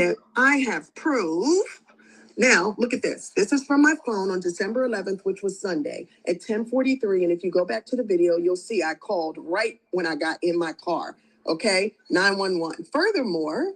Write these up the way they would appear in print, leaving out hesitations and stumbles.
it. I have proof. Now, look at this. This is from my phone on December 11th, which was Sunday at 10:43. And if you go back to the video, you'll see I called right when I got in my car. Okay, 911. Furthermore,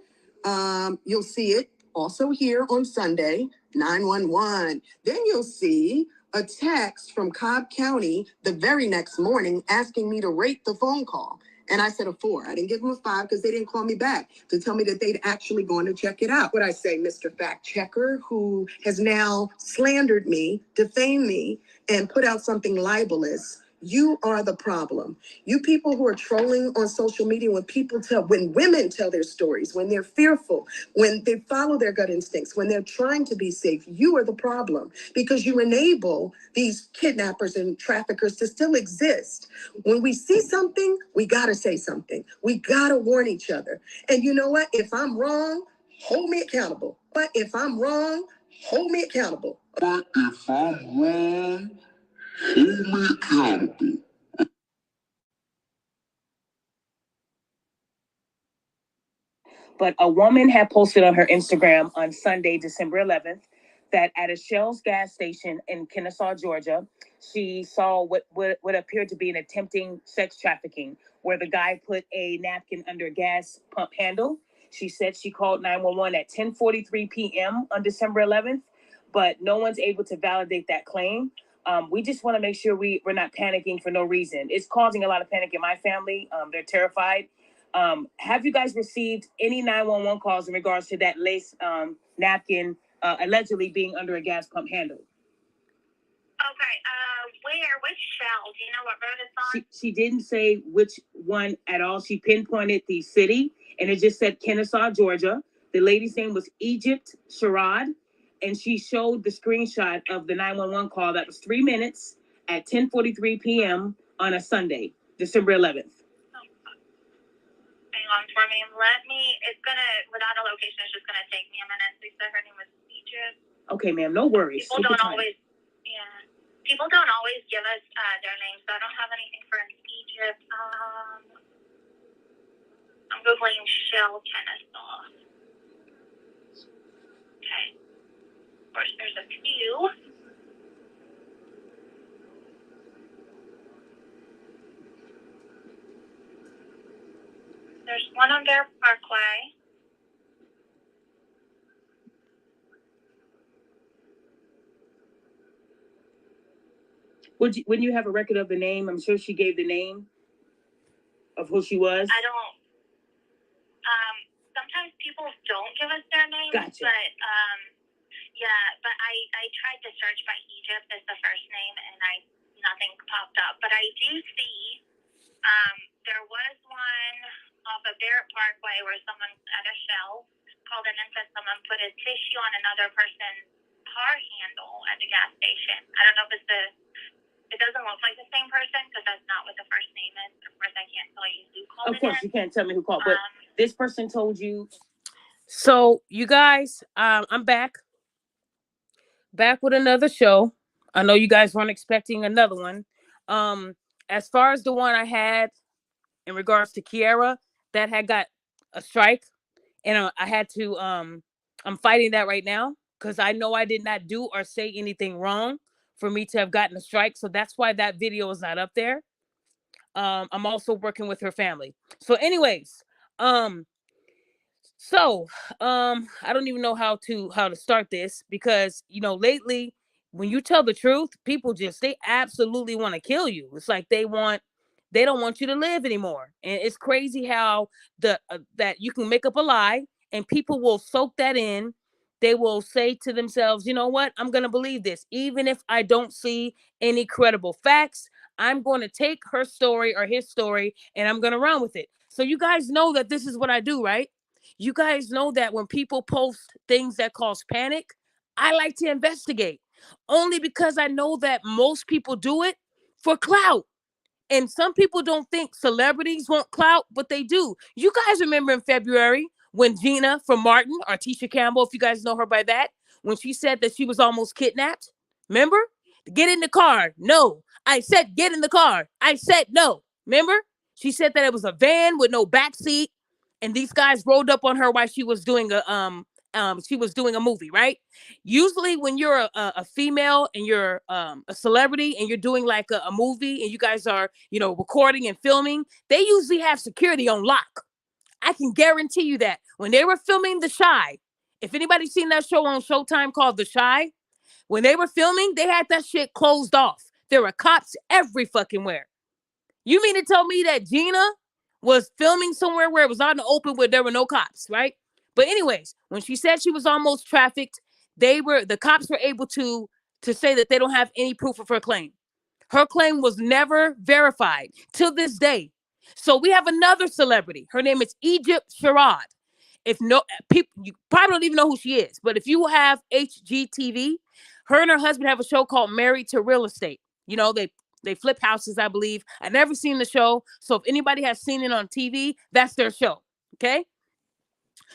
you'll see it also here on Sunday, 911. Then you'll see a text from Cobb County the very next morning asking me to rate the phone call. And I said a 4. I didn't give them a 5 because they didn't call me back to tell me that they'd actually gone to check it out. What I say, Mr. Fact Checker, who has now slandered me, defamed me, and put out something libelous. You are the problem. You people who are trolling on social media when women tell their stories, when they're fearful, when they follow their gut instincts, when they're trying to be safe, you are the problem because you enable these kidnappers and traffickers to still exist. When we see something, we got to say something. We got to warn each other. And you know what? If I'm wrong, hold me accountable. But if I'm wrong, hold me accountable. But if I'm wrong, hold me accountable. But a woman had posted on her Instagram on Sunday, December 11th, that at a Shell's gas station in Kennesaw, Georgia, she saw what appeared to be an attempting sex trafficking, where the guy put a napkin under a gas pump handle. She said she called 911 at 10:43 p.m. on December 11th, but no one's able to validate that claim. We just want to make sure we're not panicking for no reason. It's causing a lot of panic in my family. They're terrified. Have you guys received any 911 calls in regards to that lace napkin allegedly being under a gas pump handle? Okay, which Shell? Do you know what road it's on? She didn't say which one at all. She pinpointed the city, and it just said Kennesaw, Georgia. The lady's name was Egypt Sherrod, and she showed the screenshot of the 911 call that was 3 minutes at 10:43 p.m. on a Sunday, December 11th. Hang on for me. Without a location, it's just gonna take me a minute. They said her name was Egypt. Okay, ma'am, no worries. People don't always give us their names, so I don't have anything for Egypt. I'm Googling Shell Kennesaw. Okay. Of course, there's a few. There's one on Bear Parkway. Wouldn't you have a record of the name? I'm sure she gave the name of who she was. I don't. Sometimes people don't give us their names. Gotcha. But but I tried to search by Egypt as the first name, and nothing popped up. But I do see there was one off of Barrett Parkway where someone at a Shell called in and said someone put a tissue on another person's car handle at the gas station. I don't know if it doesn't look like the same person because that's not what the first name is. Of course, I can't tell you who called. Of course, you can't tell me who called, but this person told you. So, you guys, I'm back with another show. I know you guys weren't expecting another one. As far as the one I had in regards to Kiara, that had got a strike, and I had to. I'm fighting that right now because I know I did not do or say anything wrong for me to have gotten a strike. So that's why that video is not up there. I'm also working with her family. So anyways, I don't even know how to start this because, lately when you tell the truth, people they absolutely want to kill you. It's like they don't want you to live anymore. And it's crazy how that you can make up a lie and people will soak that in. They will say to themselves, you know what? I'm going to believe this. Even if I don't see any credible facts, I'm going to take her story or his story and I'm going to run with it. So you guys know that this is what I do, right? You guys know that when people post things that cause panic, I like to investigate only because I know that most people do it for clout. And some people don't think celebrities want clout, but they do. You guys remember in February when Gina from Martin, or Tisha Campbell, if you guys know her by that, when she said that she was almost kidnapped? Remember? Get in the car. No. I said get in the car. I said no. Remember? She said that it was a van with no backseat, and these guys rolled up on her while she was doing She was doing a movie, right? Usually when you're a female and you're a celebrity and you're doing like a movie and you guys are, you know, recording and filming, they usually have security on lock. I can guarantee you that when they were filming The Shy, if anybody's seen that show on Showtime called The Shy, when they were filming, they had that shit closed off. There were cops every fucking where. You mean to tell me that Gina was filming somewhere where it was out in the open where there were no cops, right? But anyways, when she said she was almost trafficked, the cops were able to say that they don't have any proof of her claim. Her claim was never verified till this day. So we have another celebrity. Her name is Egypt Sherrod. If no people, you probably don't even know who she is. But if you have HGTV, her and her husband have a show called Married to Real Estate. You know, they flip houses, I believe. I've never seen the show. So if anybody has seen it on TV, that's their show. Okay.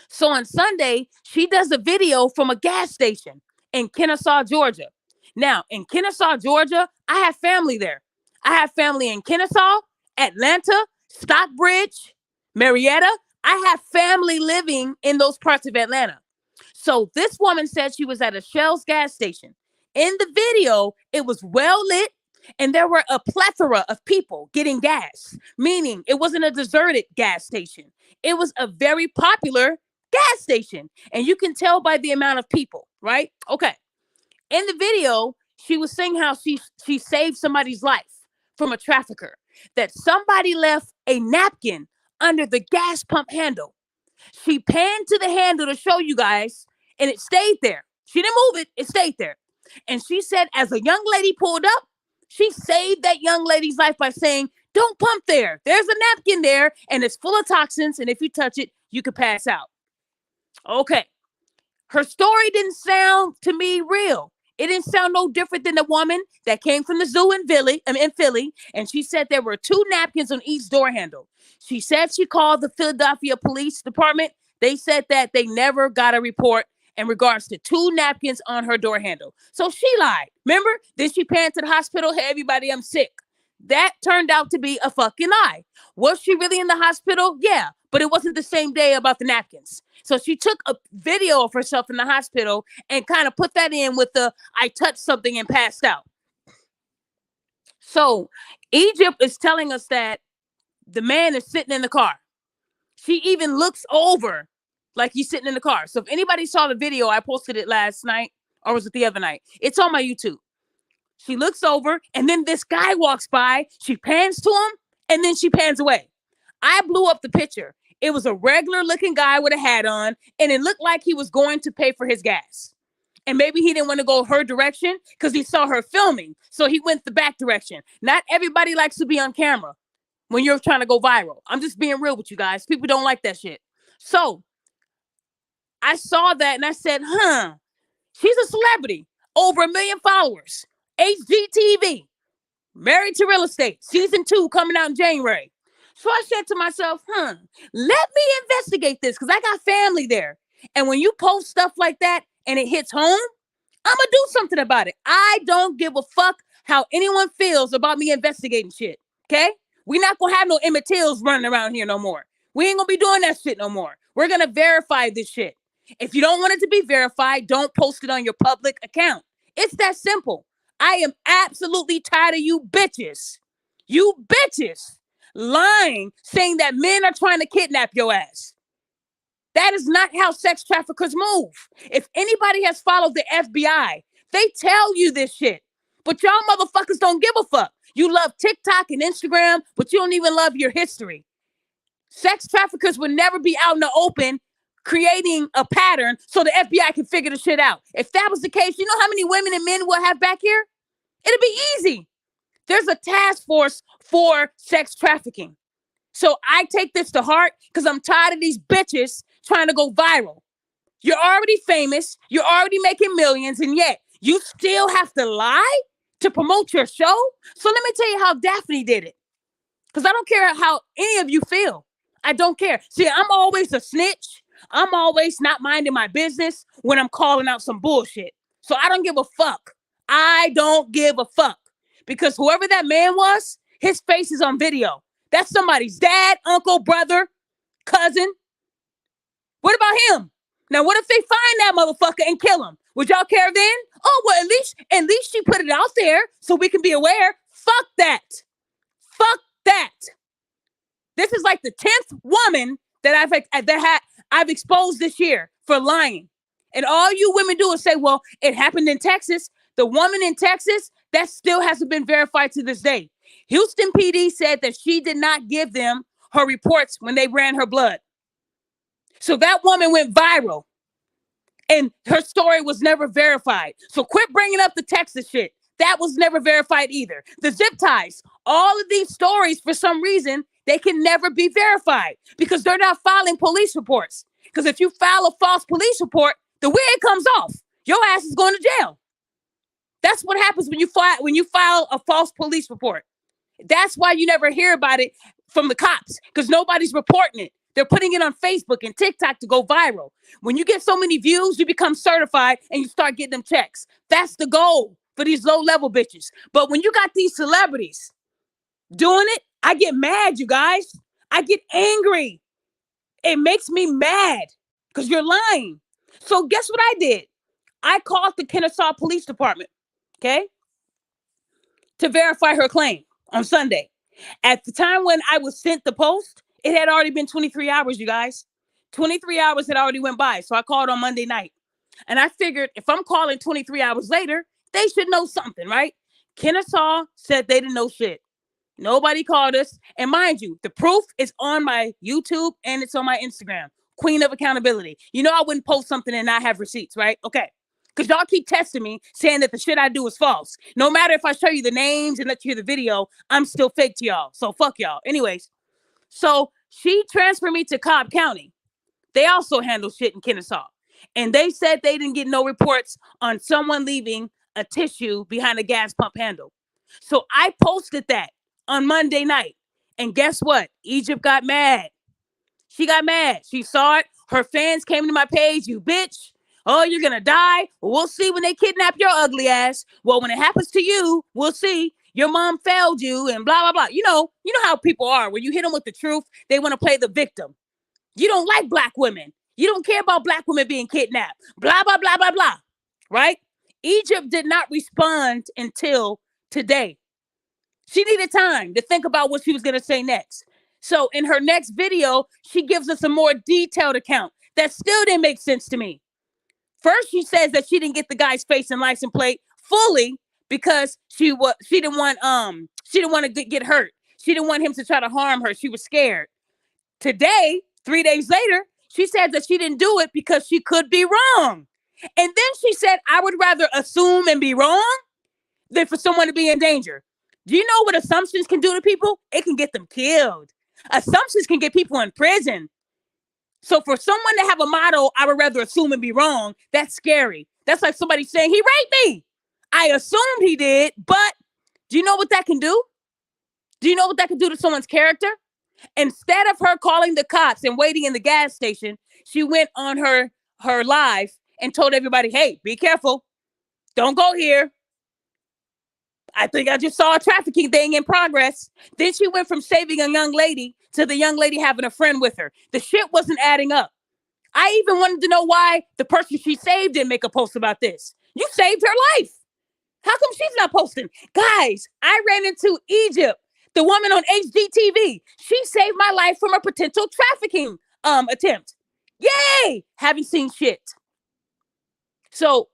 So on Sunday, she does a video from a gas station in Kennesaw, Georgia. Now, in Kennesaw, Georgia, I have family there. I have family in Kennesaw, Atlanta, Stockbridge, Marietta. I have family living in those parts of Atlanta. So this woman said she was at a Shell's gas station. In the video, it was well lit and there were a plethora of people getting gas, meaning it wasn't a deserted gas station. It was a very popular gas station. And you can tell by the amount of people, right? Okay. In the video, she was saying how she saved somebody's life from a trafficker, that somebody left a napkin under the gas pump handle. She panned to the handle to show you guys, and it stayed there. She didn't move it. It stayed there. And she said, as a young lady pulled up, she saved that young lady's life by saying, don't pump there. There's a napkin there, and it's full of toxins, and if you touch it, you could pass out. Okay. Her story didn't sound to me real. It didn't sound no different than the woman that came from the zoo in Philly, and she said there were 2 napkins on each door handle. She said she called the Philadelphia Police Department. They said that they never got a report in regards to 2 napkins on her door handle. So she lied. Remember? Then she panned to the hospital. Hey, everybody, I'm sick. That turned out to be a fucking lie. Was she really in the hospital? Yeah, but it wasn't the same day about the napkins. So she took a video of herself in the hospital and kind of put that in with the, I touched something and passed out. So Egypt is telling us that the man is sitting in the car. She even looks over like he's sitting in the car. So if anybody saw the video, I posted it last night, or was it the other night? It's on my YouTube. She looks over and then this guy walks by. She pans to him and then she pans away. I blew up the picture. It was a regular looking guy with a hat on, and it looked like he was going to pay for his gas. And maybe he didn't want to go her direction because he saw her filming. So he went the back direction. Not everybody likes to be on camera when you're trying to go viral. I'm just being real with you guys. People don't like that shit. So I saw that and I said, she's a celebrity. Over 1 million followers. HGTV. Married to Real Estate. Season 2 coming out in January. So I said to myself, let me investigate this because I got family there. And when you post stuff like that and it hits home, I'm going to do something about it. I don't give a fuck how anyone feels about me investigating shit. Okay? We're not going to have no Emmett Tills running around here no more. We ain't going to be doing that shit no more. We're going to verify this shit. If you don't want it to be verified, don't post it on your public account. It's that simple. I am absolutely tired of you bitches. You bitches lying, saying that men are trying to kidnap your ass. That is not how sex traffickers move. If anybody has followed the FBI, they tell you this shit. But y'all motherfuckers don't give a fuck. You love TikTok and Instagram, but you don't even love your history. Sex traffickers would never be out in the open creating a pattern so the FBI can figure the shit out. If that was the case, you know how many women and men we'll have back here? It'll be easy. There's a task force for sex trafficking. So I take this to heart because I'm tired of these bitches trying to go viral. You're already famous. You're already making millions. And yet you still have to lie to promote your show. So let me tell you how Daphne did it. Because I don't care how any of you feel. I don't care. See, I'm always a snitch. I'm always not minding my business when I'm calling out some bullshit. So I don't give a fuck. I don't give a fuck. Because whoever that man was, his face is on video. That's somebody's dad, uncle, brother, cousin. What about him? Now, what if they find that motherfucker and kill him? Would y'all care then? Oh, well, at least she put it out there so we can be aware. Fuck that. Fuck that. This is like the 10th woman that I've exposed this year for lying. And all you women do is say, well, it happened in Texas. The woman in Texas, that still hasn't been verified to this day. Houston PD said that she did not give them her reports when they ran her blood. So that woman went viral and her story was never verified. So quit bringing up the Texas shit. That was never verified either. The zip ties, all of these stories, for some reason, they can never be verified because they're not filing police reports. Because if you file a false police report, the wig comes off. Your ass is going to jail. That's what happens when you file a false police report. That's why you never hear about it from the cops, because nobody's reporting it. They're putting it on Facebook and TikTok to go viral. When you get so many views, you become certified and you start getting them checks. That's the goal for these low-level bitches. But when you got these celebrities doing it, I get mad, you guys. I get angry. It makes me mad because you're lying. So guess what I did? I called the Kennesaw Police Department, okay, to verify her claim on Sunday. At the time when I was sent the post, it had already been 23 hours, you guys. 23 hours had already went by. So I called on Monday night. And I figured if I'm calling 23 hours later, they should know something, right? Kennesaw said they didn't know shit. Nobody called us. And mind you, the proof is on my YouTube and it's on my Instagram. Queen of accountability. You know I wouldn't post something and not have receipts, right? Okay. Because y'all keep testing me, saying that the shit I do is false. No matter if I show you the names and let you hear the video, I'm still fake to y'all. So fuck y'all. Anyways, so she transferred me to Cobb County. They also handle shit in Kennesaw. And they said they didn't get no reports on someone leaving a tissue behind a gas pump handle. So I posted that on Monday night. And guess what? Egypt got mad. She got mad. She saw it. Her fans came to my page. You bitch. Oh, you're going to die. Well, we'll see when they kidnap your ugly ass. Well, when it happens to you, we'll see. Your mom failed you and blah, blah, blah. You know how people are. When you hit them with the truth, they want to play the victim. You don't like black women. You don't care about black women being kidnapped. Blah, blah, blah, blah, blah. Right? Egypt did not respond until today. She needed time to think about what she was going to say next. So in her next video, she gives us a more detailed account. That still didn't make sense to me. First, she says that she didn't get the guy's face and license plate fully because she didn't want to get hurt. She didn't want him to try to harm her. She was scared. Today, 3 days later, she said that she didn't do it because she could be wrong. And then she said, I would rather assume and be wrong than for someone to be in danger. Do you know what assumptions can do to people? It can get them killed. Assumptions can get people in prison. So for someone to have a motto, I would rather assume and be wrong, that's scary. That's like somebody saying, he raped me. I assumed he did, but do you know what that can do? Do you know what that can do to someone's character? Instead of her calling the cops and waiting in the gas station, she went on her live and told everybody, hey, be careful. Don't go here. I think I just saw a trafficking thing in progress. Then she went from saving a young lady to the young lady having a friend with her. The shit wasn't adding up. I even wanted to know why the person she saved didn't make a post about this. You saved her life. How come she's not posting? Guys, I ran into Egypt, the woman on HGTV. She saved my life from a potential trafficking attempt. Yay! Haven't seen shit. So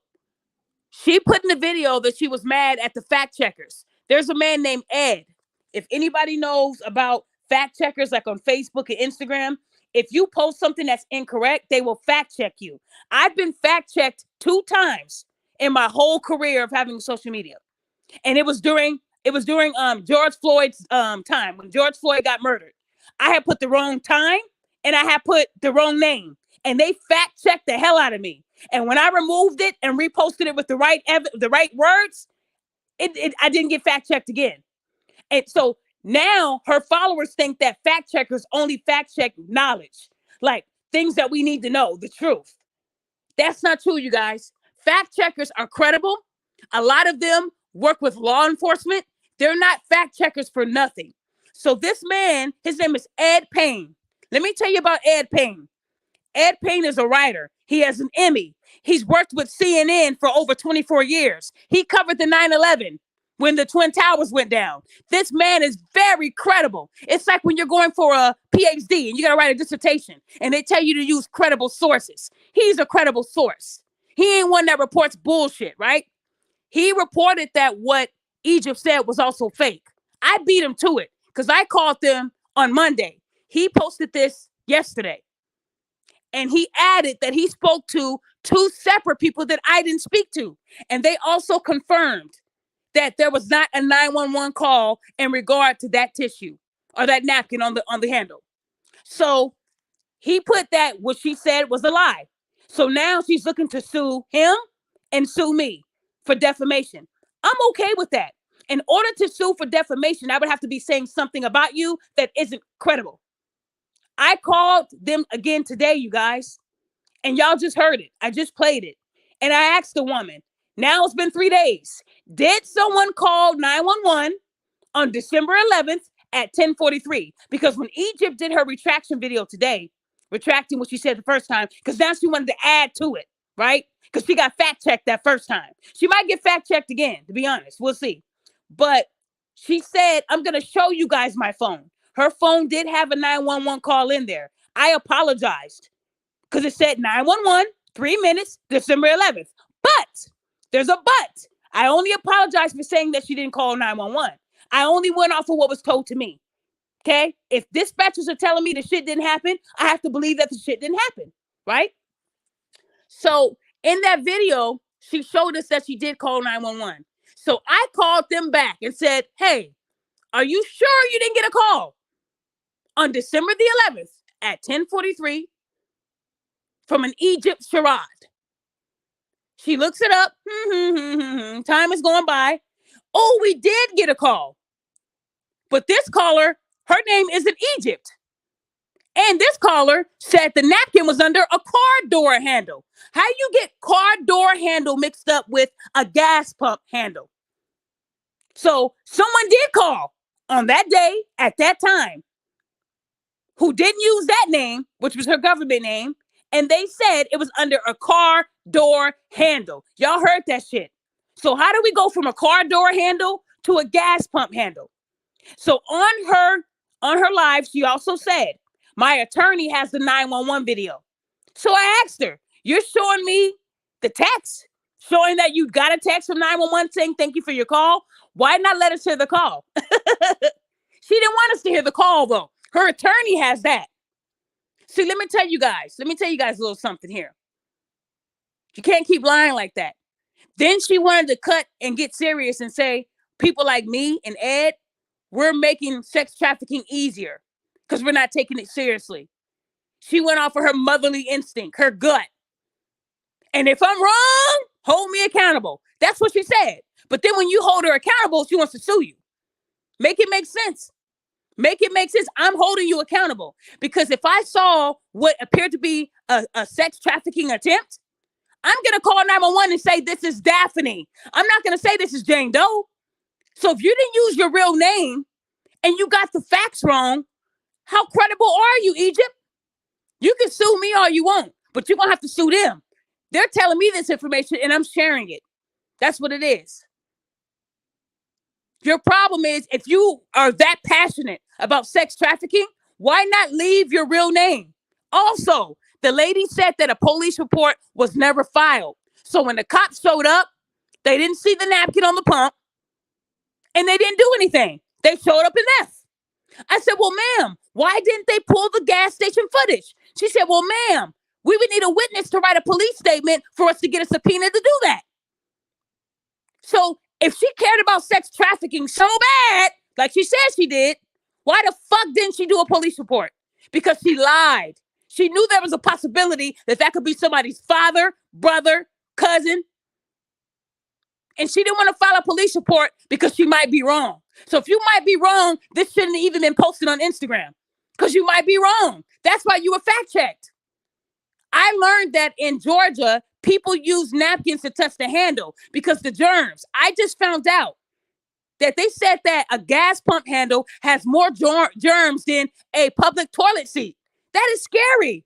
she put in the video that she was mad at the fact checkers. There's a man named Ed. If anybody knows about fact checkers, like on Facebook and Instagram, if you post something that's incorrect, they will fact check you. I've been fact checked 2 times in my whole career of having social media. And it was during George Floyd's time, when George Floyd got murdered. I had put the wrong time and I had put the wrong name. And they fact checked the hell out of me. And when I removed it and reposted it with the right words, I didn't get fact checked again. And so now her followers think that fact checkers only fact check knowledge, like things that we need to know, the truth. That's not true, you guys. Fact checkers are credible. A lot of them work with law enforcement. They're not fact checkers for nothing. So this man, his name is Ed Payne. Let me tell you about Ed Payne. Ed Payne is a writer. He has an Emmy. He's worked with CNN for over 24 years. He covered the 9/11 when the Twin Towers went down. This man is very credible. It's like when you're going for a PhD and you got to write a dissertation and they tell you to use credible sources. He's a credible source. He ain't one that reports bullshit, right? He reported that what Egypt said was also fake. I beat him to it because I called them on Monday. He posted this yesterday. And he added that he spoke to 2 separate people that I didn't speak to. And they also confirmed that there was not a 911 call in regard to that tissue or that napkin on the handle. So he put that what she said was a lie. So now she's looking to sue him and sue me for defamation. I'm okay with that. In order to sue for defamation, I would have to be saying something about you that isn't credible. I called them again today, you guys, and y'all just heard it. I just played it. And I asked the woman, now it's been 3 days. Did someone call 911 on December 11th at 10:43? Because when Egypt did her retraction video today, retracting what she said the first time, because now she wanted to add to it, right? Because she got fact checked that first time. She might get fact checked again, to be honest. We'll see. But she said, I'm going to show you guys my phone. Her phone did have a 911 call in there. I apologized because it said 911, 3 minutes, December 11th. But there's a but. I only apologize for saying that she didn't call 911. I only went off of what was told to me. Okay? If dispatchers are telling me the shit didn't happen, I have to believe that the shit didn't happen. Right? So in that video, she showed us that she did call 911. So I called them back and said, hey, are you sure you didn't get a call on December the 11th at 10:43 from an Egypt charade? She looks it up. Time is going by. Oh, we did get a call. But this caller, her name isn't Egypt. And this caller said the napkin was under a car door handle. How you get car door handle mixed up with a gas pump handle? So someone did call on that day at that time who didn't use that name, which was her government name, and they said it was under a car door handle. Y'all heard that shit. So how do we go from a car door handle to a gas pump handle? So on her live, she also said, my attorney has the 911 video. So I asked her, you're showing me the text, showing that you got a text from 911 saying thank you for your call. Why not let us hear the call? She didn't want us to hear the call, though. Her attorney has that. See, let me tell you guys a little something here. You can't keep lying like that. Then she wanted to cut and get serious and say, people like me and Ed, we're making sex trafficking easier because we're not taking it seriously. She went off of her motherly instinct, her gut. And if I'm wrong, hold me accountable. That's what she said. But then when you hold her accountable, she wants to sue you. Make it make sense. Make it make sense. I'm holding you accountable because if I saw what appeared to be a sex trafficking attempt, I'm going to call 911 and say, this is Daphne. I'm not going to say this is Jane Doe. So if you didn't use your real name and you got the facts wrong, how credible are you, Egypt? You can sue me all you want, but you're going to have to sue them. They're telling me this information and I'm sharing it. That's what it is. Your problem is if you are that passionate about sex trafficking, why not leave your real name? Also, the lady said that a police report was never filed. So when the cops showed up, they didn't see the napkin on the pump and they didn't do anything. They showed up and left. I said, well, ma'am, why didn't they pull the gas station footage? She said, well, ma'am, we would need a witness to write a police statement for us to get a subpoena to do that. So if she cared about sex trafficking so bad, like she said she did, why the fuck didn't she do a police report? Because she lied. She knew there was a possibility that that could be somebody's father, brother, cousin. And she didn't want to file a police report because she might be wrong. So if you might be wrong, this shouldn't have even been posted on Instagram because you might be wrong. That's why you were fact checked. I learned that in Georgia, people use napkins to touch the handle because the germs. I just found out that they said that a gas pump handle has more germs than a public toilet seat. That is scary.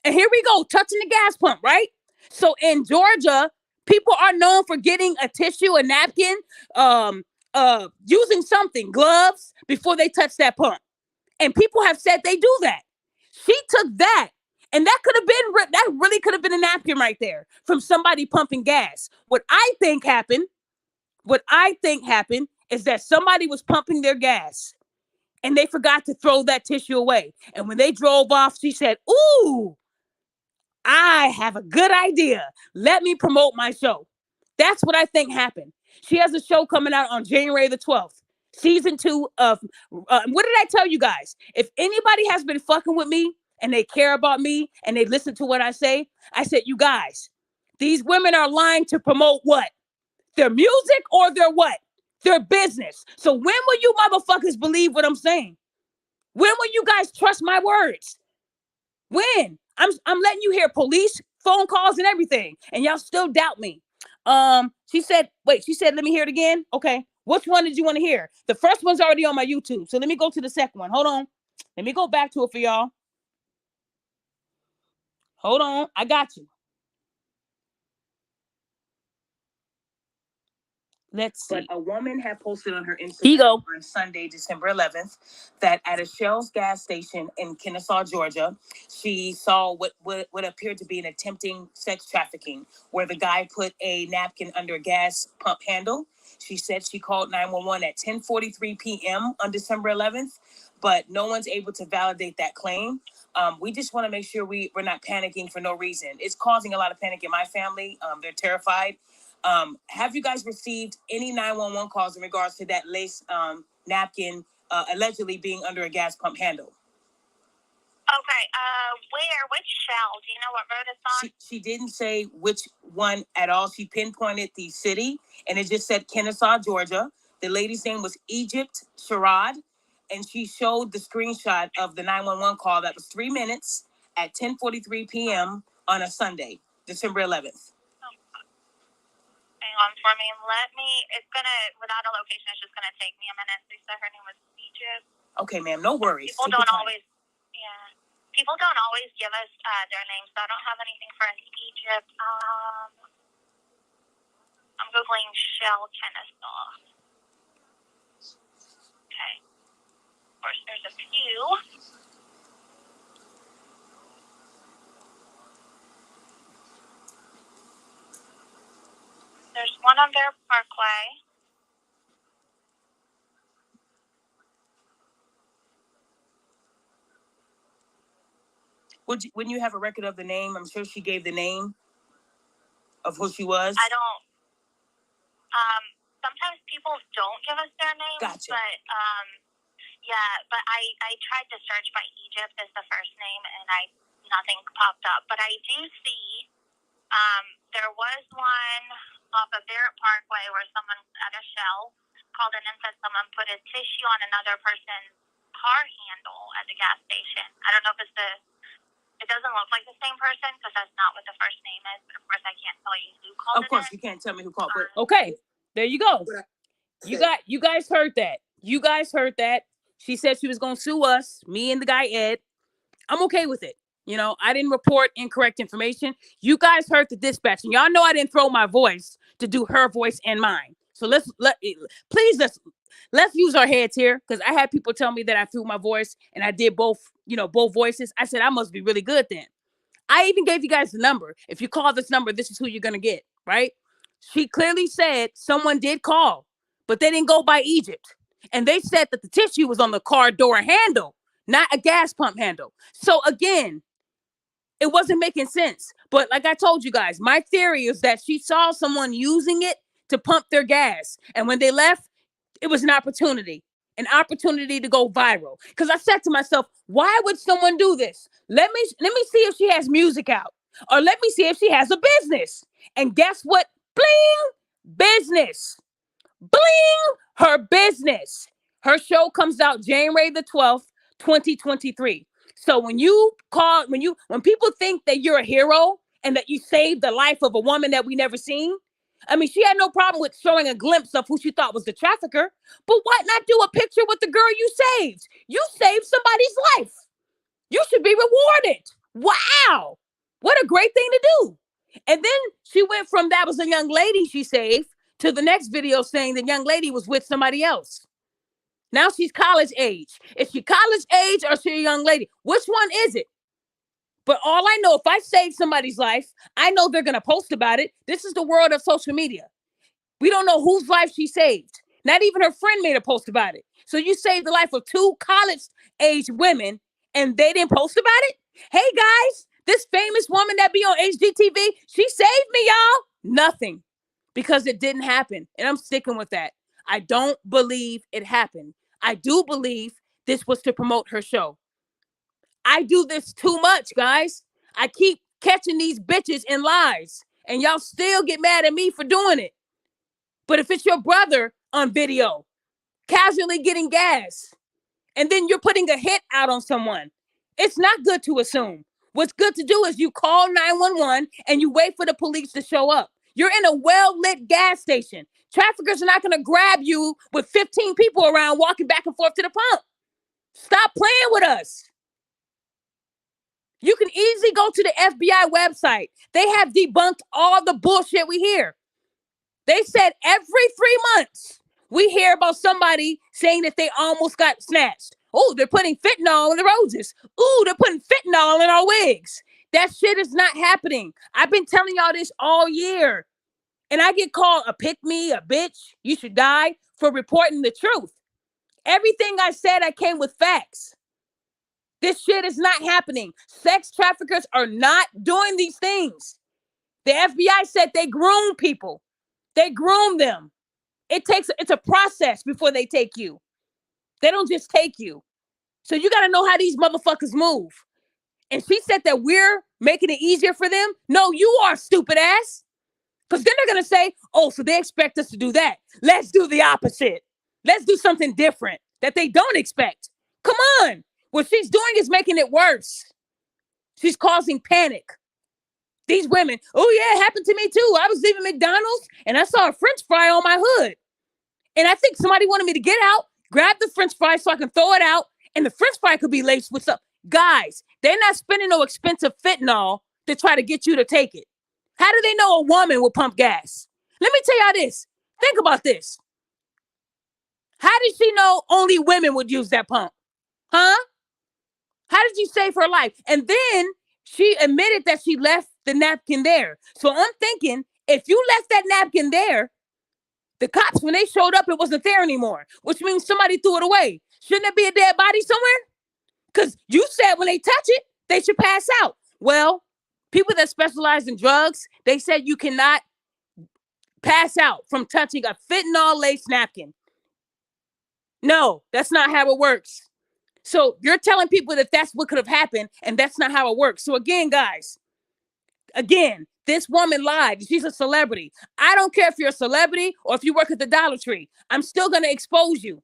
And here we go, touching the gas pump, right? So in Georgia, people are known for getting a tissue, a napkin, using something, gloves, before they touch that pump. And people have said they do that. She took that. And that really could have been a napkin right there from somebody pumping gas. What I think happened is that somebody was pumping their gas and they forgot to throw that tissue away. And when they drove off, she said, "Ooh, I have a good idea. Let me promote my show." That's what I think happened. She has a show coming out on January the 12th. Season 2 of, what did I tell you guys? If anybody has been fucking with me and they care about me and they listen to what I said, you guys, these women are lying to promote what? Their music or their what? Their business. So when will you motherfuckers believe what I'm saying? When will you guys trust my words? When? I'm letting you hear police phone calls and everything, and y'all still doubt me. She said, let me hear it again. Okay. Which one did you want to hear? The first one's already on my YouTube. So let me go to the second one. Hold on. Let me go back to it for y'all. Hold on. I got you. Let's see. But a woman had posted on her Instagram on Sunday, December 11th, that at a Shell's gas station in Kennesaw, Georgia, she saw what appeared to be an attempting sex trafficking, where the guy put a napkin under a gas pump handle. She said she called 911 at 10:43 p.m. on December 11th, but no one's able to validate that claim. We just want to make sure we're not panicking for no reason. It's causing a lot of panic in my family. They're terrified. Have you guys received any 911 calls in regards to that lace napkin allegedly being under a gas pump handle? Okay, which Shell? Do you know what road it's on? She didn't say which one at all. She pinpointed the city, and it just said Kennesaw, Georgia. The lady's name was Egypt Sherrod, and she showed the screenshot of the 911 call that was 3 minutes at 10:43 p.m. on a Sunday, December 11th. Hang on for me. Without a location, it's just gonna take me a minute. They said her name was Egypt. Okay, ma'am, no worries. People don't always give us their names, so I don't have anything for Egypt. I'm Googling Shell Kennesaw. Okay. Of course, there's a few. There's one on Bear Parkway. Wouldn't you have a record of the name? I'm sure she gave the name of who she was. I don't. Sometimes people don't give us their names. Gotcha. But but I tried to search by Egypt as the first name, and nothing popped up. But I do see there was one off of Barrett Parkway where someone at a Shell called in and said someone put a tissue on another person's car handle at the gas station. I don't know if it doesn't look like the same person because that's not what the first name is. But of course, I can't tell you who called. Of course, you can't tell me who called. But okay, there you go. You guys heard that. You guys heard that. She said she was gonna sue us, me and the guy Ed. I'm okay with it. You know, I didn't report incorrect information. You guys heard the dispatch, and y'all know I didn't throw my voice to do her voice and mine. So let's use our heads here, because I had people tell me that I threw my voice and I did both voices. I said I must be really good then. I even gave you guys the number. If you call this number, this is who you're gonna get, right? She clearly said someone did call, but they didn't go by Egypt. And they said that the tissue was on the car door handle, not a gas pump handle. So again, it wasn't making sense. But like I told you guys, my theory is that she saw someone using it to pump their gas. And when they left, it was an opportunity to go viral. Because I said to myself, why would someone do this? Let me see if she has music out. Or let me see if she has a business. And guess what? Bling! Business. Bling! Her business. Her show comes out January the 12th, 2023. So when people think that you're a hero and that you saved the life of a woman that we never seen, I mean, she had no problem with showing a glimpse of who she thought was the trafficker, but why not do a picture with the girl you saved? You saved somebody's life. You should be rewarded. Wow. What a great thing to do. And then she went from that was a young lady she saved to the next video saying the young lady was with somebody else. Now she's college age. Is she college age or is she a young lady? Which one is it? But all I know, if I save somebody's life, I know they're going to post about it. This is the world of social media. We don't know whose life she saved. Not even her friend made a post about it. So you saved the life of 2 college-age women and they didn't post about it? Hey, guys, this famous woman that be on HGTV, she saved me, y'all. Nothing. Because it didn't happen. And I'm sticking with that. I don't believe it happened. I do believe this was to promote her show. I do this too much, guys. I keep catching these bitches in lies. And y'all still get mad at me for doing it. But if it's your brother on video, casually getting gas, and then you're putting a hit out on someone, it's not good to assume. What's good to do is you call 911 and you wait for the police to show up. You're in a well-lit gas station. Traffickers are not going to grab you with 15 people around walking back and forth to the pump. Stop playing with us. You can easily go to the FBI website. They have debunked all the bullshit we hear. They said every 3 months, we hear about somebody saying that they almost got snatched. Oh, they're putting fentanyl in the roses. Oh, they're putting fentanyl in our wigs. That shit is not happening. I've been telling y'all this all year. And I get called a pick-me, a bitch, you should die for reporting the truth. Everything I said, I came with facts. This shit is not happening. Sex traffickers are not doing these things. The FBI said they groom people. They groom them. It's a process before they take you. They don't just take you. So you got to know how these motherfuckers move. And she said that we're making it easier for them. No, you are, stupid ass. Because then they're going to say, oh, so they expect us to do that. Let's do the opposite. Let's do something different that they don't expect. Come on. What she's doing is making it worse. She's causing panic. These women, oh yeah, it happened to me too. I was leaving McDonald's and I saw a French fry on my hood. And I think somebody wanted me to get out, grab the French fry so I can throw it out. And the French fry could be laced with something. Guys, they're not spending no expensive fentanyl to try to get you to take it. How do they know a woman will pump gas? Let me tell y'all this. Think about this. How did she know only women would use that pump? Huh? How did you save her life? And then she admitted that she left the napkin there. So I'm thinking, if you left that napkin there, the cops, when they showed up, it wasn't there anymore, which means somebody threw it away. Shouldn't there be a dead body somewhere? Because you said when they touch it, they should pass out. Well, people that specialize in drugs, they said you cannot pass out from touching a fentanyl-laced napkin. No, that's not how it works. So you're telling people that that's what could have happened, and that's not how it works. So again, guys, this woman lied. She's a celebrity. I don't care if you're a celebrity or if you work at the Dollar Tree. I'm still going to expose you.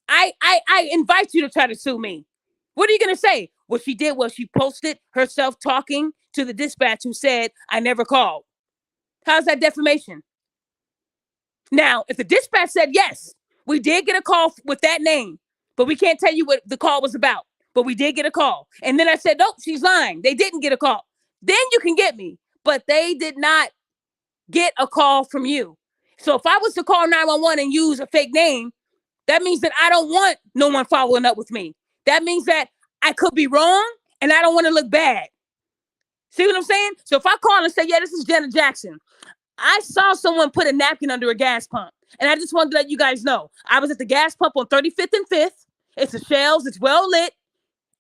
I invite you to try to sue me. What are you going to say? What she did was she posted herself talking to the dispatch who said, I never called. How's that defamation? Now, if the dispatch said, yes, we did get a call with that name, but we can't tell you what the call was about, but we did get a call. And then I said, nope, she's lying. They didn't get a call. Then you can get me. But they did not get a call from you. So if I was to call 911 and use a fake name, that means that I don't want no one following up with me. That means that I could be wrong and I don't want to look bad. See what I'm saying? So if I call and say, yeah, this is Janet Jackson. I saw someone put a napkin under a gas pump. And I just wanted to let you guys know. I was at the gas pump on 35th and 5th. It's a Shells. It's well lit.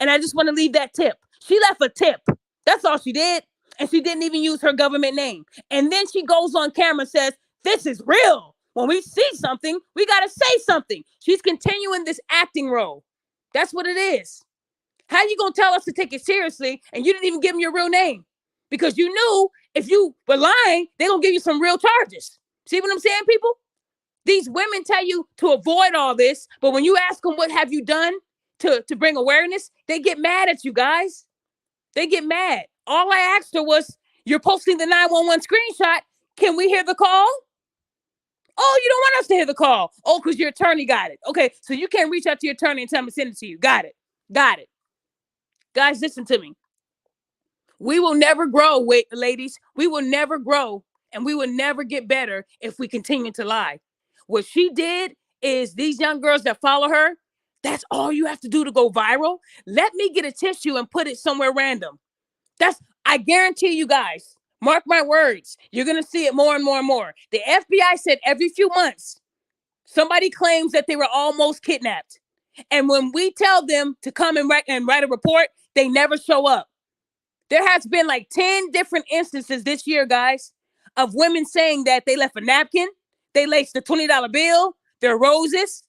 And I just want to leave that tip. She left a tip. That's all she did. And she didn't even use her government name. And then she goes on camera and says, this is real. When we see something, we got to say something. She's continuing this acting role. That's what it is. How you going to tell us to take it seriously and you didn't even give them your real name? Because you knew if you were lying, they're going to give you some real charges. See what I'm saying, people? These women tell you to avoid all this, but when you ask them what have you done to bring awareness, they get mad at you guys. They get mad. All I asked her was, you're posting the 911 screenshot. Can we hear the call? Oh, you don't want us to hear the call. Oh, because your attorney got it. Okay, so you can't reach out to your attorney and tell him to send it to you. Got it. Got it. Guys, listen to me. We will never grow, wait, ladies. We will never grow and we will never get better if we continue to lie. What she did is these young girls that follow her, that's all you have to do to go viral. Let me get a tissue and put it somewhere random. I guarantee you guys, mark my words, you're going to see it more and more and more. The FBI said every few months, somebody claims that they were almost kidnapped. And when we tell them to come and write a report, they never show up. There has been like 10 different instances this year, guys, of women saying that they left a napkin, they laced a $20 bill, their roses,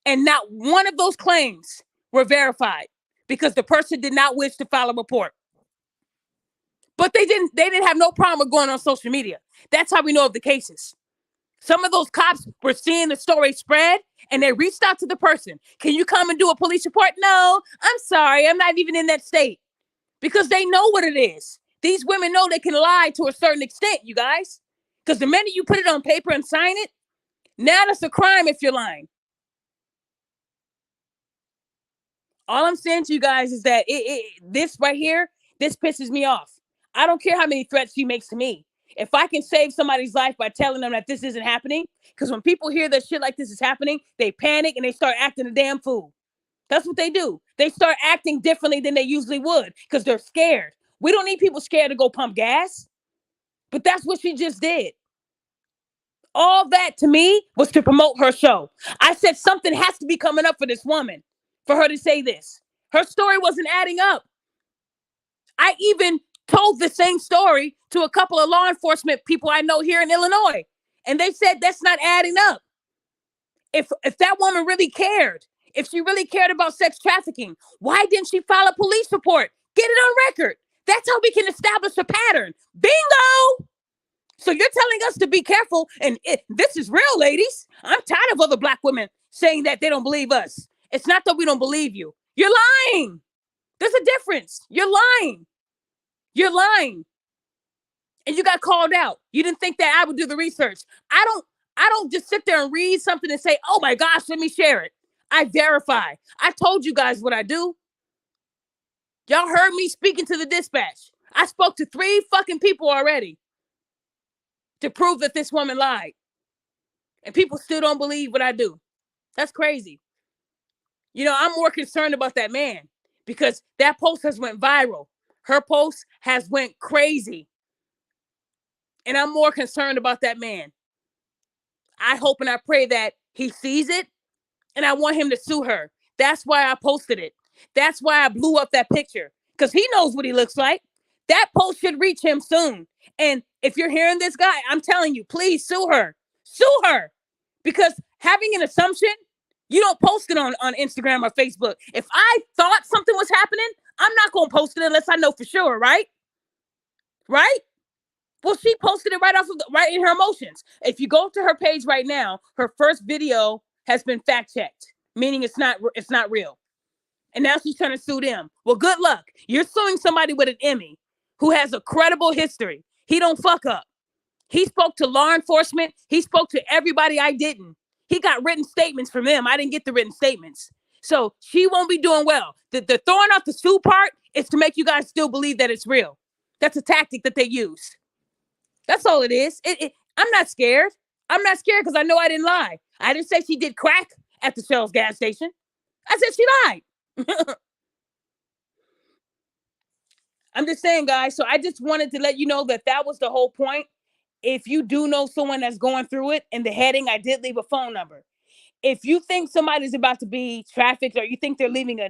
and not one of those claims were verified because the person did not wish to file a report. But they didn't have no problem with going on social media. That's how we know of the cases. Some of those cops were seeing the story spread and they reached out to the person. Can you come and do a police report? No, I'm sorry. I'm not even in that state. Because they know what it is. These women know they can lie to a certain extent, you guys. Because the minute you put it on paper and sign it, now that's a crime if you're lying. All I'm saying to you guys is that this right here, this pisses me off. I don't care how many threats she makes to me. If I can save somebody's life by telling them that this isn't happening, because when people hear that shit like this is happening, they panic and they start acting a damn fool. That's what they do. They start acting differently than they usually would because they're scared. We don't need people scared to go pump gas. But that's what she just did. All that to me was to promote her show. I said something has to be coming up for this woman for her to say this. Her story wasn't adding up. I even told the same story to a couple of law enforcement people I know here in Illinois. And they said that's not adding up. If that woman really cared, if she really cared about sex trafficking, why didn't she file a police report? Get it on record. That's how we can establish a pattern. Bingo! So you're telling us to be careful, and this is real, ladies. I'm tired of other Black women saying that they don't believe us. It's not that we don't believe you. You're lying. There's a difference. You're lying. You're lying. And you got called out. You didn't think that I would do the research. I don't just sit there and read something and say, oh my gosh, let me share it. I verify. I told you guys what I do. Y'all heard me speaking to the dispatch. I spoke to 3 fucking people already to prove that this woman lied. And people still don't believe what I do. That's crazy. You know, I'm more concerned about that man because that post has went viral. Her post has went crazy. And I'm more concerned about that man. I hope and I pray that he sees it and I want him to sue her. That's why I posted it. That's why I blew up that picture because he knows what he looks like. That post should reach him soon. And if you're hearing this guy, I'm telling you, please sue her. Sue her. Because having an assumption, you don't post it on Instagram or Facebook. If I thought something was happening, I'm not going to post it unless I know for sure, right? Right? Well, she posted it right in her emotions. If you go to her page right now, her first video has been fact checked, meaning it's not real. And now she's trying to sue them. Well, good luck. You're suing somebody with an Emmy who has a credible history. He don't fuck up. He spoke to law enforcement. He spoke to everybody I didn't. He got written statements from them. I didn't get the written statements. So she won't be doing well. The throwing out the sue part is to make you guys still believe that it's real. That's a tactic that they use. That's all it is. I'm not scared. I'm not scared because I know I didn't lie. I didn't say she did crack at the Shell's gas station. I said she lied. I'm just saying, guys. So I just wanted to let you know that was the whole point. If you do know someone that's going through it, in the heading, I did leave a phone number. If you think somebody's about to be trafficked or you think they're leaving a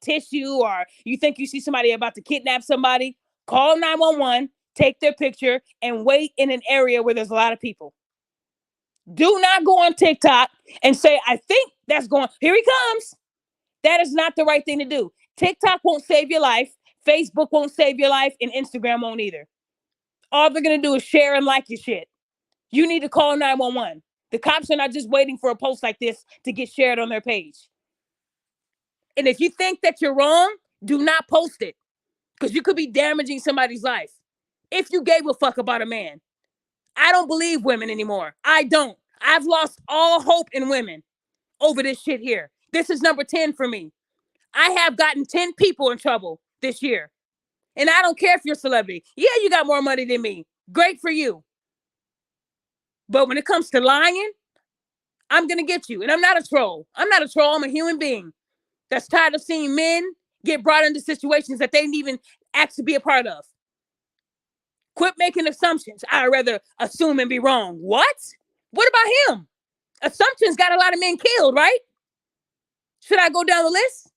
tissue or you think you see somebody about to kidnap somebody, call 911, take their picture, and wait in an area where there's a lot of people. Do not go on TikTok and say, I think that's going, here he comes. That is not the right thing to do. TikTok won't save your life. Facebook won't save your life, and Instagram won't either. All they're going to do is share and like your shit. You need to call 911. The cops are not just waiting for a post like this to get shared on their page. And if you think that you're wrong, do not post it because you could be damaging somebody's life. If you gave a fuck about a man. I don't believe women anymore. I don't. I've lost all hope in women over this shit here. This is number 10 for me. I have gotten 10 people in trouble this year. And I don't care if you're a celebrity. Yeah, you got more money than me. Great for you. But when it comes to lying, I'm going to get you. And I'm not a troll. I'm not a troll. I'm a human being that's tired of seeing men get brought into situations that they didn't even ask to be a part of. Quit making assumptions. I'd rather assume and be wrong. What? What about him? Assumptions got a lot of men killed, right? Should I go down the list?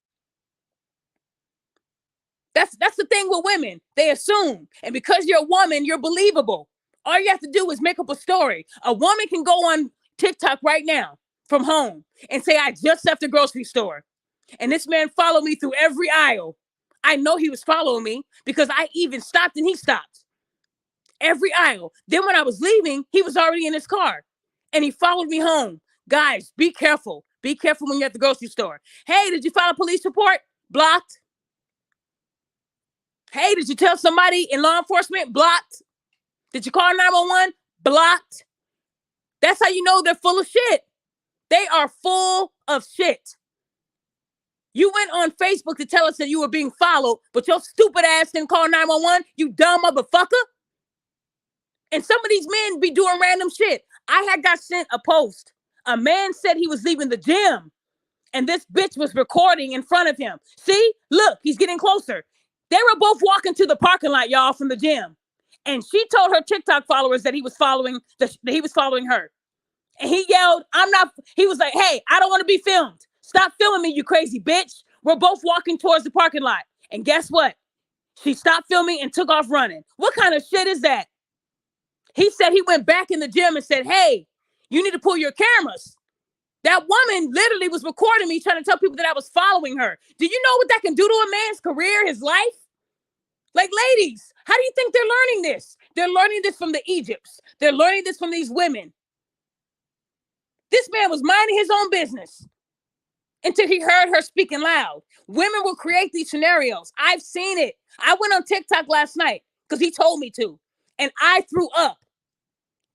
That's the thing with women. They assume. And because you're a woman, you're believable. All you have to do is make up a story. A woman can go on TikTok right now from home and say, I just left the grocery store. And this man followed me through every aisle. I know he was following me because I even stopped and he stopped. Every aisle. Then when I was leaving, he was already in his car. And he followed me home. Guys, be careful. Be careful when you're at the grocery store. Hey, did you file a police report? Blocked. Hey, did you tell somebody in law enforcement? Blocked. Did you call 911? Blocked. That's how you know they're full of shit. They are full of shit. You went on Facebook to tell us that you were being followed, but your stupid ass didn't call 911, you dumb motherfucker. And some of these men be doing random shit. I had got sent a post. A man said he was leaving the gym, and this bitch was recording in front of him. See? Look, he's getting closer. They were both walking to the parking lot, y'all, from the gym. And she told her TikTok followers that he was following her. And he yelled, he was like, hey, I don't want to be filmed. Stop filming me, you crazy bitch. We're both walking towards the parking lot. And guess what? She stopped filming and took off running. What kind of shit is that? He said he went back in the gym and said, hey, you need to pull your cameras. That woman literally was recording me trying to tell people that I was following her. Do you know what that can do to a man's career, his life? Like, ladies, how do you think they're learning this? They're learning this from the Egypts. They're learning this from these women. This man was minding his own business until he heard her speaking loud. Women will create these scenarios. I've seen it. I went on TikTok last night because he told me to, and I threw up.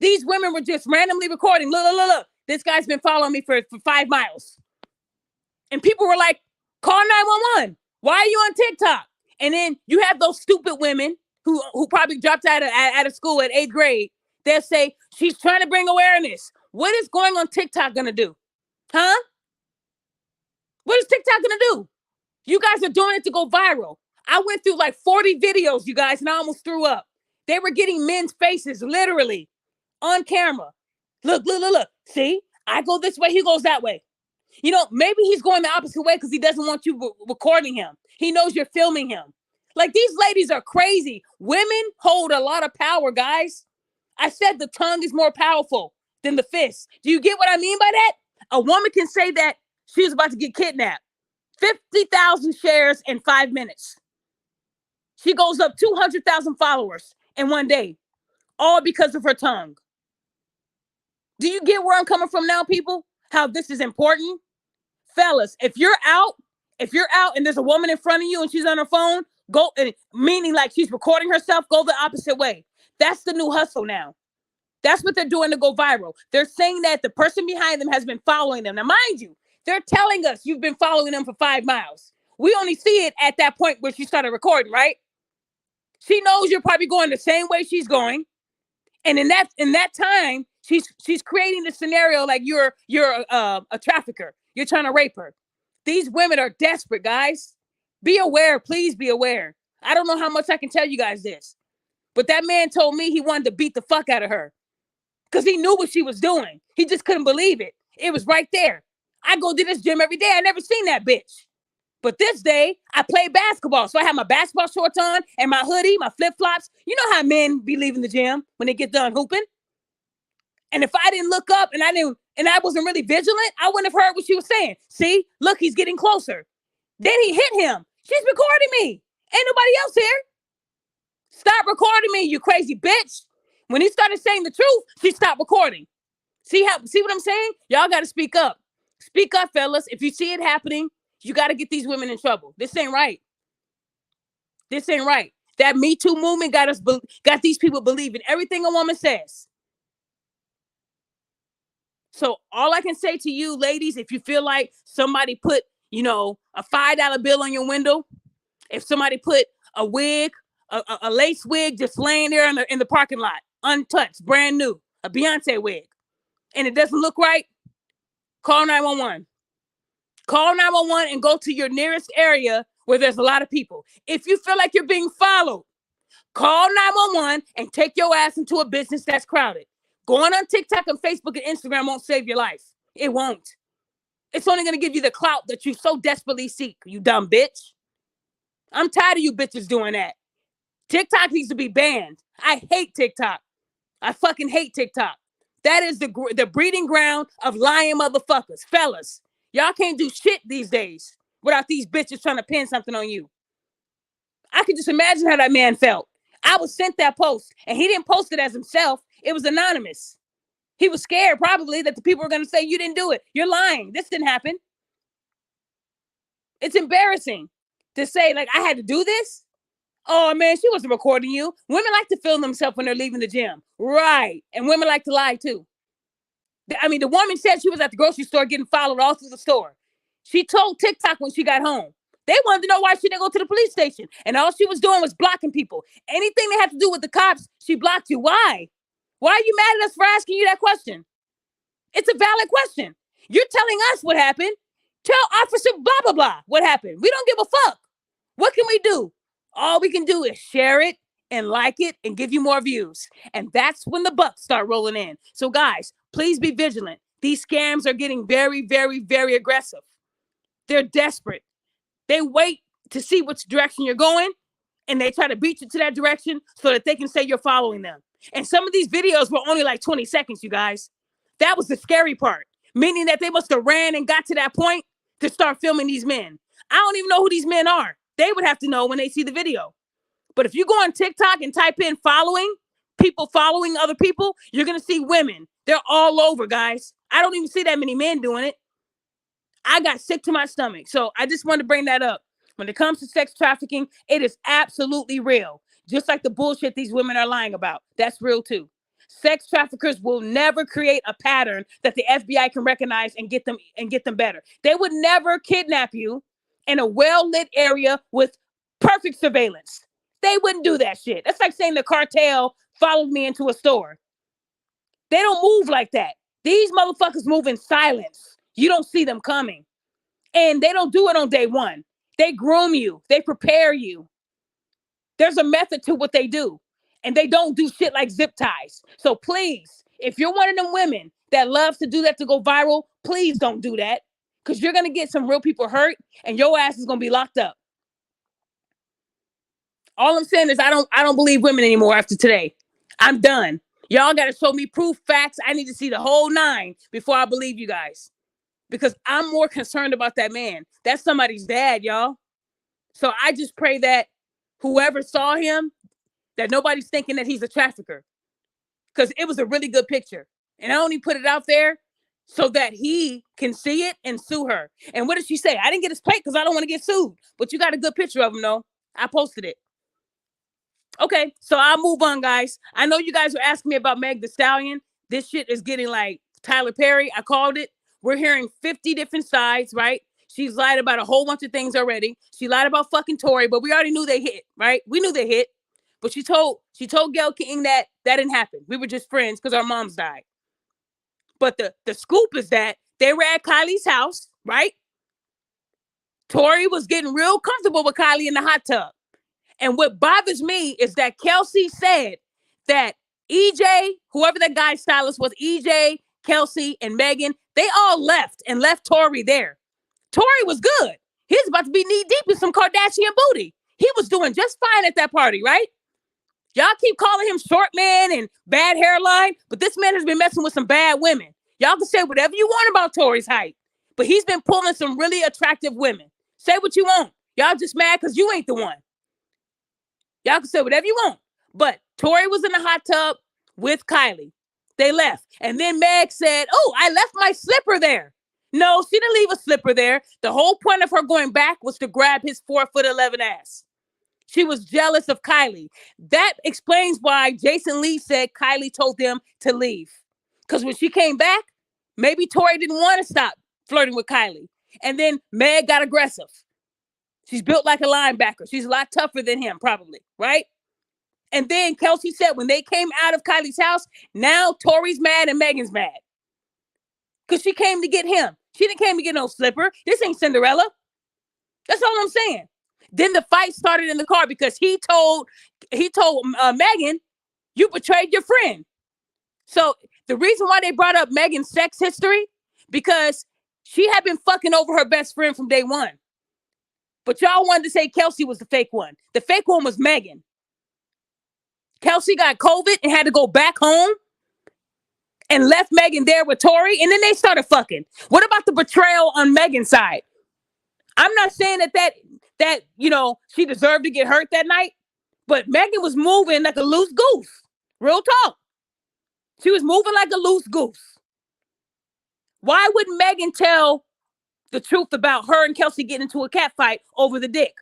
These women were just randomly recording. Look. This guy's been following me for 5 miles. And people were like, call 911. Why are you on TikTok? And then you have those stupid women who probably dropped out of school at 8th grade. They'll say, she's trying to bring awareness. What is going on TikTok going to do? Huh? What is TikTok going to do? You guys are doing it to go viral. I went through like 40 videos, you guys, and I almost threw up. They were getting men's faces literally on camera. Look. See, I go this way, he goes that way. You know, maybe he's going the opposite way because he doesn't want you recording him. He knows you're filming him. Like, these ladies are crazy. Women hold a lot of power, guys. I said the tongue is more powerful than the fist. Do you get what I mean by that? A woman can say that she was about to get kidnapped. 50,000 shares in 5 minutes. She goes up 200,000 followers in one day, all because of her tongue. Do you get where I'm coming from now, people? How this is important? Fellas, if you're out and there's a woman in front of you and she's on her phone, go, meaning like she's recording herself, go the opposite way. That's the new hustle now. That's what they're doing to go viral. They're saying that the person behind them has been following them. Now, mind you, they're telling us you've been following them for 5 miles. We only see it at that point where she started recording, right? She knows you're probably going the same way she's going. And in that time, she's creating the scenario like you're a trafficker. You're trying to rape her. These women are desperate, guys. Be aware. Please be aware. I don't know how much I can tell you guys this, but that man told me he wanted to beat the fuck out of her because he knew what she was doing. He just couldn't believe it. It was right there. I go to this gym every day. I never seen that bitch. But this day, I play basketball. So I have my basketball shorts on and my hoodie, my flip-flops. You know how men be leaving the gym when they get done hooping? And if I didn't look up and I wasn't really vigilant, I wouldn't have heard what she was saying. See, look, he's getting closer. Then he hit him. She's recording me. Ain't nobody else here. Stop recording me, you crazy bitch. When he started saying the truth, she stopped recording. See what I'm saying? Y'all got to speak up. Speak up, fellas. If you see it happening, you got to get these women in trouble. This ain't right. This ain't right. That Me Too movement got these people believing everything a woman says. So all I can say to you, ladies, if you feel like somebody put, a $5 bill on your window, if somebody put a wig, a lace wig just laying there in the parking lot, untouched, brand new, a Beyonce wig, and it doesn't look right, call 911. Call 911 and go to your nearest area where there's a lot of people. If you feel like you're being followed, call 911 and take your ass into a business that's crowded. Going on TikTok and Facebook and Instagram won't save your life. It won't. It's only going to give you the clout that you so desperately seek, you dumb bitch. I'm tired of you bitches doing that. TikTok needs to be banned. I hate TikTok. I fucking hate TikTok. That is the breeding ground of lying motherfuckers. Fellas, y'all can't do shit these days without these bitches trying to pin something on you. I could just imagine how that man felt. I was sent that post, and he didn't post it as himself. It was anonymous. He was scared probably that the people were going to say, you didn't do it. You're lying. This didn't happen. It's embarrassing to say, like, I had to do this. Oh, man, she wasn't recording you. Women like to film themselves when they're leaving the gym. Right. And women like to lie, too. I mean, the woman said she was at the grocery store getting followed all through the store. She told TikTok when she got home. They wanted to know why she didn't go to the police station. And all she was doing was blocking people. Anything that had to do with the cops, she blocked you. Why? Why are you mad at us for asking you that question? It's a valid question. You're telling us what happened. Tell Officer blah, blah, blah what happened. We don't give a fuck. What can we do? All we can do is share it and like it and give you more views. And that's when the bucks start rolling in. So guys, please be vigilant. These scams are getting very, very, very aggressive. They're desperate. They wait to see which direction you're going, and they try to beat you to that direction so that they can say you're following them. And some of these videos were only like 20 seconds, you guys. That was the scary part, meaning that they must have ran and got to that point to start filming these men. I don't even know who these men are. They would have to know when they see the video. But if you go on TikTok and type in people following other people, you're going to see women. They're all over, guys. I don't even see that many men doing it. I got sick to my stomach. So I just wanted to bring that up. When it comes to sex trafficking, it is absolutely real. Just like the bullshit these women are lying about. That's real too. Sex traffickers will never create a pattern that the FBI can recognize and get them better. They would never kidnap you in a well-lit area with perfect surveillance. They wouldn't do that shit. That's like saying the cartel followed me into a store. They don't move like that. These motherfuckers move in silence. You don't see them coming. And they don't do it on day one. They groom you. They prepare you. There's a method to what they do. And they don't do shit like zip ties. So please, if you're one of them women that loves to do that to go viral, please don't do that. Because you're going to get some real people hurt and your ass is going to be locked up. All I'm saying is I don't believe women anymore after today. I'm done. Y'all got to show me proof, facts. I need to see the whole 9 before I believe you guys. Because I'm more concerned about that man. That's somebody's dad, y'all. So I just pray that whoever saw him, that nobody's thinking that he's a trafficker. Because it was a really good picture. And I only put it out there so that he can see it and sue her. And what did she say? I didn't get his plate because I don't want to get sued. But you got a good picture of him, though. I posted it. Okay, so I'll move on, guys. I know you guys were asking me about Meg Thee Stallion. This shit is getting like Tyler Perry. I called it. We're hearing 50 different sides, right? She's lied about a whole bunch of things already. She lied about fucking Tory, but we already knew they hit, right? We knew they hit. But she told Gayle King that didn't happen. We were just friends because our moms died. But the scoop is that they were at Kylie's house, right? Tory was getting real comfortable with Kylie in the hot tub. And what bothers me is that Kelsey said that EJ, whoever that guy's stylist was, EJ, Kelsey, and Megan, they all left and left Tory there. Tory was good. He was about to be knee deep in some Kardashian booty. He was doing just fine at that party, right? Y'all keep calling him short man and bad hairline, but this man has been messing with some bad women. Y'all can say whatever you want about Tory's height, but he's been pulling some really attractive women. Say what you want. Y'all just mad because you ain't the one. Y'all can say whatever you want. But Tory was in the hot tub with Kylie. They left. And then Meg said, oh, I left my slipper there. No, she didn't leave a slipper there. The whole point of her going back was to grab his 4'11" ass. She was jealous of Kylie. That explains why Jason Lee said Kylie told them to leave. Because when she came back, maybe Tory didn't want to stop flirting with Kylie. And then Meg got aggressive. She's built like a linebacker. She's a lot tougher than him, probably, right? And then Kelsey said when they came out of Kylie's house, now Tori's mad and Megan's mad. Because she came to get him. She didn't came to get no slipper. This ain't Cinderella. That's all I'm saying. Then the fight started in the car because he told Megan, you betrayed your friend. So the reason why they brought up Megan's sex history, because she had been fucking over her best friend from day one. But y'all wanted to say Kelsey was the fake one. The fake one was Megan. Kelsey got COVID and had to go back home and left Megan there with Tori, and then they started fucking. What about the betrayal on Megan's side? I'm not saying that she deserved to get hurt that night, but Megan was moving like a loose goose. Real talk. She was moving like a loose goose. Why wouldn't Megan tell the truth about her and Kelsey getting into a cat fight over the dick?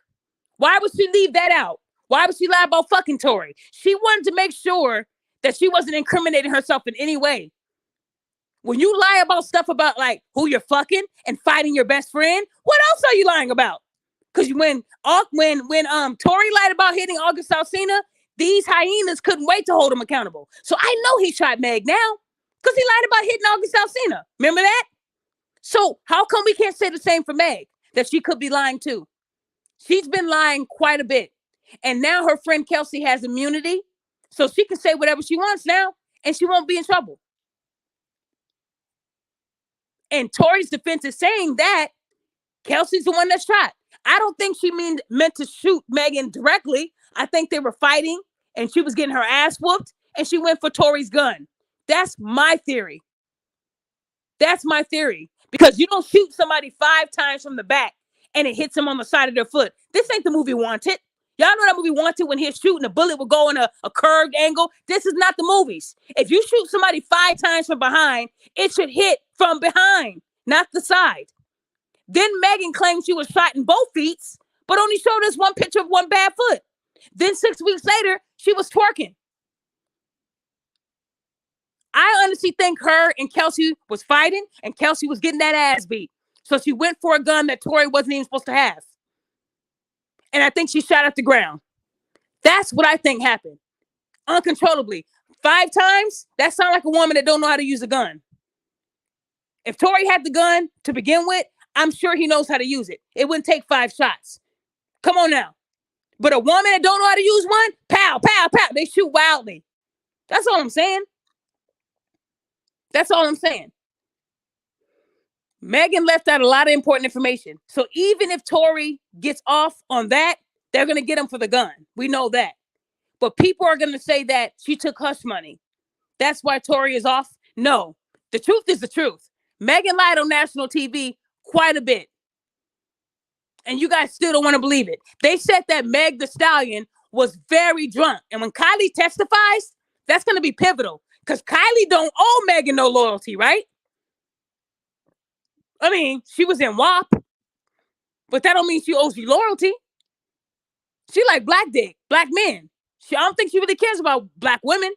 Why would she leave that out? Why would she lie about fucking Tori? She wanted to make sure that she wasn't incriminating herself in any way. When you lie about stuff about like who you're fucking and fighting your best friend, what else are you lying about? Because when Tori lied about hitting August Alsina, these hyenas couldn't wait to hold him accountable. So I know he shot Meg now because he lied about hitting August Alsina. Remember that? So how come we can't say the same for Meg, that she could be lying too? She's been lying quite a bit. And now her friend Kelsey has immunity, so she can say whatever she wants now, and she won't be in trouble. And Tori's defense is saying that Kelsey's the one that shot. I don't think she meant to shoot Megan directly. I think they were fighting, and she was getting her ass whooped, and she went for Tori's gun. That's my theory. That's my theory. Because you don't shoot somebody 5 times from the back, and it hits them on the side of their foot. This ain't the movie Wanted. Y'all know that movie Wanted when he's shooting, a bullet will go in a curved angle. This is not the movies. If you shoot somebody 5 times from behind, it should hit from behind, not the side. Then Megan claimed she was shot in both feet, but only showed us one picture of one bad foot. Then 6 weeks later, she was twerking. I honestly think her and Kelsey was fighting, and Kelsey was getting that ass beat. So she went for a gun that Tori wasn't even supposed to have. And I think she shot at the ground. That's what I think happened. Uncontrollably. 5 times? That sounds like a woman that don't know how to use a gun. If Tori had the gun to begin with, I'm sure he knows how to use it. It wouldn't take 5 shots. Come on now. But a woman that don't know how to use one, pow, pow, pow. They shoot wildly. That's all I'm saying. That's all I'm saying. Megan left out a lot of important information. So even if Tori gets off on that, they're going to get him for the gun. We know that. But people are going to say that she took hush money. That's why Tori is off. No, the truth is the truth. Megan lied on national TV quite a bit. And you guys still don't want to believe it. They said that Meg the Stallion was very drunk. And when Kylie testifies, that's going to be pivotal. Because Kylie don't owe Megan no loyalty, right? I mean, she was in WAP, but that don't mean she owes you loyalty. She like black dick, black men. I don't think she really cares about black women.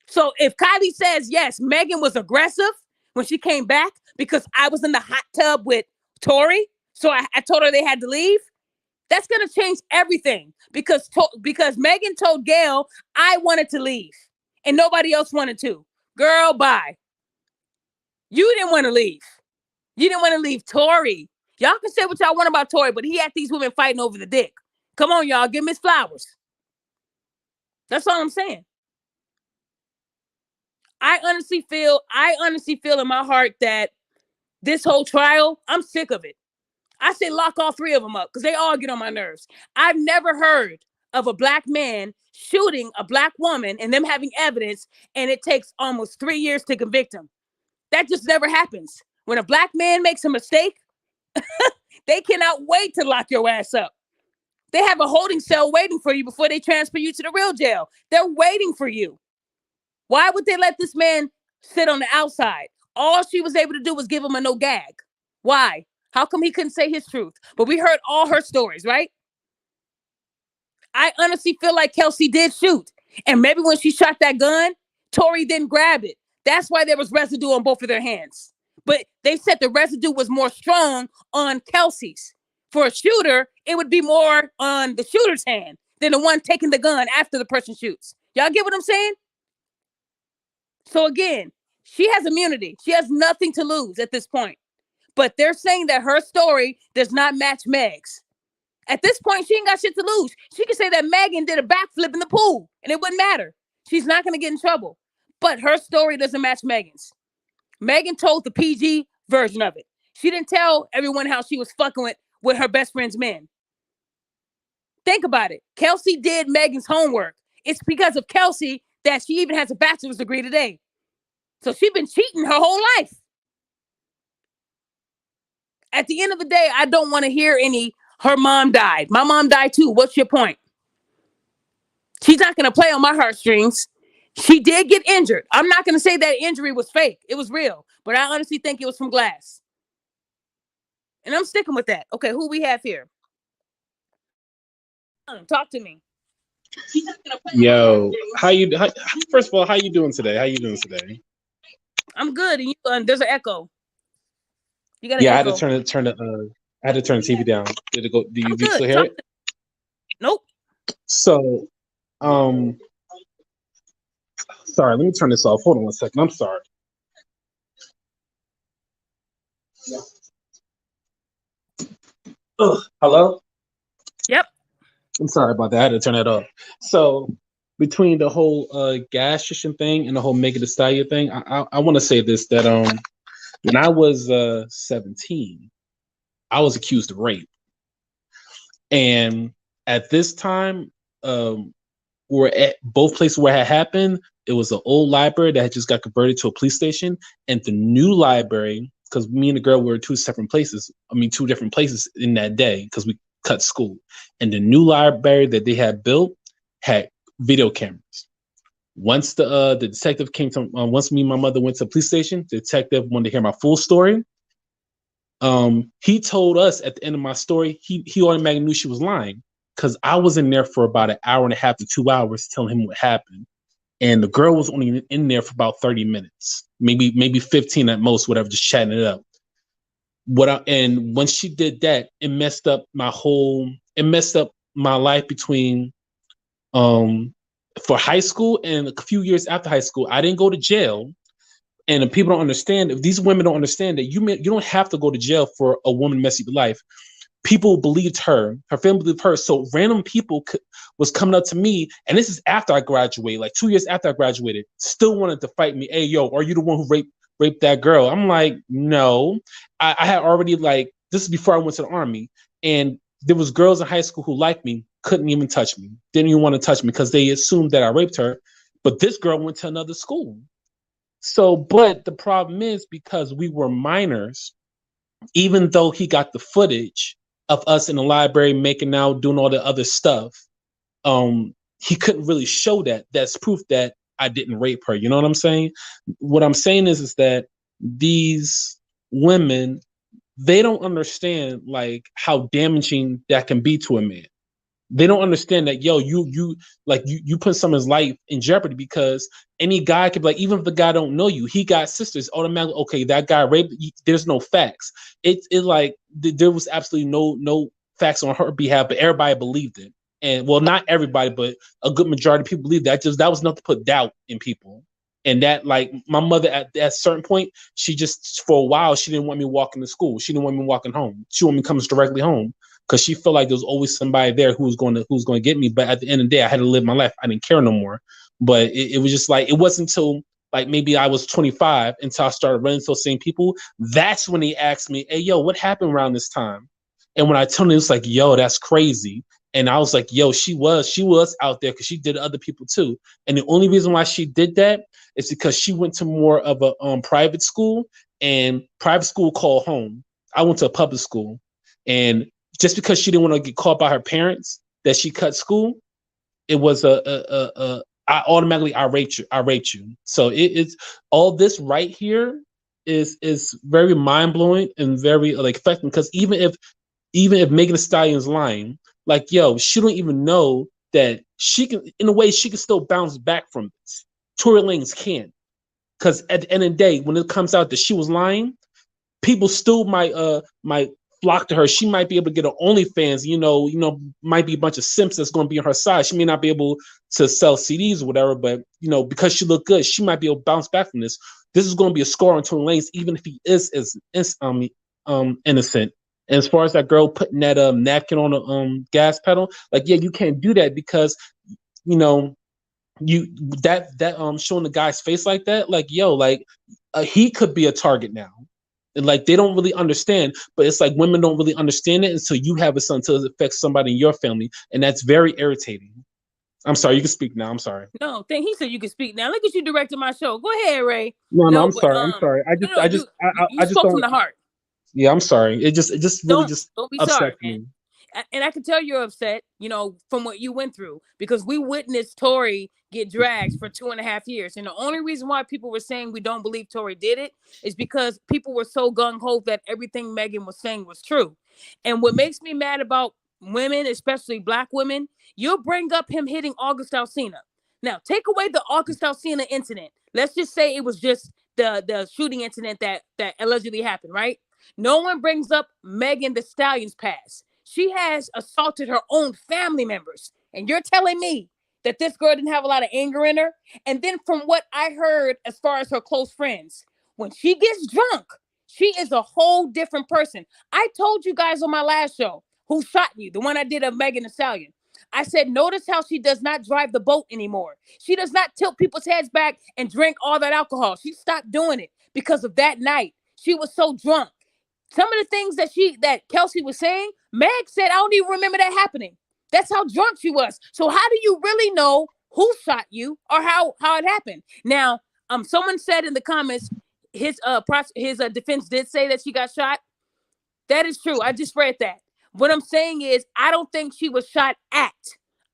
So if Kylie says, yes, Megan was aggressive when she came back because I was in the hot tub with Tori, so I told her they had to leave, that's going to change everything because Megan told Gail, I wanted to leave and nobody else wanted to. Girl, bye. You didn't want to leave. You didn't want to leave Tori. Y'all can say what y'all want about Tori, but he had these women fighting over the dick. Come on, y'all. Give him his flowers. That's all I'm saying. I honestly feel in my heart that this whole trial, I'm sick of it. I say lock all 3 of them up because they all get on my nerves. I've never heard of a black man shooting a black woman and them having evidence, and it takes almost 3 years to convict him. That just never happens. When a black man makes a mistake, they cannot wait to lock your ass up. They have a holding cell waiting for you before they transfer you to the real jail. They're waiting for you. Why would they let this man sit on the outside? All she was able to do was give him a no gag. Why? How come he couldn't say his truth? But we heard all her stories, right? I honestly feel like Kelsey did shoot. And maybe when she shot that gun, Tori didn't grab it. That's why there was residue on both of their hands. But they said the residue was more strong on Kelsey's. For a shooter, it would be more on the shooter's hand. than the one taking the gun after the person shoots. Y'all get what I'm saying? So again, she has immunity. She has nothing to lose at this point. But they're saying that her story does not match Meg's. At this point, she ain't got shit to lose. She can say that Megan did a backflip in the pool and it wouldn't matter. She's not going to get in trouble. But her story doesn't match Megan's. Megan told the PG version of it. She didn't tell everyone how she was fucking with her best friend's men. Think about it. Kelsey did Megan's homework. It's because of Kelsey that she even has a bachelor's degree today. So she's been cheating her whole life. At the end of the day, I don't want to hear any, her mom died. My mom died too. What's your point? She's not going to play on my heartstrings. She did get injured. I'm not going to say that injury was fake. It was real. But I honestly think it was from glass. And I'm sticking with that. Okay, who we have here? Talk to me. Yo, first of all, how you doing today? I'm good. And you, there's an echo. You got an echo. I had to turn the TV down. Did it go? Do you still hear it? Nope. So, sorry. Let me turn this off. Hold on 1 second. I'm sorry. Hello? Yep. I'm sorry about that. I had to turn that off. So, between the whole gas station thing and the whole Megan Thee Stallion thing, I want to say this, that when I was 17, I was accused of rape. And at this time, we're at both places where it had happened. It was an old library that had just got converted to a police station, and the new library, because me and the girl were in two different places in that day because we cut school. And the new library that they had built had video cameras. Once the detective came to, once me and my mother went to the police station, the detective wanted to hear my full story. He told us at the end of my story, he automatically knew she was lying because I was in there for about an hour and a half to 2 hours telling him what happened. And the girl was only in there for about 30 minutes, maybe 15 at most, whatever, just chatting it up. And when she did that, it messed up my life between for high school and a few years after high school. I didn't go to jail. And if people don't understand, if these women don't understand that you don't have to go to jail for a woman messing with life. People believed her family believed her. So random people was coming up to me, and this is after I graduated, like 2 years after I graduated, still wanted to fight me. Hey, yo, are you the one who raped that girl? I'm like, no. I had already, like, this is before I went to the Army, and there was girls in high school who liked me, couldn't even touch me, didn't even want to touch me because they assumed that I raped her. But this girl went to another school. So, but the problem is because we were minors, even though he got the footage of us in the library making out, doing all the other stuff, he couldn't really show that. That's proof that I didn't rape her. You know what I'm saying? What I'm saying is that these women, they don't understand like how damaging that can be to a man. They don't understand that, yo, you put someone's life in jeopardy because any guy could be like, even if the guy don't know you, he got sisters, automatically, okay, that guy raped, there's no facts. It like, there was absolutely no facts on her behalf, but everybody believed it. And well, not everybody, but a good majority of people believed that. That was enough to put doubt in people. And that, like, my mother at a certain point, she just, for a while, she didn't want me walking to school. She didn't want me walking home. She wanted me coming directly home because she felt like there was always somebody there who was going to get me. But at the end of the day, I had to live my life. I didn't care no more. But it was just like, it wasn't until like maybe I was 25 until I started running to those same people. That's when they asked me, hey, yo, what happened around this time? And when I told them, it was like, yo, that's crazy. And I was like, yo, she was out there because she did other people too. And the only reason why she did that is because she went to more of a private school, and private school called home. I went to a public school, and just because she didn't want to get caught by her parents that she cut school, it was I automatically I raped you. So it's all this right here is very mind blowing and very like affecting, because even if Megan Thee Stallion's lying, like, yo, she don't even know that she can, in a way, she can still bounce back from this. Tory Lanez can't. Because at the end of the day, when it comes out that she was lying, people still might flock to her. She might be able to get her OnlyFans. Might be a bunch of simps that's going to be on her side. She may not be able to sell CDs or whatever, but because she looked good, she might be able to bounce back from this. This is going to be a score on Tory Lanez, even if he is innocent. And as far as that girl putting that napkin on the gas pedal, you can't do that because showing the guy's face like that, he could be a target now. And they don't really understand, but it's like women don't really understand it until you have until it affects somebody in your family, and that's very irritating. I'm sorry, you can speak now. I'm sorry. No, he said you can speak now. Look at you directing my show. Go ahead, Ray. No, I'm sorry. I'm sorry. I just spoke from the heart. Yeah, I'm sorry. It just really don't be upset sorry, me. man. And I can tell you're upset, from what you went through, because we witnessed Tory get dragged for 2.5 years. And the only reason why people were saying we don't believe Tory did it is because people were so gung-ho that everything Megan was saying was true. And what makes me mad about women, especially Black women, you'll bring up him hitting August Alsina. Now, take away the August Alsina incident. Let's just say it was just the shooting incident that allegedly happened, right? No one brings up Megan Thee Stallion's past. She has assaulted her own family members. And you're telling me that this girl didn't have a lot of anger in her? And then from what I heard, as far as her close friends, when she gets drunk, she is a whole different person. I told you guys on my last show, Who Shot You, the one I did of Megan Thee Stallion. I said, notice how she does not drive the boat anymore. She does not tilt people's heads back and drink all that alcohol. She stopped doing it because of that night. She was so drunk. Some of the things that Kelsey was saying, Meg said, I don't even remember that happening. That's how drunk she was. So how do you really know who shot you or how it happened? Now, someone said in the comments, his defense did say that she got shot. That is true. I just read that. What I'm saying is, I don't think she was shot at.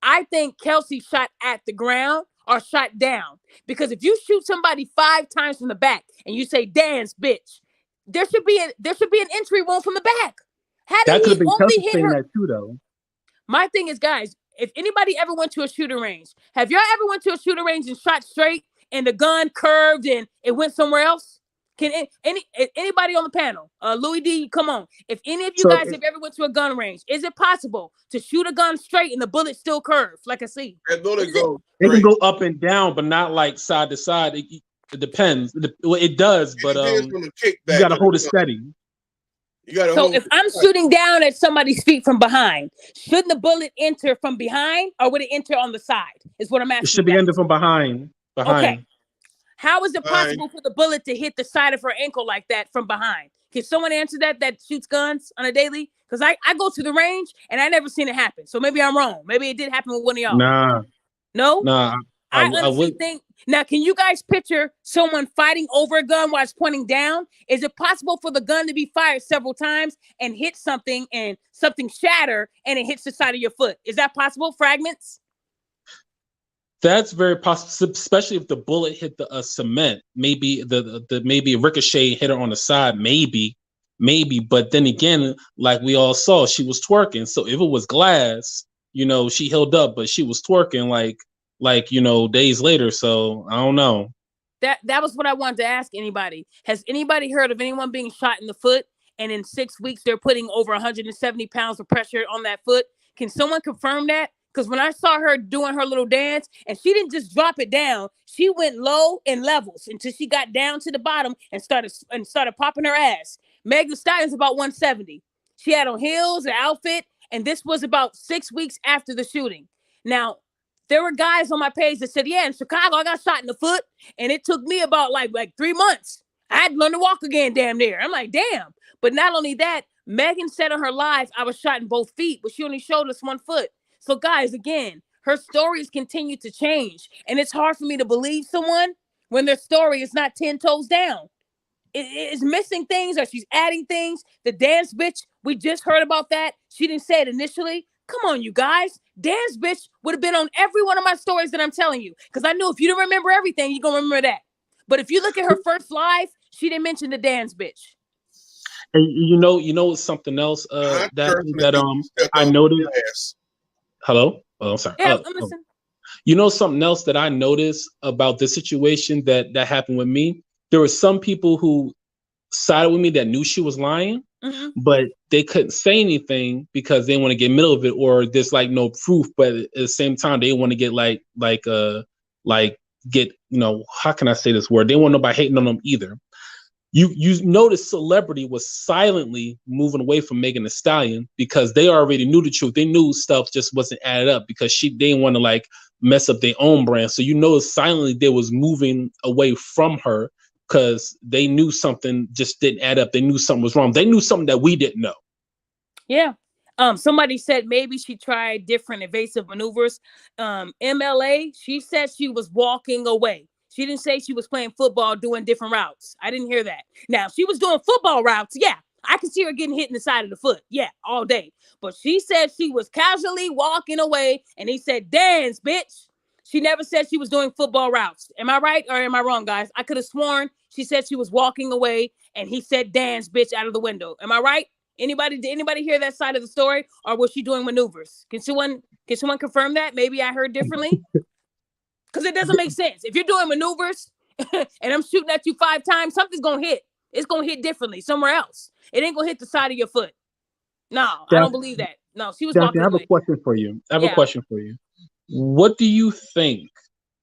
I think Kelsey shot at the ground or shot down. Because if you shoot somebody 5 times from the back and you say, dance, bitch, there should be an entry wound from the back. How did he only hit her? That too, though. My thing is, guys, if anybody ever went to a shooting range, have y'all ever went to a shooting range and shot straight and the gun curved and it went somewhere else? Can anybody on the panel, Louis D, come on. If any of you guys have ever went to a gun range, is it possible to shoot a gun straight and the bullet still curves like I see? It can go up and down, but not like side to side. It depends. It does, but you got to hold it steady. So if I'm shooting down at somebody's feet from behind, shouldn't the bullet enter from behind or would it enter on the side? Is what I'm asking. It should be entered from behind. Okay. How is it possible for the bullet to hit the side of her ankle like that from behind? Can someone answer that shoots guns on a daily? Because I go to the range and I never seen it happen. So maybe I'm wrong. Maybe it did happen with one of y'all. Nah. No? Nah. I honestly think. Now, can you guys picture someone fighting over a gun while it's pointing down? Is it possible for the gun to be fired several times and hit something and something shatter and it hits the side of your foot? Is that possible? Fragments? That's very possible, especially if the bullet hit the cement. Maybe maybe a ricochet hit her on the side. Maybe. But then again, like we all saw, she was twerking. So if it was glass, she healed up, but she was twerking like days later. So I don't know. That was what I wanted to ask anybody. Has anybody heard of anyone being shot in the foot and in 6 weeks they're putting over 170 pounds of pressure on that foot? Can someone confirm that? Because when I saw her doing her little dance and she didn't just drop it down, she went low in levels until she got down to the bottom and started popping her ass. Meg Thee Stallion's about 170. She had on heels, an outfit, and this was about 6 weeks after the shooting. Now, there were guys on my page that said, yeah, in Chicago, I got shot in the foot, and it took me about like 3 months. I had to learn to walk again, damn near. I'm like, damn. But not only that, Megan said on her live, I was shot in both feet, but she only showed us 1 foot. So guys, again, her stories continue to change, and it's hard for me to believe someone when their story is not 10 toes down. It is missing things or she's adding things. The dance bitch, we just heard about that. She didn't say it initially. Come on, you guys. Dance bitch would have been on every one of my stories that I'm telling you. Because I knew if you don't remember everything, you're going to remember that. But if you look at her first live, she didn't mention the dance bitch. And it's something else that I noticed. Hello? Oh, I'm sorry. Yeah, I'm listening. Something else that I noticed about this situation that happened with me? There were some people who sided with me that knew she was lying. but they couldn't say anything because they want to get middle of it, or there's like no proof. But at the same time, they want to get get, you know, how can I say this word? They want nobody hating on them either. You notice celebrity was silently moving away from Megan Thee Stallion because they already knew the truth. They knew stuff just wasn't added up because they didn't want to like mess up their own brand. So you know, silently they was moving away from her because they knew something just didn't add up. They knew something was wrong. They knew something that we didn't know. Yeah. Somebody said maybe she tried different evasive maneuvers. MLA, she said she was walking away. She didn't say she was playing football, doing different routes. I didn't hear that. Now, she was doing football routes. Yeah, I can see her getting hit in the side of the foot. Yeah, all day. But she said she was casually walking away, and he said, dance, bitch. She never said she was doing football routes. Am I right or am I wrong, guys? I could have sworn she said she was walking away, and he said, dance, bitch, out of the window. Am I right? Did anybody hear that side of the story, or was she doing maneuvers? Can someone confirm that? Maybe I heard differently. Because it doesn't make sense. If you're doing maneuvers and I'm shooting at you 5 times, something's going to hit. It's going to hit differently somewhere else. It ain't going to hit the side of your foot. No, I don't believe that. No, she was walking away. I have a question for you. What do you think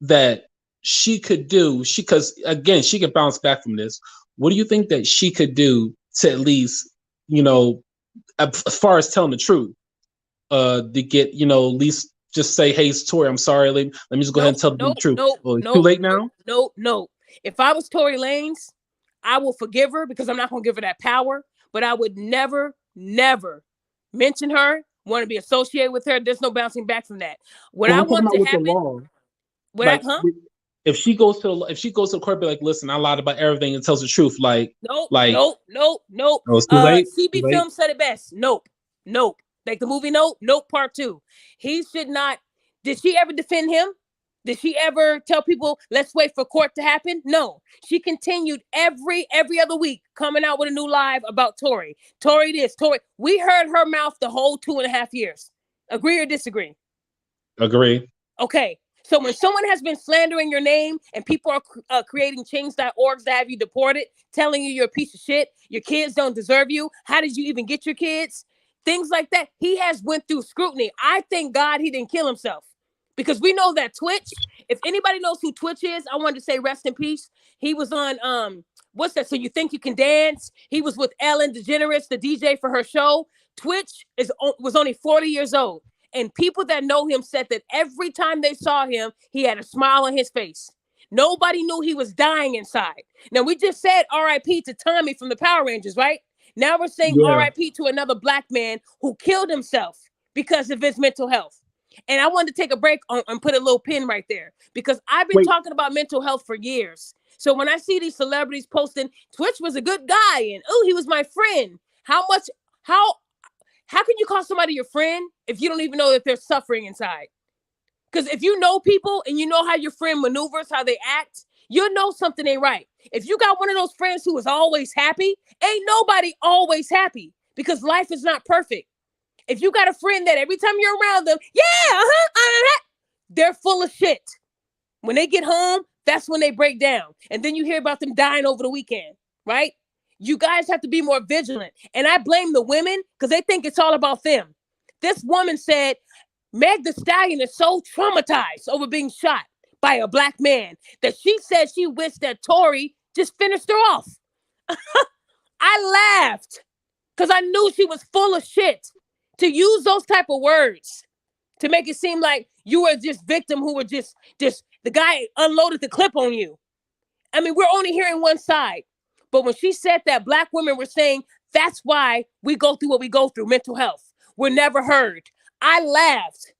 that she could do? Because again, she can bounce back from this. What do you think that she could do to at least, you know, as far as telling the truth, to get, you know, at least just say, hey, it's Tory, I'm sorry. Let me just go ahead and tell the truth. Too late now? No. If I was Tory Lanez, I will forgive her because I'm not going to give her that power. But I would never mention her, want to be associated with her. There's no bouncing back from that. What I want to happen... If she goes to the court, be like, listen, I lied about everything and tells the truth. Nope. CB Film said it best. Nope. Like the movie Nope Part 2. He should not. Did she ever defend him? Did she ever tell people, let's wait for court to happen? No. She continued every other week coming out with a new live about Tory. Tory this, Tory. We heard her mouth the whole 2.5 years. Agree or disagree? Agree. Okay. So when someone has been slandering your name and people are creating change.orgs to have you deported, telling you you're a piece of shit, your kids don't deserve you, how did you even get your kids? Things like that. He has went through scrutiny. I thank God he didn't kill himself because we know that Twitch, if anybody knows who Twitch is, I wanted to say rest in peace. He was on, what's that? So You Think You Can Dance. He was with Ellen DeGeneres, the DJ for her show. Twitch was only 40 years old. And people that know him said that every time they saw him, he had a smile on his face. Nobody knew he was dying inside. Now, we just said RIP to Tommy from the Power Rangers, right? Now we're saying RIP to another black man who killed himself because of his mental health. And I wanted to take a break and put a little pin right there because I've been talking about mental health for years. So when I see these celebrities posting, Twitch was a good guy and, oh, he was my friend. How can you call somebody your friend if you don't even know that they're suffering inside? Because if you know people and you know how your friend maneuvers, how they act, you'll know something ain't right. If you got one of those friends who is always happy, ain't nobody always happy because life is not perfect. If you got a friend that every time you're around them, they're full of shit. When they get home, that's when they break down. And then you hear about them dying over the weekend, right? You guys have to be more vigilant. And I blame the women because they think it's all about them. This woman said, Meg Thee Stallion is so traumatized over being shot by a black man that she said she wished that Tory just finished her off. I laughed because I knew she was full of shit to use those type of words to make it seem like you were just victim who were just the guy unloaded the clip on you. I mean, we're only hearing one side. But when she said that, black women were saying, that's why we go through what we go through, mental health. We're never heard. I laughed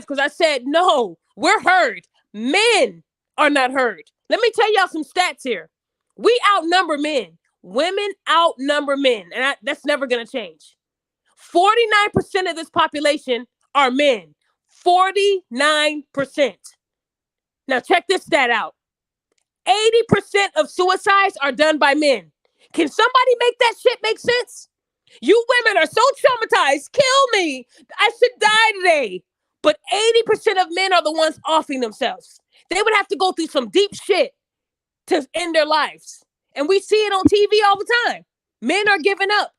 because I said, no, we're heard. Men are not heard. Let me tell y'all some stats here. We outnumber men. Women outnumber men. And that's never going to change. 49% of this population are men. 49%. Now check this stat out. 80% of suicides are done by men. Can somebody make that shit make sense? You women are so traumatized. Kill me. I should die today. But 80% of men are the ones offing themselves. They would have to go through some deep shit to end their lives. And we see it on TV all the time. Men are giving up.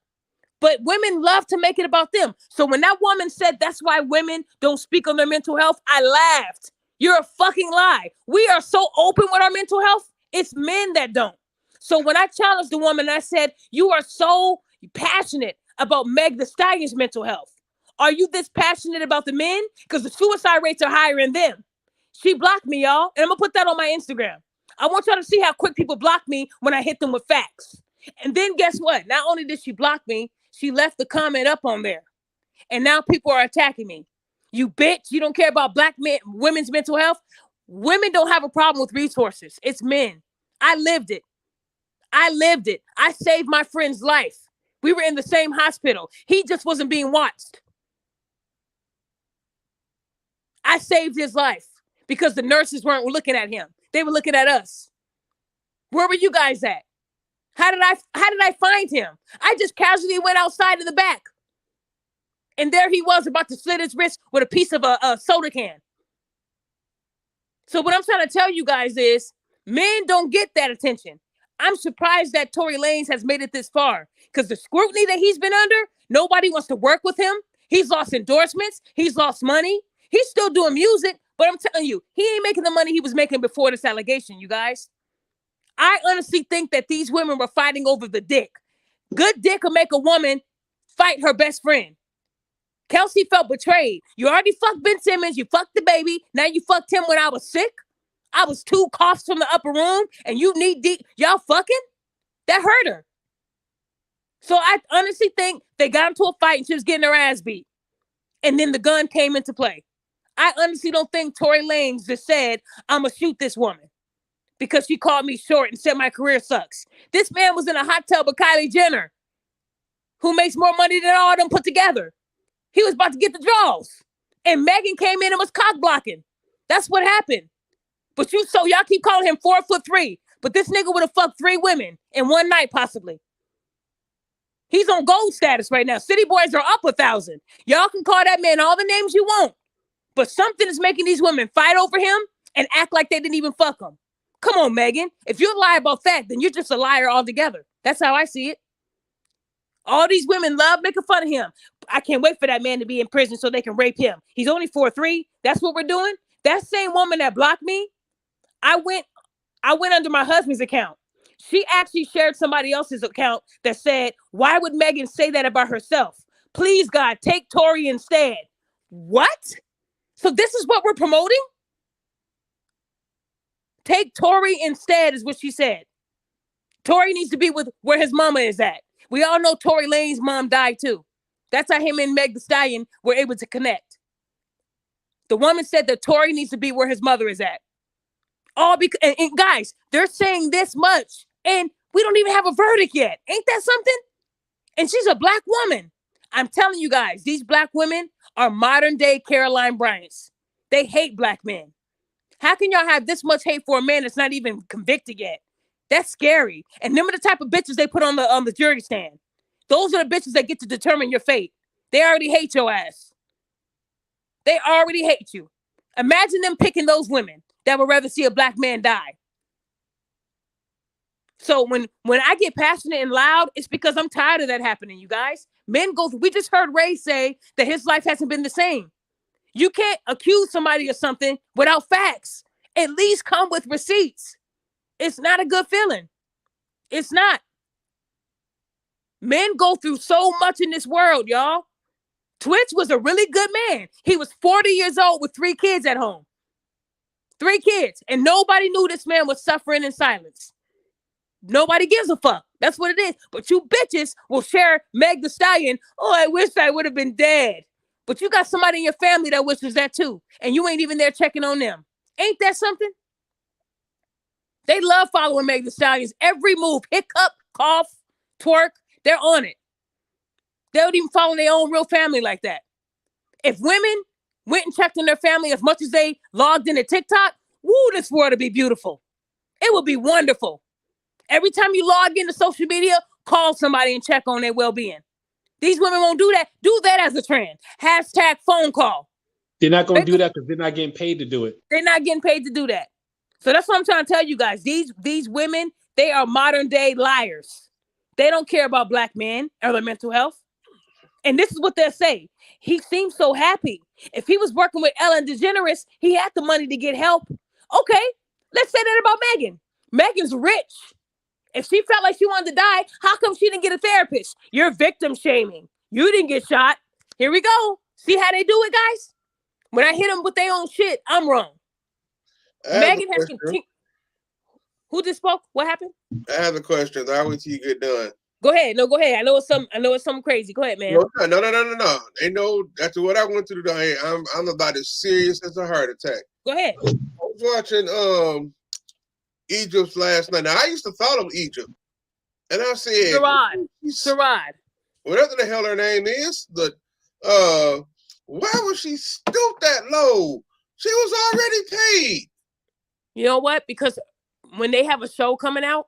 But women love to make it about them. So when that woman said that's why women don't speak on their mental health, I laughed. You're a fucking lie. We are so open with our mental health. It's men that don't. So when I challenged the woman, I said, you are so passionate about Meg Thee Stallion's mental health. Are you this passionate about the men? Because the suicide rates are higher in them. She blocked me, y'all. And I'm going to put that on my Instagram. I want y'all to see how quick people block me when I hit them with facts. And then guess what? Not only did she block me, she left the comment up on there. And now people are attacking me. You bitch, you don't care about black men, women's mental health. Women don't have a problem with resources. It's men. I lived it. I saved my friend's life. We were in the same hospital. He just wasn't being watched. I saved his life because the nurses weren't looking at him. They were looking at us. Where were you guys at? How did I find him? I just casually went outside in the back. And there he was about to slit his wrist with a piece of a soda can. So what I'm trying to tell you guys is men don't get that attention. I'm surprised that Tory Lanez has made it this far because the scrutiny that he's been under, nobody wants to work with him. He's lost endorsements. He's lost money. He's still doing music, but I'm telling you, he ain't making the money he was making before this allegation, you guys. I honestly think that these women were fighting over the dick. Good dick will make a woman fight her best friend. Kelsey felt betrayed. You already fucked Ben Simmons. You fucked the baby. Now you fucked him when I was sick. I was 2 coughs from the upper room and you need deep. Y'all fucking? That hurt her. So I honestly think they got into a fight and she was getting her ass beat. And then the gun came into play. I honestly don't think Tory Lanez just said, I'm going to shoot this woman because she called me short and said my career sucks. This man was in a hot tub with Kylie Jenner, who makes more money than all of them put together. He was about to get the draws. And Megan came in and was cock blocking. That's what happened. But y'all keep calling him 4'3", but this nigga would have fucked 3 women in one night, possibly. He's on gold status right now. City boys are up 1,000. Y'all can call that man all the names you want, but something is making these women fight over him and act like they didn't even fuck him. Come on, Megan. If you lie about that, then you're just a liar altogether. That's how I see it. All these women love making fun of him. I can't wait for that man to be in prison so they can rape him. He's only 4'3". That's what we're doing. That same woman that blocked me, I went under my husband's account. She actually shared somebody else's account that said, why would Megan say that about herself? Please, God, take Tory instead. What? So this is what we're promoting? Take Tory instead is what she said. Tory needs to be with where his mama is at. We all know Tory Lanez's mom died too. That's how him and Meg Thee Stallion were able to connect. The woman said that Tory needs to be where his mother is at. All because, and guys, they're saying this much, and we don't even have a verdict yet. Ain't that something? And she's a black woman. I'm telling you guys, these black women are modern day Caroline Bryants. They hate black men. How can y'all have this much hate for a man that's not even convicted yet? That's scary. And them are the type of bitches they put on the jury stand. Those are the bitches that get to determine your fate. They already hate your ass. They already hate you. Imagine them picking those women that would rather see a black man die. So when I get passionate and loud, it's because I'm tired of that happening, you guys. Men go through, we just heard Ray say that his life hasn't been the same. You can't accuse somebody of something without facts. At least come with receipts. It's not a good feeling. It's not. Men go through so much in this world, y'all. Twitch was a really good man. He was 40 years old with 3 kids at home. 3 kids. And nobody knew this man was suffering in silence. Nobody gives a fuck. That's what it is. But you bitches will share Meg Thee Stallion. Oh, I wish I would have been dead. But you got somebody in your family that wishes that too. And you ain't even there checking on them. Ain't that something? They love following Meg Thee Stallion's every move. Hiccup, cough, twerk. They're on it. They don't even follow their own real family like that. If women went and checked on their family as much as they logged into TikTok, woo, this world would be beautiful. It would be wonderful. Every time you log into social media, call somebody and check on their well-being. These women won't do that. Do that as a trend. Hashtag phone call. They're not going to do that because they're not getting paid to do it. They're not getting paid to do that. So that's what I'm trying to tell you guys. These women, they are modern day liars. They don't care about black men or their mental health. And this is what they'll say. He seems so happy. If he was working with Ellen DeGeneres, he had the money to get help. Okay, let's say that about Megan. Megan's rich. If she felt like she wanted to die, how come she didn't get a therapist? You're victim shaming. You didn't get shot. Here we go. See how they do it, guys? When I hit them with their own shit, I'm wrong. Megan has continued. Who just spoke? What happened? I have a question. I'll wait till you get done. Go ahead. No, go ahead. I know it's something crazy. Go ahead, man. No. Ain't no. After what I went through today, I'm about as serious as a heart attack. Go ahead. I was watching Egypt last night. Now I used to follow Egypt, and I said, Sherrod. Whatever the hell her name is, why would she stoop that low? She was already paid. You know what? Because when they have a show coming out,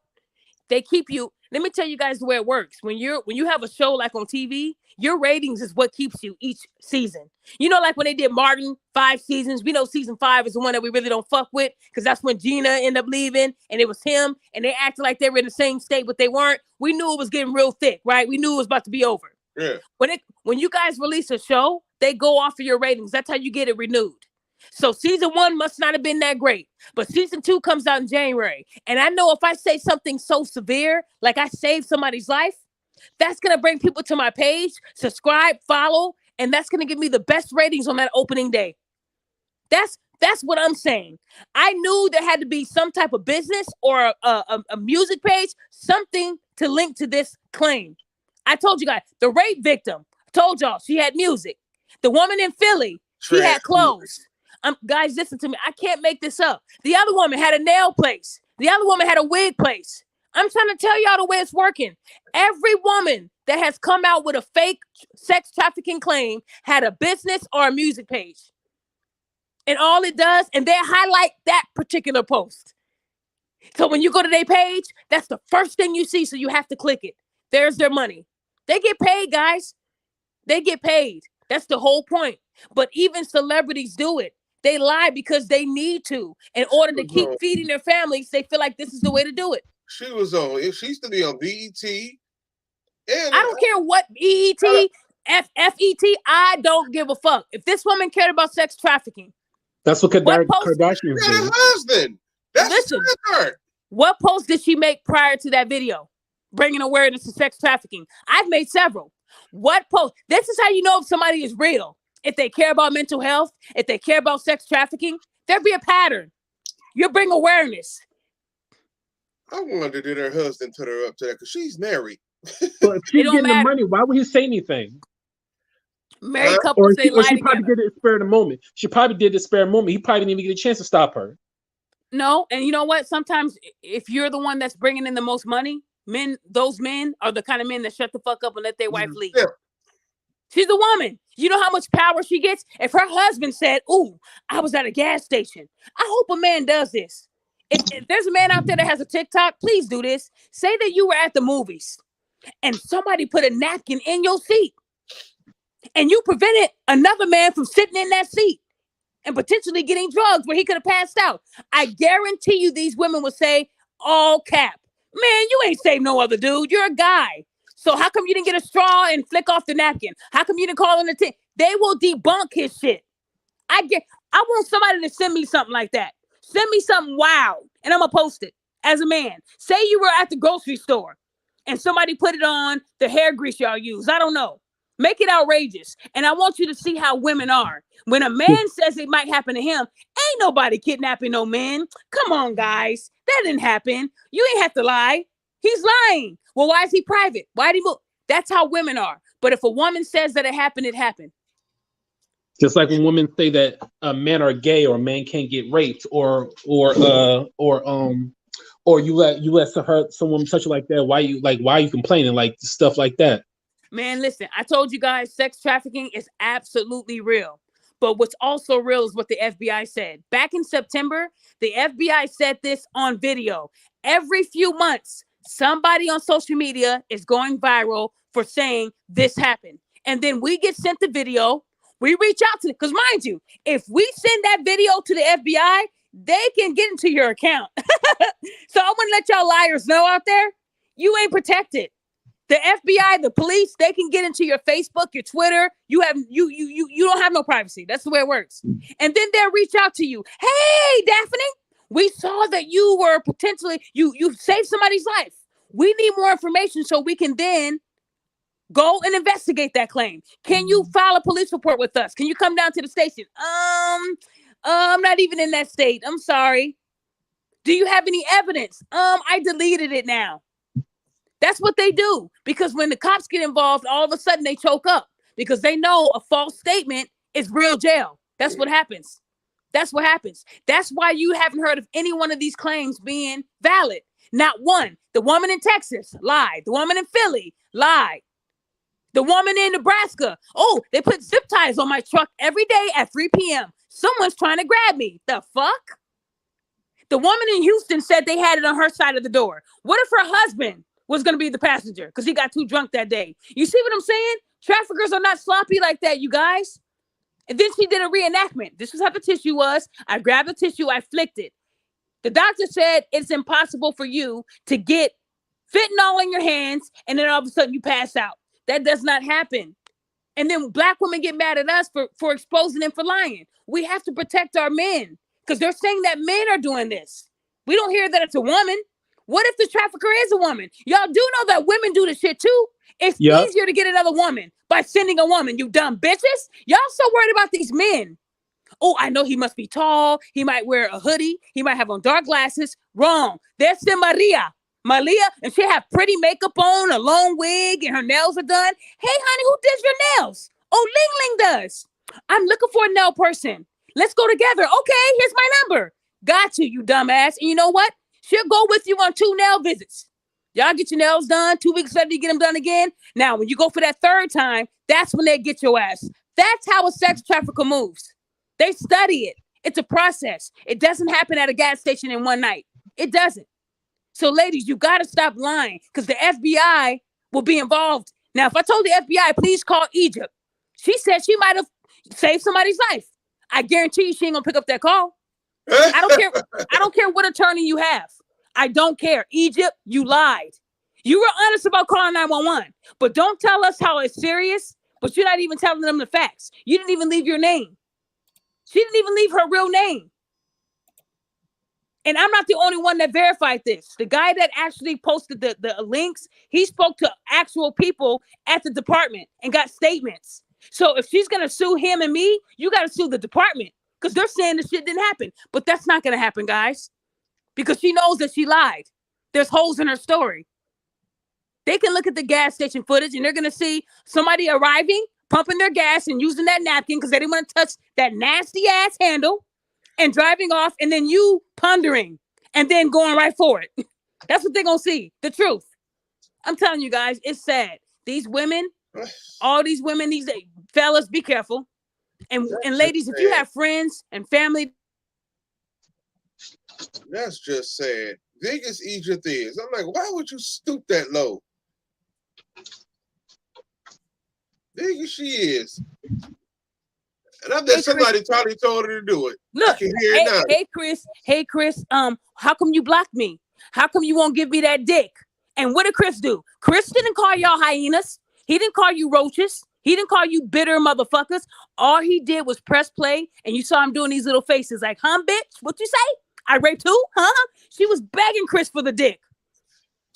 they keep you. Let me tell you guys the way it works. When you have a show like on TV, your ratings is what keeps you each season. You know, like when they did Martin 5 seasons, we know season 5 is the one that we really don't fuck with because that's when Gina ended up leaving and it was him and they acted like they were in the same state, but they weren't. We knew it was getting real thick, right? We knew it was about to be over. Yeah. When you guys release a show, they go off of your ratings. That's how you get it renewed. So season 1 must not have been that great, but season 2 comes out in January. And I know if I say something so severe, like I saved somebody's life, that's going to bring people to my page, subscribe, follow, and that's going to give me the best ratings on that opening day. That's what I'm saying. I knew there had to be some type of business or a music page, something to link to this claim. I told you guys, the rape victim, told y'all she had music. The woman in Philly, she had clothes. Guys, listen to me. I can't make this up. The other woman had a nail place. The other woman had a wig place. I'm trying to tell y'all the way it's working. Every woman that has come out with a fake sex trafficking claim had a business or a music page. And all it does, and they highlight that particular post. So when you go to their page, that's the first thing you see. So you have to click it. There's their money. They get paid, guys. They get paid. That's the whole point. But even celebrities do it. They lie because they need to. In order to keep feeding their families, they feel like this is the way to do it. She used to be on BET. And I don't care what BET, FET, I don't give a fuck. If this woman cared about sex trafficking. That's what Kardashian got her husband. That's her. What post did she make prior to that video? Bringing awareness to sex trafficking. I've made several. What post? This is how you know if somebody is real. If they care about mental health, if they care about sex trafficking, there'll be a pattern. You bring awareness. I wonder did her husband put her up to that because she's married. So if she's getting the money, why would he say anything? Married couples say lie she probably did it in spare the moment. She probably did it in spare moment. He probably didn't even get a chance to stop her. No, and you know what? Sometimes if you're the one that's bringing in the most money, those men are the kind of men that shut the fuck up and let their wife leave. Yeah. She's a woman. You know how much power she gets? If her husband said, "Ooh, I was at a gas station." I hope a man does this. If there's a man out there that has a TikTok, please do this. Say that you were at the movies and somebody put a napkin in your seat and you prevented another man from sitting in that seat and potentially getting drugs where he could have passed out. I guarantee you these women will say, all cap, "Man, you ain't saved no other dude. You're a guy. So how come you didn't get a straw and flick off the napkin? How come you didn't call in the tent?" They will debunk his shit. I want somebody to send me something like that. Send me something wild, and I'm going to post it as a man. Say you were at the grocery store, and somebody put it on the hair grease y'all use. I don't know. Make it outrageous. And I want you to see how women are. When a man says it might happen to him, ain't nobody kidnapping no man. Come on, guys. That didn't happen. You ain't have to lie. He's lying. Well, why is he private? Why did he move? That's how women are. But if a woman says that it happened, it happened. Just like when women say that men are gay or a man can't get raped or you let someone touch you like that. Why are you complaining? Like stuff like that. Man, listen, I told you guys sex trafficking is absolutely real. But what's also real is what the FBI said. Back in September, the FBI said this on video. Every few months, somebody on social media is going viral for saying this happened. And then we get sent the video. We reach out to them. Because mind you, if we send that video to the FBI, they can get into your account. So I want to let y'all liars know out there, you ain't protected. The FBI, the police, they can get into your Facebook, your Twitter. You don't have no privacy. That's the way it works. And then they'll reach out to you. Hey, Daphne, we saw that you were potentially, you saved somebody's life. We need more information so we can then go and investigate that claim. Can you file a police report with us? Can you come down to the station? I'm not even in that state. I'm sorry. Do you have any evidence? I deleted it now. That's what they do. Because when the cops get involved, all of a sudden they choke up because they know a false statement is real jail. That's what happens. That's what happens. That's why you haven't heard of any one of these claims being valid. Not one. The woman in Texas lied. The woman in Philly lied. The woman in Nebraska. Oh, they put zip ties on my truck every day at 3 p.m. Someone's trying to grab me. The fuck? The woman in Houston said they had it on her side of the door. What if her husband was going to be the passenger because he got too drunk that day? You see what I'm saying? Traffickers are not sloppy like that, you guys. And then she did a reenactment. This was how the tissue was. I grabbed the tissue. I flicked it. The doctor said it's impossible for you to get fentanyl in your hands and then all of a sudden you pass out. That does not happen. And then black women get mad at us for exposing them for lying. We have to protect our men because they're saying that men are doing this. We don't hear that it's a woman. What if the trafficker is a woman? Y'all do know that women do the shit too. It's easier to get another woman by sending a woman, you dumb bitches. Y'all so worried about these men. Oh, I know he must be tall. He might wear a hoodie. He might have on dark glasses. Wrong. There's the Maria, and she have pretty makeup on, a long wig, and her nails are done. Hey, honey, who does your nails? Oh, Ling Ling does. I'm looking for a nail person. Let's go together. Okay, here's my number. Got you dumbass. And you know what? She'll go with you on 2 nail visits. Y'all get your nails done. 2 weeks later, you get them done again. Now, when you go for that 3rd time, that's when they get your ass. That's how a sex trafficker moves. They study it. It's a process. It doesn't happen at a gas station in one night. It doesn't. So, ladies, you got to stop lying because the FBI will be involved. Now, if I told the FBI, please call Egypt, she said she might have saved somebody's life. I guarantee you she ain't going to pick up that call. I don't care. I don't care what attorney you have. I don't care. Egypt, you lied. You were honest about calling 911, but don't tell us how it's serious, but you're not even telling them the facts. You didn't even leave your name. She didn't even leave her real name. And I'm not the only one that verified this. The guy that actually posted the links, he spoke to actual people at the department and got statements. So if she's going to sue him and me, you got to sue the department because they're saying this shit didn't happen. But that's not going to happen, guys, because she knows that she lied. There's holes in her story. They can look at the gas station footage and they're going to see somebody arriving, pumping their gas and using that napkin because they didn't want to touch that nasty ass handle and driving off, and then you pondering and then going right for it. That's what they're going to see. The truth. I'm telling you guys, it's sad. These women, all these women, these fellas, be careful. And ladies, if you have friends and family. That's just sad. Big as Egypt is. I'm like, why would you stoop that low? Big as she is. And I bet somebody probably told her to do it. Look, I can hear it now. Hey, Chris, how come you blocked me? How come you won't give me that dick? And what did Chris do? Chris didn't call y'all hyenas. He didn't call you roaches. He didn't call you bitter motherfuckers. All he did was press play, and you saw him doing these little faces like, bitch, what you say? I raped who? Huh? She was begging Chris for the dick.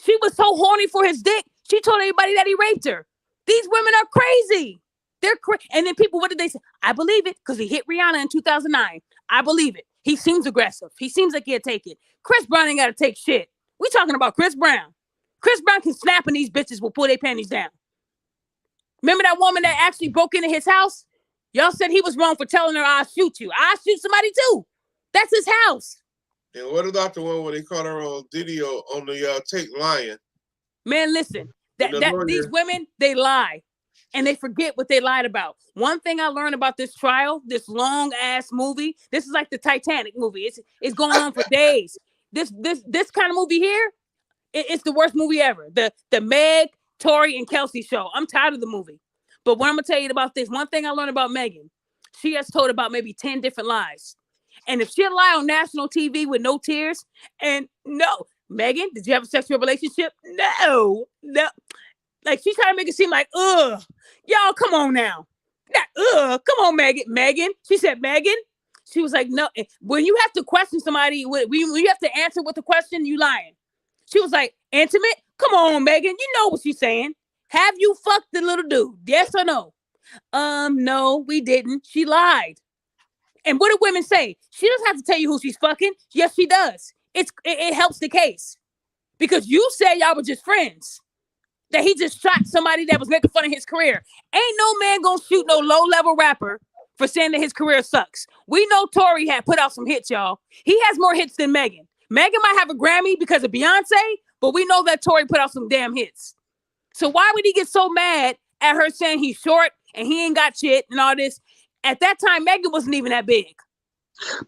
She was so horny for his dick, she told everybody that he raped her. These women are crazy. They're crazy. And then people, what did they say? I believe it because he hit Rihanna in 2009. I believe it. He seems aggressive. He seems like he'll take it. Chris Brown ain't got to take shit. We talking about Chris Brown. Chris Brown can snap and these bitches will pull their panties down. Remember that woman that actually broke into his house? Y'all said he was wrong for telling her, I'll shoot you. I'll shoot somebody too. That's his house. And what about the one where they caught her on video on the tape lying? Man, listen, these women, they lie. And they forget what they lied about. One thing I learned about this trial, this long ass movie, this is like the Titanic movie. It's going on for days. This kind of movie here, it's the worst movie ever. The Meg, Tori, and Kelsey show. I'm tired of the movie. But what I'm gonna tell you about this, one thing I learned about Megan, she has told about maybe 10 different lies. And if she'll lie on national TV with no tears, and no, Megan, did you have a sexual relationship? No. Like she's trying to make it seem like, ugh, y'all, come on now. Come on, Megan. She said, Megan. She was like, no. When you have to question somebody, when you have to answer with a question, you lying. She was like, intimate? Come on, Megan. You know what she's saying. Have you fucked the little dude? Yes or no? No, we didn't. She lied. And what do women say? She doesn't have to tell you who she's fucking. Yes, she does. It helps the case. Because you said y'all were just friends. That he just shot somebody that was making fun of his career. Ain't no man gonna shoot no low-level rapper for saying that his career sucks. We know Tory had put out some hits, y'all. He has more hits than Megan. Megan might have a Grammy because of Beyonce, but we know that Tory put out some damn hits. So why would he get so mad at her saying he's short and he ain't got shit and all this? At that time, Megan wasn't even that big.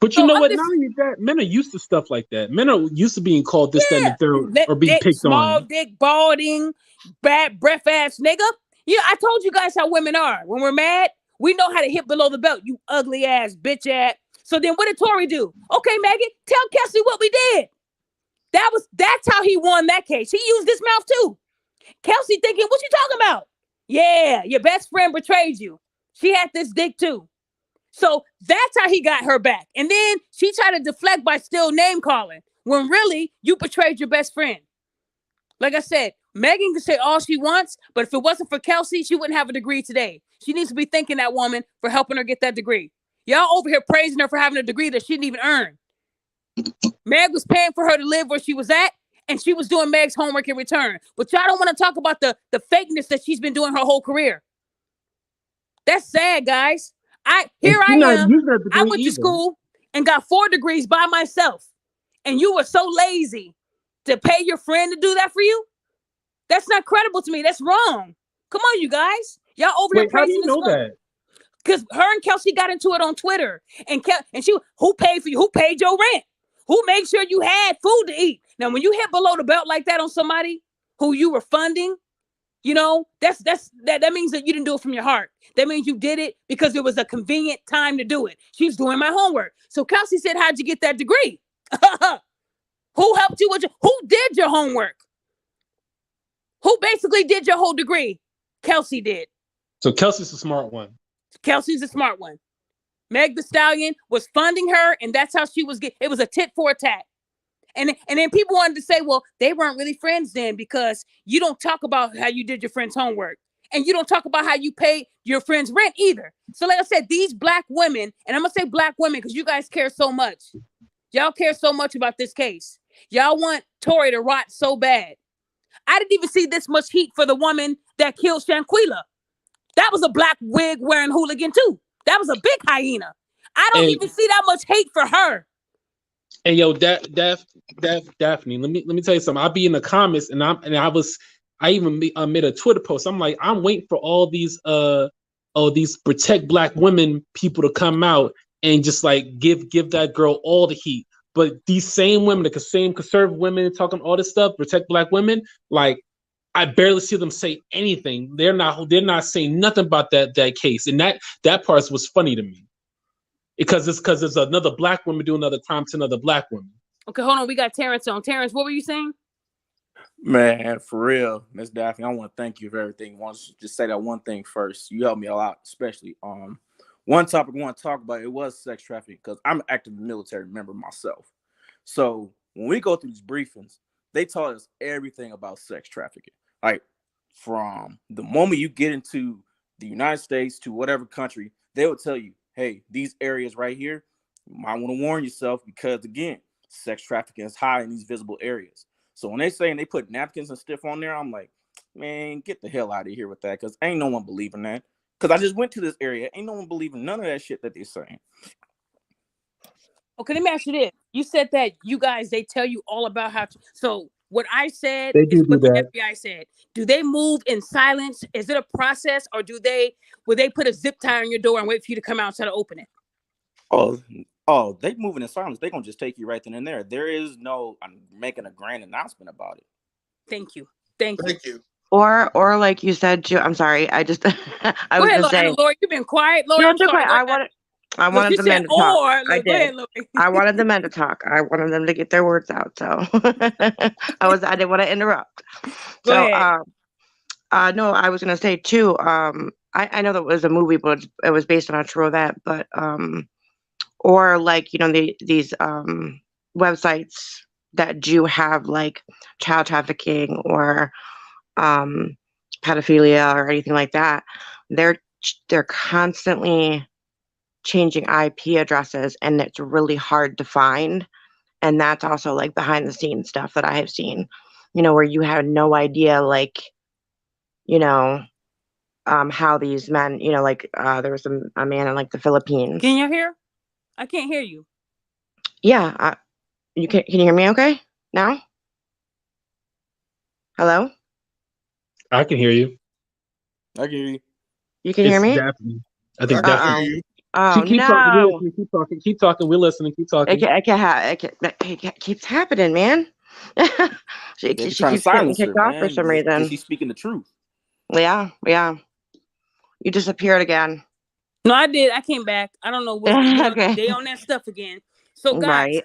But you know what? Not only that, men are used to stuff like that. Men are used to being called this, that, and the third, or being picked small on. Dick, balding, bad breath ass nigga. Yeah, I told you guys how women are. When we're mad, we know how to hit below the belt. You ugly ass bitch ass. So then what did Tory do? Okay, Megan, tell Kelsey what we did. That's how he won that case. He used his mouth too. Kelsey thinking, what you talking about? Yeah, your best friend betrayed you. She had this dick too. So that's how he got her back. And then she tried to deflect by still name calling when really you betrayed your best friend. Like I said, Megan can say all she wants, but if it wasn't for Kelsey, she wouldn't have a degree today. She needs to be thanking that woman for helping her get that degree. Y'all over here praising her for having a degree that she didn't even earn. Meg was paying for her to live where she was at, and she was doing Meg's homework in return. But y'all don't want to talk about the fakeness that she's been doing her whole career. That's sad, guys. I went to school and got 4 degrees by myself. And you were so lazy to pay your friend to do that for you? That's not credible to me. That's wrong. Come on, you guys. Y'all over here praising this woman. That? Because her and Kelsey got into it on Twitter. And who paid for you? Who paid your rent? Who made sure you had food to eat? Now, when you hit below the belt like that on somebody who you were funding, you know, that means that you didn't do it from your heart. That means you did it because it was a convenient time to do it. She's doing my homework. So Kelsey said, how'd you get that degree? Who helped you who did your homework? Who basically did your whole degree? Kelsey did. So Kelsey's a smart one. Kelsey's a smart one. Meg Thee Stallion was funding her, and that's how she was it was a tit for a tat. And then people wanted to say, well, they weren't really friends then because you don't talk about how you did your friend's homework. And you don't talk about how you paid your friend's rent either. So like I said, these black women, and I'm going to say black women because you guys care so much. Y'all care so much about this case. Y'all want Tory to rot so bad. I didn't even see this much heat for the woman that killed Shanquella. That was a black wig wearing hooligan too. That was a big hyena. I don't even see that much hate for her. And yo, Daphne, let me tell you something. I'll be in the comments, and I even made a Twitter post. I'm like, I'm waiting for all these protect black women people to come out and just like give that girl all the heat. But these same women, the same conservative women talking all this stuff, protect black women, like I barely see them say anything. They're not saying nothing about that case, and that part was funny to me. Because there's another black woman doing another crime to another black woman. Okay, hold on. We got Terrence on. Terrence, what were you saying? Man, for real, Miss Daphne, I want to thank you for everything. I want to just say that one thing first. You helped me a lot, especially one topic I want to talk about. It was sex trafficking because I'm an active military member myself. So when we go through these briefings, they taught us everything about sex trafficking. Like from the moment you get into the United States to whatever country, they will tell you, hey, these areas right here, you might want to warn yourself because, again, sex trafficking is high in these visible areas. So when they say and they put napkins and stuff on there, I'm like, man, get the hell out of here with that because ain't no one believing that. Because I just went to this area. Ain't no one believing none of that shit that they're saying. Okay, let me ask you this. You said that you guys, they tell you all about how to. So what I said they is what that. the FBI said. Do they move in silence? Is it a process or will they put a zip tie on your door and wait for you to come out and try to open it? Oh, they moving in silence. They're going to just take you right then and there. There is no making a grand announcement about it. Thank you. Or like you said, I'm sorry. I just I was just saying. Lori, you've been quiet. Lori, no, I wanted the men to talk. I did. I wanted the men to talk. I wanted them to get their words out. So I didn't want to interrupt. Go ahead. No, I was gonna say too. I know that was a movie, but it was based on a true event. But or like these websites that do have like child trafficking or pedophilia or anything like that. They're constantly changing IP addresses, and it's really hard to find. And that's also like behind the scenes stuff that I have seen, where you had no idea, like, how these men, like there was a man in like the Philippines. Can you hear? I can't hear you. Yeah, can you hear me okay now? Hello? I can hear you. I can hear you. You can hear me? Daphne. I think I Daphne. hear you. Oh, Keep talking. We're listening. Keep talking. We're listening. Keep talking. It keeps happening, man. she They be she trying to keeps getting silence her, kicked off for man, some because reason. she's speaking the truth. Yeah. You disappeared again. No, I did. I came back. I don't know what Okay. they on that stuff again. So guys, Right.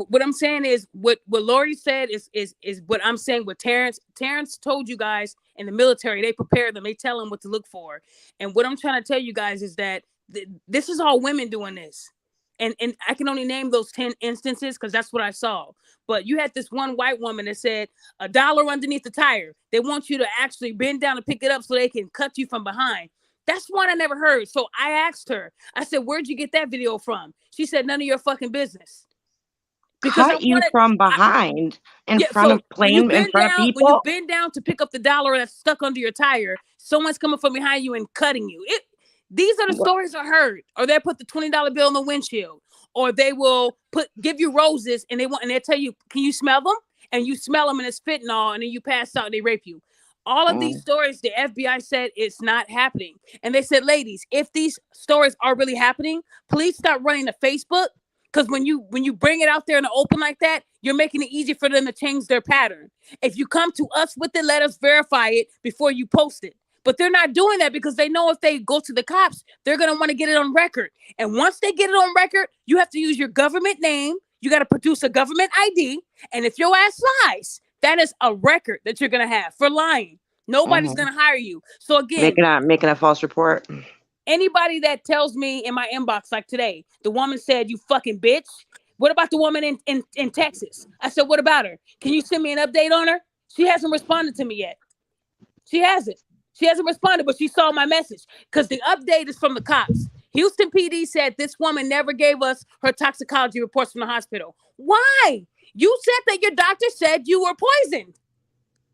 what I'm saying is what Lori said is what I'm saying with Terrence. Terrence told you guys in the military, they prepare them, they tell them what to look for. And what I'm trying to tell you guys is that this is all women doing this. And I can only name those 10 instances because that's what I saw. But you had this one white woman that said $1 underneath the tire. They want you to actually bend down and pick it up so they can cut you from behind. That's one I never heard. So I asked her, I said, where'd you get that video from? She said, none of your fucking business. Because cut you from behind in front of people. When you bend down to pick up the $1 that's stuck under your tire, someone's coming from behind you and cutting you. These are the stories I heard. Or they put the $20 bill in the windshield. Or they will give you roses and they tell you, can you smell them? And you smell them and it's fentanyl, and then you pass out and they rape you. All of these stories, the FBI said it's not happening. And they said, ladies, if these stories are really happening, please stop running to Facebook. Because when you bring it out there in the open like that, you're making it easy for them to change their pattern. If you come to us with it, let us verify it before you post it. But they're not doing that because they know if they go to the cops, they're going to want to get it on record. And once they get it on record, you have to use your government name. You got to produce a government ID. And if your ass lies, that is a record that you're going to have for lying. Nobody's going to hire you. So again, making a false report. Anybody that tells me in my inbox, like today, the woman said, you fucking bitch. What about the woman in Texas? I said, what about her? Can you send me an update on her? She hasn't responded to me yet. She hasn't responded, but she saw my message because the update is from the cops. Houston PD said this woman never gave us her toxicology reports from the hospital. Why? You said that your doctor said you were poisoned.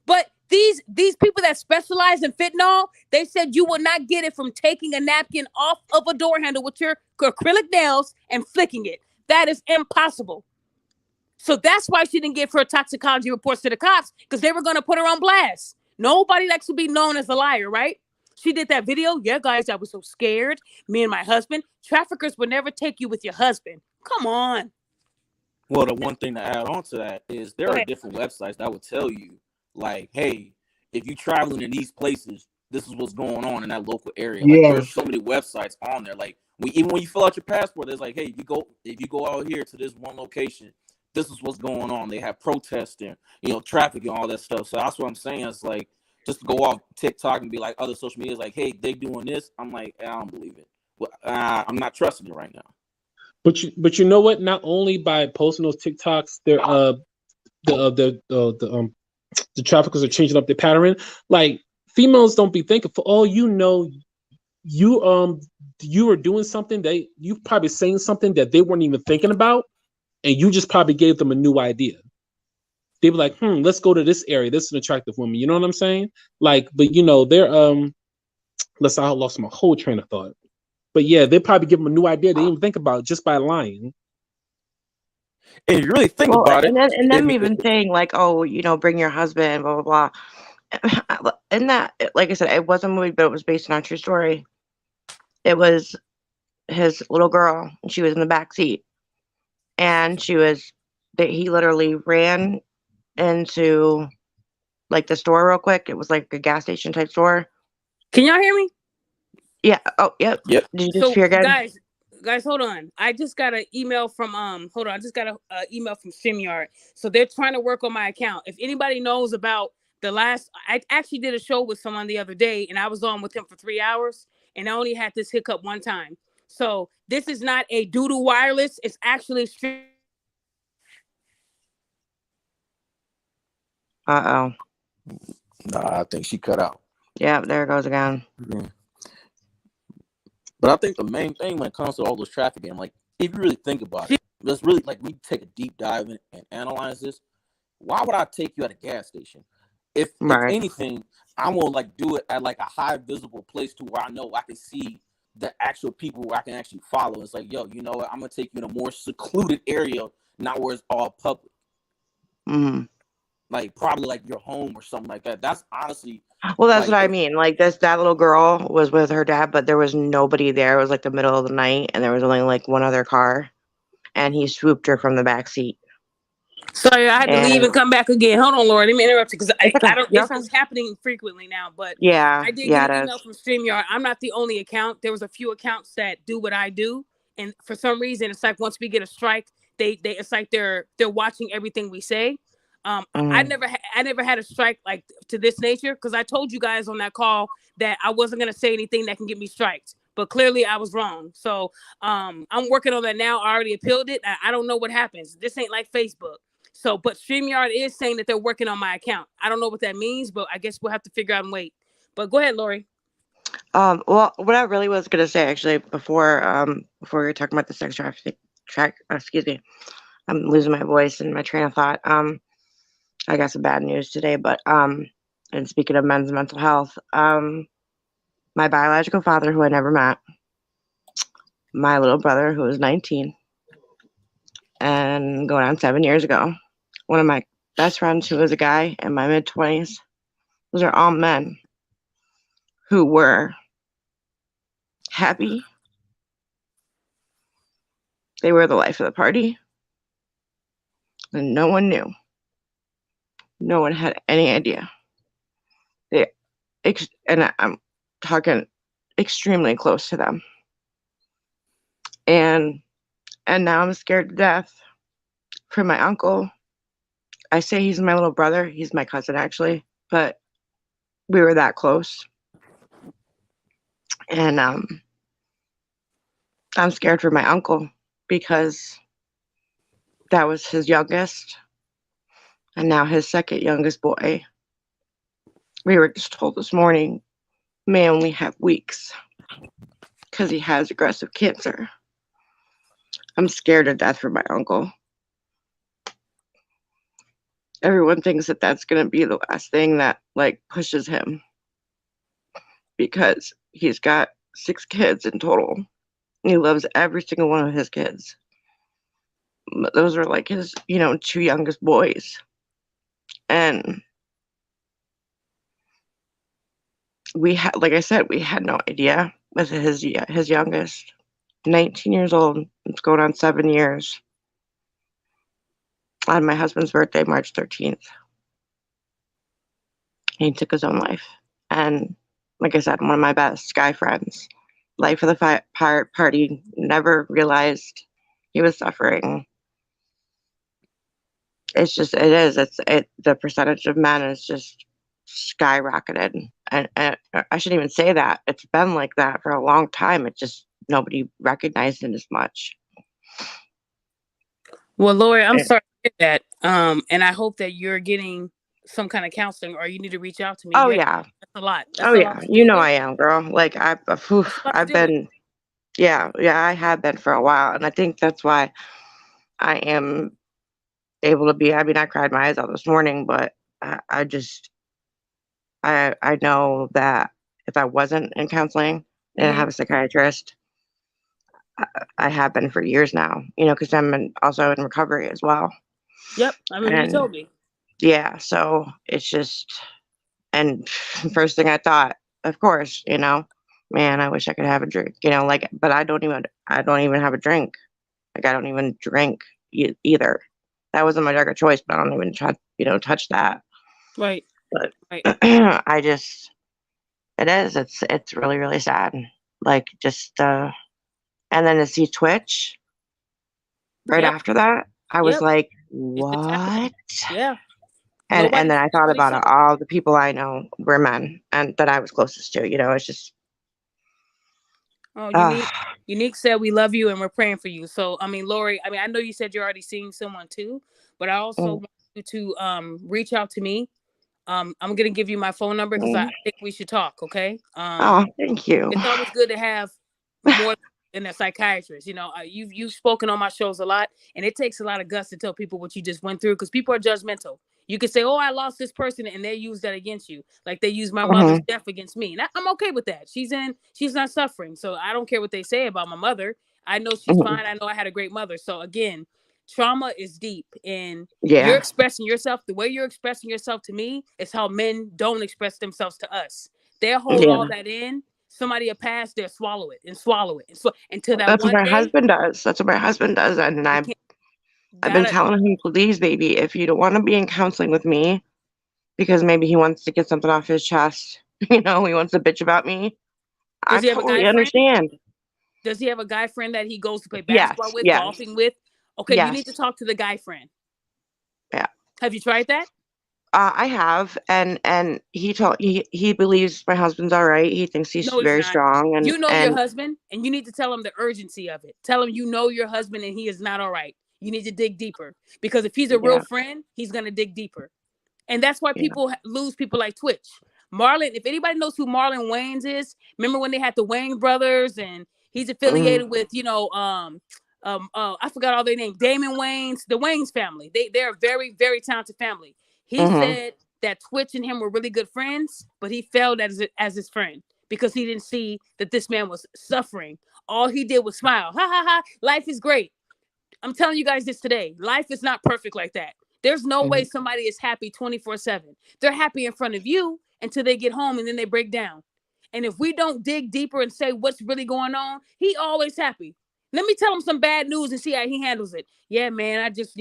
But these people that specialize in fentanyl, they said you will not get it from taking a napkin off of a door handle with your acrylic nails and flicking it. That is impossible. So that's why she didn't give her toxicology reports to the cops, because they were going to put her on blast. Nobody likes to be known as a liar, right? She did that video. Yeah, guys, I was so scared. Me and my husband. Traffickers would never take you with your husband. Come on. Well, the one thing to add on to that is there are different websites that would tell you, like, hey, if you're traveling in these places, this is what's going on in that local area. Yeah. Like, there's so many websites on there. Like, even when you fill out your passport, it's like, hey, if you go out here to this one location, this is what's going on. They have protesting, trafficking, all that stuff. So that's what I'm saying. It's like, just to go off TikTok and be like other social media, like, hey, they doing this. I'm like, I don't believe it. Well, I'm not trusting it right now. But you know what? Not only by posting those TikToks, the traffickers are changing up their pattern. Like, females don't be thinking, for all you know, you are doing something that you probably saying something that they weren't even thinking about, and you just probably gave them a new idea. They be like, let's go to this area. This is an attractive woman. You know what I'm saying? Like, but they're I lost my whole train of thought. But yeah, they probably give them a new idea they didn't even think about just by lying. And you really think about it. And them even saying like, oh, bring your husband, blah, blah, blah. And that, like I said, it was a movie, but it was based on a true story. It was his little girl, and she was in the back seat. And he literally ran into like the store real quick. It was like a gas station type store. Can y'all hear me? Yeah. Oh, yep. Yep. Did you just hear again? Guys, hold on. I just got an email from I just got an email from StreamYard. So they're trying to work on my account. If anybody knows about I actually did a show with someone the other day, and I was on with him for 3 hours, and I only had this hiccup one time. So this is not a doo-doo wireless. It's actually Uh-oh. Nah, I think she cut out. Yeah, there it goes again. Yeah. But I think the main thing when it comes to all this trafficking, like if you really think about it, let's really like we take a deep dive in and analyze this. Why would I take you at a gas station? If anything, I'm gonna like do it at like a high visible place to where I know I can see the actual people where I can actually follow. It's like, yo, you know what? I'm gonna take you in a more secluded area, not where it's all public. Mm-hmm. Like probably like your home or something like that. That's honestly. Well, that's what I mean. Like that little girl was with her dad, but there was nobody there. It was like the middle of the night, and there was only like one other car, and he swooped her from the back seat. Sorry, I had to leave and come back again. Hold on, Laura. Let me interrupt you because I don't. It's happening frequently now, but I did get an email from StreamYard. I'm not the only account. There was a few accounts that do what I do, and for some reason, it's like once we get a strike, they it's like they're watching everything we say. I never had a strike like to this nature because I told you guys on that call that I wasn't gonna say anything that can get me striked. But clearly I was wrong. So I'm working on that now. I already appealed it. I don't know what happens. This ain't like Facebook. So, but StreamYard is saying that they're working on my account. I don't know what that means, but I guess we'll have to figure out and wait. But go ahead, Lori. Well, what I really was gonna say actually before we were talking about the sex trafficking excuse me, I'm losing my voice and my train of thought. I got some bad news today, but and speaking of men's mental health, my biological father, who I never met, my little brother, who was 19, and going on 7 years ago, one of my best friends, who was a guy in my mid-20s. Those are all men who were happy. They were the life of the party, and no one knew. No one had any idea. And I'm talking extremely close to them. And now I'm scared to death for my uncle. I say he's my little brother. He's my cousin, actually. But we were that close. And I'm scared for my uncle because that was his youngest. And now his second youngest boy. We were just told this morning, may only have weeks because he has aggressive cancer. I'm scared to death for my uncle. Everyone thinks that that's going to be the last thing that like pushes him because he's got 6 kids in total. He loves every single one of his kids. But those are like his, 2 youngest boys. And like I said, we had no idea with his youngest, 19 years old. It's going on 7 years. On my husband's birthday, March 13th. He took his own life. And like I said, one of my best guy friends, life of the party, never realized he was suffering. It's just, the percentage of men is just skyrocketed. And I shouldn't even say that. It's been like that for a long time. It just, nobody recognized it as much. Well, Lori, I'm sorry to hear that. And I hope that you're getting some kind of counseling or you need to reach out to me. Oh, yeah. That's a lot. That's a lot. You know I am, girl. Like, I've been, yeah, I have been for a while. And I think that's why I am able to be, I mean, I cried my eyes out this morning, but I know that if I wasn't in counseling and I have a psychiatrist, I have been for years now, because I'm also in recovery as well. Yep. I remember you told me. Yeah. So it's just, and first thing I thought, of course, man, I wish I could have a drink, but I don't even have a drink. Like, I don't even drink either. That wasn't my drug of choice, but I don't even touch that. Right. But right. It's really, really sad. Like, just, and then to see Twitch right after that, I was like, what? Yeah. And Nobody then I thought really about saw. it. All the people I know were men, and that I was closest to. It's just. Oh, Uh, Unique said we love you and we're praying for you. So I mean, Lori, I mean, I know you said you're already seeing someone too, but I also mm, want you to reach out to me. I'm gonna give you my phone number because I mm. think we should talk. Okay. Oh, thank you. It's always good to have more than a psychiatrist. You've spoken on my shows a lot, and it takes a lot of guts to tell people what you just went through because people are judgmental. You could say, "Oh, I lost this person," and they use that against you, like they use my mother's Mhm, death against me. And I'm okay with that. She's not suffering, so I don't care what they say about my mother. I know she's mhm. fine. I know I had a great mother. So again, trauma is deep, and you're Yeah, expressing yourself. The way you're expressing yourself to me is how men don't express themselves to us. They'll hold all yeah. that in. Somebody will pass, they'll swallow it and swallow it. And so until that That's what one my day, husband does. That's what my husband does, and you I've can't I've been gotta telling him, please, baby, if you don't want to be in counseling with me, because maybe he wants to get something off his chest. He wants to bitch about me. I does he have a guy totally friend? understand. Does he have a guy friend that he goes to play basketball Yes, with, yes, golfing with? Okay, you need to yes. talk to the guy friend. Yeah. Have you tried that? I have, and he believes my husband's all right. He thinks he's No, he's very not. strong, You know your and husband, and you need to tell him the urgency of it. Tell him you know your husband and he is not all right. You need to dig deeper because if he's a real yeah, friend, he's gonna dig deeper. And that's why yeah. people lose people like Twitch. Marlon, if anybody knows who Marlon Wayans is, remember when they had the Wayans brothers and he's Mm-hmm, affiliated with, I forgot all their names, Damon Wayans, the Wayans family. They're a very, very talented family. He mm-hmm. said that Twitch and him were really good friends, but he failed as his friend because he didn't see that this man was suffering. All he did was smile. Ha ha ha. Life is great. I'm telling you guys this today. Life is not perfect like that. There's no way Mm-hmm. somebody is happy 24/7. They're happy in front of you until they get home and then they break down. And if we don't dig deeper and say what's really going on, he always happy. Let me tell him some bad news and see how he handles it. Yeah, man, I just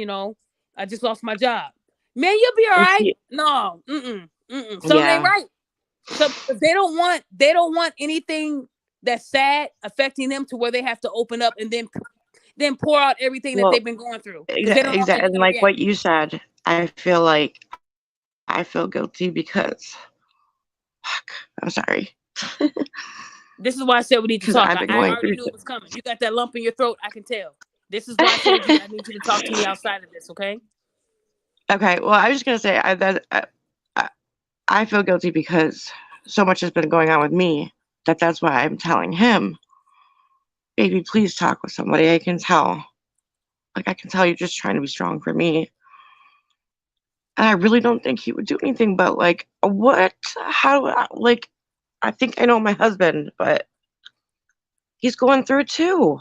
lost my job. Man, you'll be all right. No, something ain't Yeah. right. So if they don't want anything that's sad affecting them to where they have to open up and then pour out everything that Well, they've been going through because they don't know how exactly. you're And gonna like react. what you said, I feel guilty because, fuck, I'm sorry. This is why I said we need to Because talk. I've been I going already through. knew it was coming. You got that lump in your throat, I can tell. This is why I told you I need you to talk to me outside of this, okay? Okay, well, I was just gonna say I feel guilty because so much has been going on with me that's why I'm telling him, baby, please talk with somebody. I can tell. Like I can tell you're just trying to be strong for me. And I really don't think he would do anything but like what? How like I think I know my husband, but he's going through it too.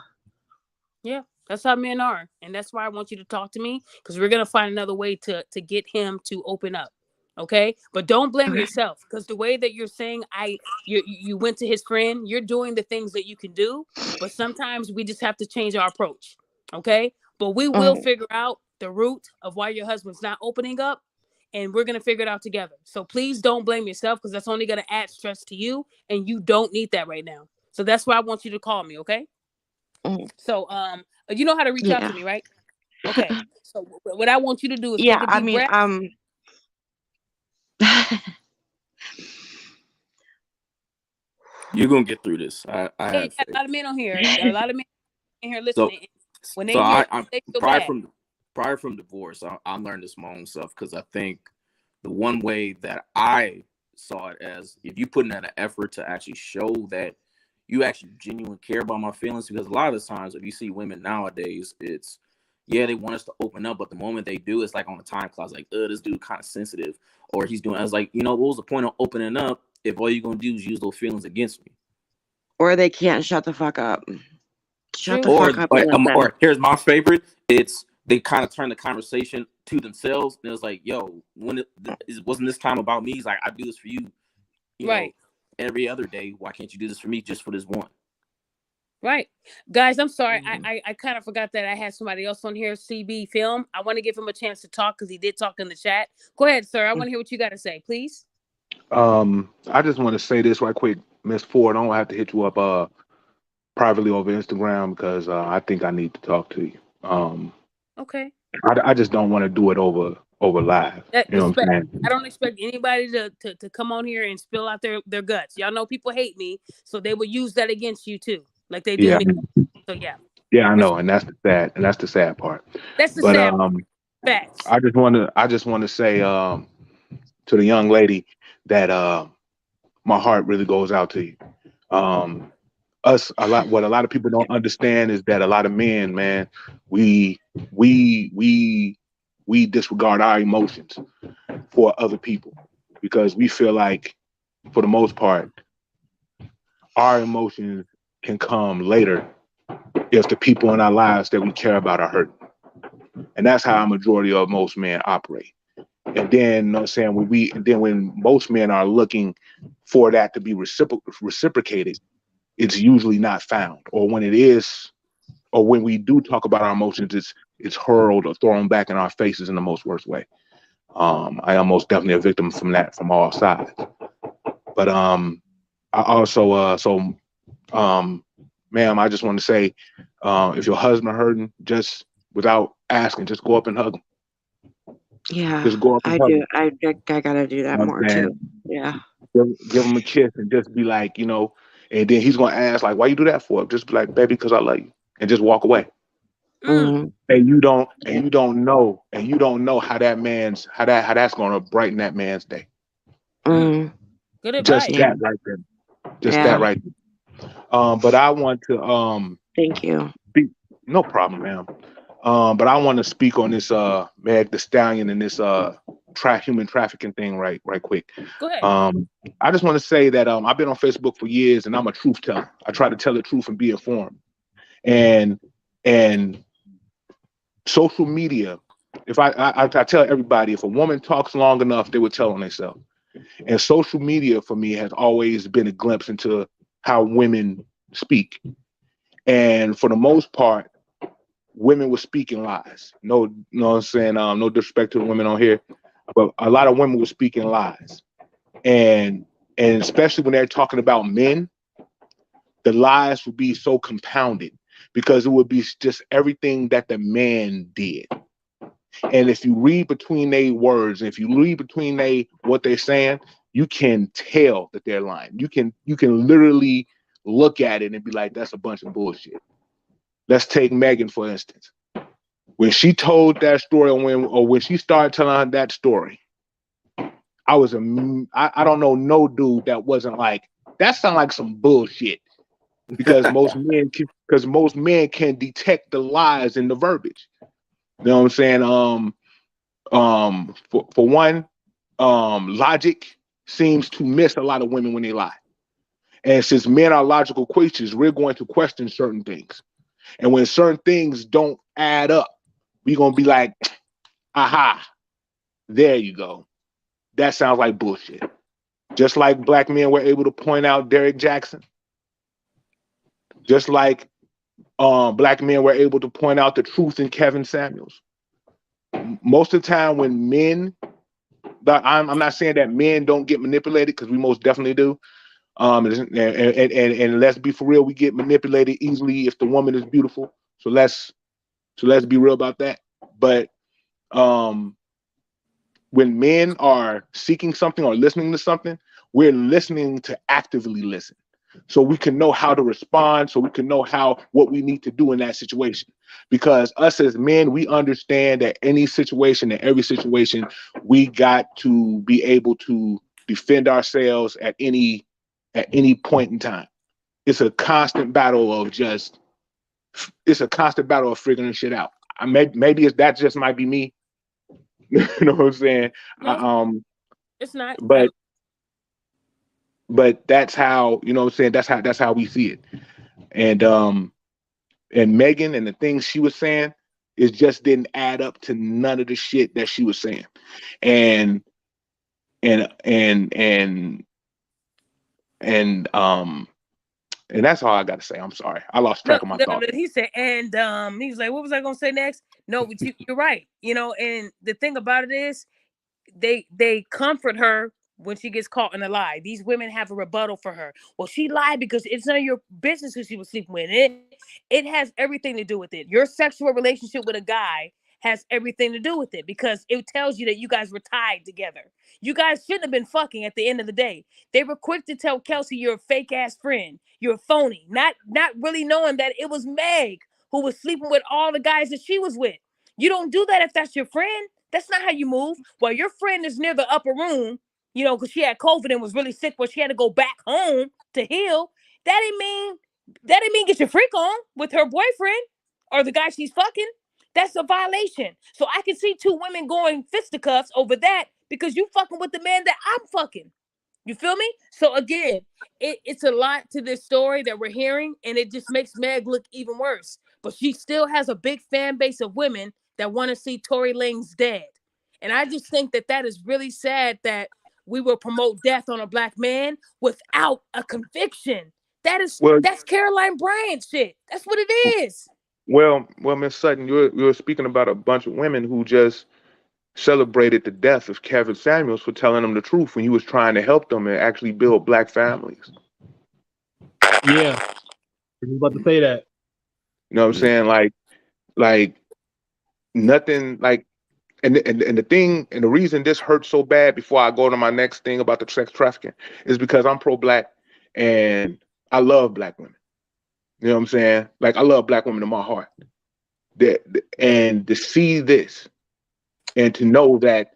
Yeah, that's how men are. And that's why I want you to talk to me because we're gonna find another way to get him to open up. Okay, but don't blame Okay. yourself because the way that you're saying you went to his friend, you're doing the things that you can do, but sometimes we just have to change our approach. Okay, but we will Mm, figure out the root of why your husband's not opening up, and we're gonna figure it out together. So please don't blame yourself because that's only gonna add stress to you, and you don't need that right now. So that's why I want you to call me. Okay. mm, So you know how to reach out to yeah. me, right? Okay. So what I want you to do is take Yeah, a I deep mean, breath. You're gonna get through this. I Yeah, you have got a faith. lot of men on here. Got a lot of men in here So listening. When so they hear I'm they feel prior bad. from divorce. I learned this my own self because I think the one way that I saw it as if you put in an effort to actually show that you actually genuinely care about my feelings, because a lot of the times if you see women nowadays, it's yeah, they want us to open up, but the moment they do, it's like on a time clock, like, this dude kind of sensitive, or he's doing. I was like, what was the point of opening up if all you're gonna do is use those feelings against me? Or they can't shut the fuck up. Shut the True. fuck up and listen. Or here's my favorite. It's they kind of turn the conversation to themselves, and it was like, yo, wasn't this time about me? He's like, I do this for you, Right. every other day. Why can't you do this for me just for this one? Right. Guys, I'm sorry. Mhm. I kind of forgot that I had somebody else on here, CB Film. I want to give him a chance to talk because he did talk in the chat. Go ahead, sir. I want to hear what you got to say, please. I just want to say this right quick, Miss Ford. I don't have to hit you up privately over Instagram because I think I need to talk to you. Okay. I just don't want to do it over over live. That You know what I'm respect. saying? I don't expect anybody to come on here and spill out their guts. Y'all know people hate me, so they will use that against you too, like they do Yeah, me. So yeah, yeah, I know, respect. and that's the sad part. That's the But sad facts. I just want to say to the young lady that my heart really goes out to you. Um, what a lot of people don't understand is that a lot of men, man, we we we we disregard our emotions for other people because we feel like, for the most part, our emotions can come later if the people in our lives that we care about are hurt. And that's how a majority of most men operate. And then, you know what I'm saying, when most men are looking for that to be reciprocated, it's usually not found. Or when it is, or when we do talk about our emotions, it's hurled or thrown back in our faces in the most worst way. I am most definitely a victim from that from all sides. But I also ma'am, I just want to say, if your husband hurting, just without asking, just go up and hug him. Yeah, Just go up and I hug do. him. I gotta do You that know what more I'm saying? too. Yeah. Give him a kiss and just be like, and then he's gonna ask like, why you do that for? Just be like, baby, because I love you, and just walk away. Mm, Mm, And you don't know how how that's gonna brighten that man's day. mm. mm, Good Just advice. yeah. that right there. Just that Yeah. right there. But I want to Thank you. speak, no problem, ma'am. But I want to speak on this Meg the Stallion and this human trafficking thing right quick. Go ahead. Um, I just want to say that I've been on Facebook for years and I'm a truth teller. I try to tell the truth and be informed. And and social media, if I tell everybody, if a woman talks long enough, they would tell on themselves. And social media for me has always been a glimpse into how women speak. And for the most part, women were speaking lies. No, no, I'm saying no disrespect to the women on here, but a lot of women were speaking lies. And especially when they're talking about men, the lies would be so compounded because it would be just everything that the man did. And if you read between their words, if you read between what they're saying, you can tell that they're lying. You can literally look at it and be like, that's a bunch of bullshit. Let's take Megan for instance. When she told that story, when she started telling that story, I don't know no dude that wasn't like, that sounds like some bullshit, because most men can detect the lies in the verbiage. You know what I'm saying? For one, logic seems to miss a lot of women when they lie. And since men are logical creatures, we're going to question certain things. And when certain things don't add up, we're gonna be like, aha, there you go. That sounds like bullshit. Just like black men were able to point out Derek Jackson, just like black men were able to point out the truth in Kevin Samuels. Most of the time, when men, I'm not saying that men don't get manipulated, because we most definitely do. And let's be for real, we get manipulated easily if the woman is beautiful. So let's be real about that. But um, when men are seeking something or listening to something, we're listening to actively listen. So we can know how to respond, so we can know what we need to do in that situation. Because us as men, we understand that any situation, in every situation, we got to be able to defend ourselves at any point in time. It's a constant battle of figuring shit out. Maybe that just might be me. You know what I'm saying? No, it's not. But that's how, you know what I'm saying, that's how we see it. And Megan and the things she was saying, it just didn't add up to none of the shit that she was saying. And and and and and and that's all I gotta say. I'm sorry. I lost No, track of my no, thought. no, he said, and he's like, what was I gonna say next? No, but you're right. And the thing about it is, they comfort her when she gets caught in a lie. These women have a rebuttal for her. Well, she lied because it's none of your business who she was sleeping with. It has everything to do with it. Your sexual relationship with a guy has everything to do with it, because it tells you that you guys were tied together. You guys shouldn't have been fucking at the end of the day. They were quick to tell Kelsey you're a fake ass friend. You're a phony. Not really knowing that it was Meg who was sleeping with all the guys that she was with. You don't do that if that's your friend. That's not how you move. While your friend is near the upper room, you know, because she had COVID and was really sick, where she had to go back home to heal. That didn't mean get your freak on with her boyfriend or the guy she's fucking. That's a violation. So I can see two women going fisticuffs over that because you fucking with the man that I'm fucking. You feel me? So again, it's a lot to this story that we're hearing, and it just makes Meg look even worse. But she still has a big fan base of women that want to see Tory Lanez dead. And I just think that is really sad that we will promote death on a black man without a conviction. That's Caroline Bryant shit. That's what it is. Well, Miss Sutton, you're speaking about a bunch of women who just celebrated the death of Kevin Samuels for telling them the truth when he was trying to help them and actually build black families. Yeah, I was about to say that. You know what I'm saying? Like nothing. Like, and the thing and the reason this hurts so bad, before I go to my next thing about the sex trafficking, is because I'm pro-black and I love black women. You know what I'm saying? Like, I love black women in my heart. And to see this, and to know that,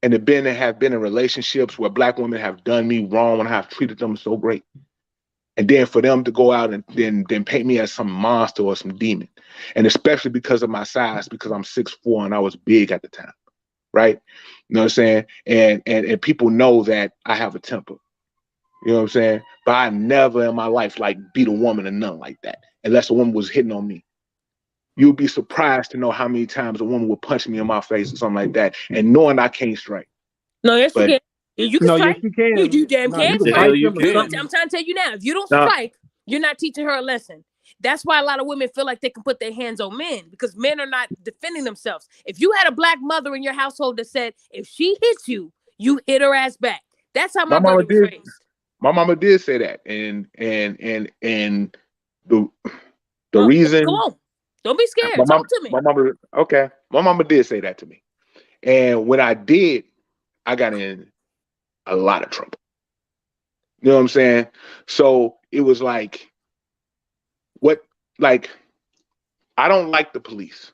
and to have been in relationships where black women have done me wrong and I have treated them so great, and then for them to go out and then paint me as some monster or some demon, and especially because of my size, because I'm 6'4" and I was big at the time, right? You know what I'm saying? And people know that I have a temper. You know what I'm saying? But I never in my life beat a woman or nothing like that, unless a woman was hitting on me. You'd be surprised to know how many times a woman would punch me in my face or something like that, and knowing I can't strike. No, yes, you can. You can strike. Yes, you can. You damn can The strike. hell you can. I'm trying to tell you now, if you don't strike, you're not teaching her a lesson. That's why a lot of women feel like they can put their hands on men, because men are not defending themselves. If you had a black mother in your household that said, if she hits you, you hit her ass back. That's how my brother was raised. My mama did say that, and the reason. Come on, don't be scared. Talk to me. My mama did say that to me, and when I did, I got in a lot of trouble. You know what I'm saying? So it was I don't like the police.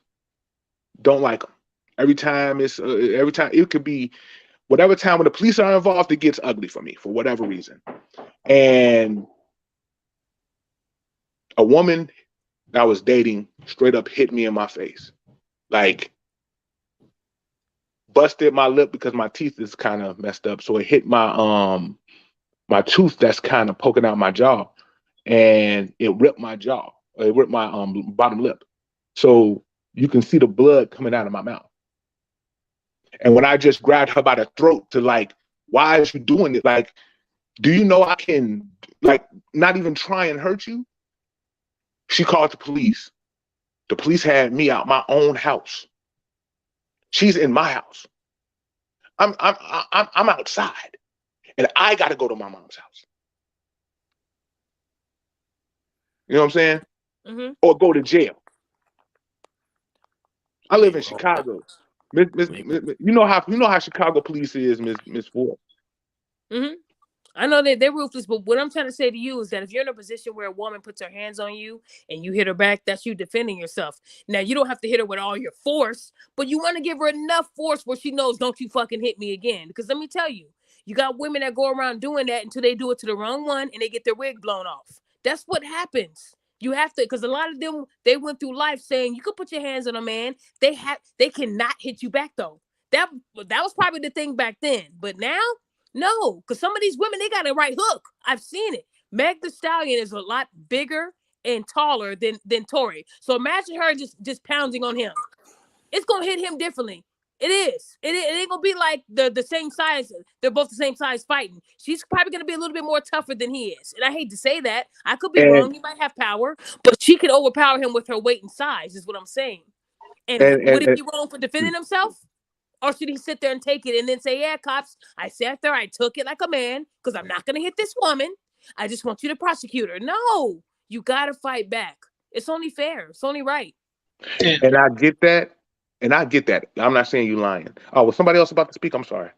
Don't like them. Every time it could be whatever time when the police are involved, it gets ugly for me for whatever reason. And a woman that I was dating straight up hit me in my face, busted my lip because my teeth is kind of messed up. So it hit my my tooth that's kind of poking out my jaw, and it ripped my jaw. It ripped my bottom lip. So you can see the blood coming out of my mouth. And when I just grabbed her by the throat to why is you doing it? Do you know I can not even try and hurt you? She called the police. The police had me out my own house. She's in my house. I'm outside, and I got to go to my mom's house. You know what I'm saying? Mm-hmm. Or go to jail. I live in Chicago. You know how Chicago police is, Miss Ford. Mm-hmm. I know that they're ruthless, but what I'm trying to say to you is that if you're in a position where a woman puts her hands on you and you hit her back, that's you defending yourself. Now, you don't have to hit her with all your force, but you want to give her enough force where she knows, don't you fucking hit me again. Because let me tell you, you got women that go around doing that until they do it to the wrong one and they get their wig blown off. That's what happens. You have to, because a lot of them, they went through life saying you could put your hands on a man. They cannot hit you back though. That was probably the thing back then. But now, no, because some of these women, they got a right hook. I've seen it. Meg Thee Stallion is a lot bigger and taller than Tory. So imagine her just pounding on him. It's gonna hit him differently. It is. It ain't gonna be like the same size. They're both the same size fighting. She's probably gonna be a little bit more tougher than he is. And I hate to say that. I could be wrong. He might have power, but she could overpower him with her weight and size, is what I'm saying. And would he be wrong for defending himself? Or should he sit there and take it and then say, yeah, cops, I sat there, I took it like a man because I'm not going to hit this woman. I just want you to prosecute her. No, you got to fight back. It's only fair. It's only right. And I get that. And I get that. I'm not saying you lying. Oh, was somebody else about to speak? I'm sorry.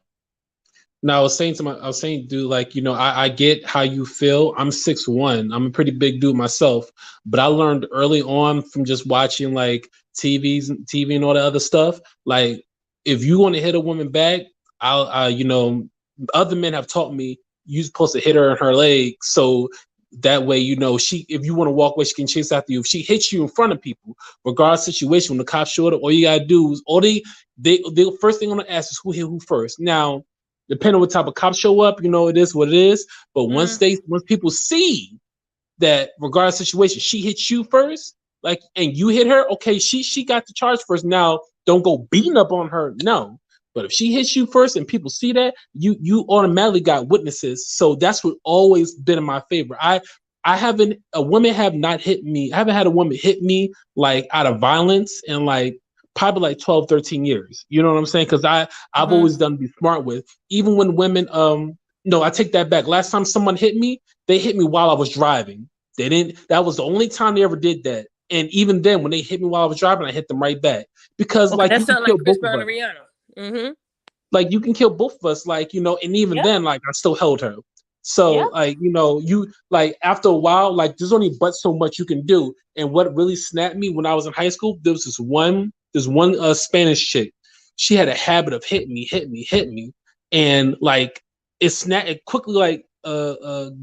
No, I was saying, dude, like, I get how you feel. I'm 6'1". I'm a pretty big dude myself, but I learned early on from just watching like TV and all that other stuff. Like, if you want to hit a woman back, other men have taught me you're supposed to hit her in her leg, so that way, if you want to walk away, she can chase after you. If she hits you in front of people, regardless of situation, when the cops show up, all you gotta do is they first thing I'm gonna ask is who hit who first. Now, depending on what type of cops show up, it is what it is. But once people see that regardless of situation, she hits you first, like, and you hit her, okay, she got the charge first. Now, don't go beating up on her, no. But if she hits you first and people see that, you automatically got witnesses. So that's what always been in my favor. I haven't a woman have not hit me. I haven't had a woman hit me like out of violence in like probably like 12, 13 years. You know what I'm saying? Because I've always done to be smart with. Even when women no, I take that back. Last time someone hit me, they hit me while I was driving. They didn't, that was the only time they ever did that. And even then, when they hit me while I was driving, I hit them right back. Because like that you can sounds kill like Chris both Brown of and us. Rihanna. Mm-hmm. Like you can kill both of us, like, and even then, like I still held her. So like, you like after a while, like there's only but so much you can do. And what really snapped me when I was in high school, there was this one Spanish chick. She had a habit of hit me, and like it quickly like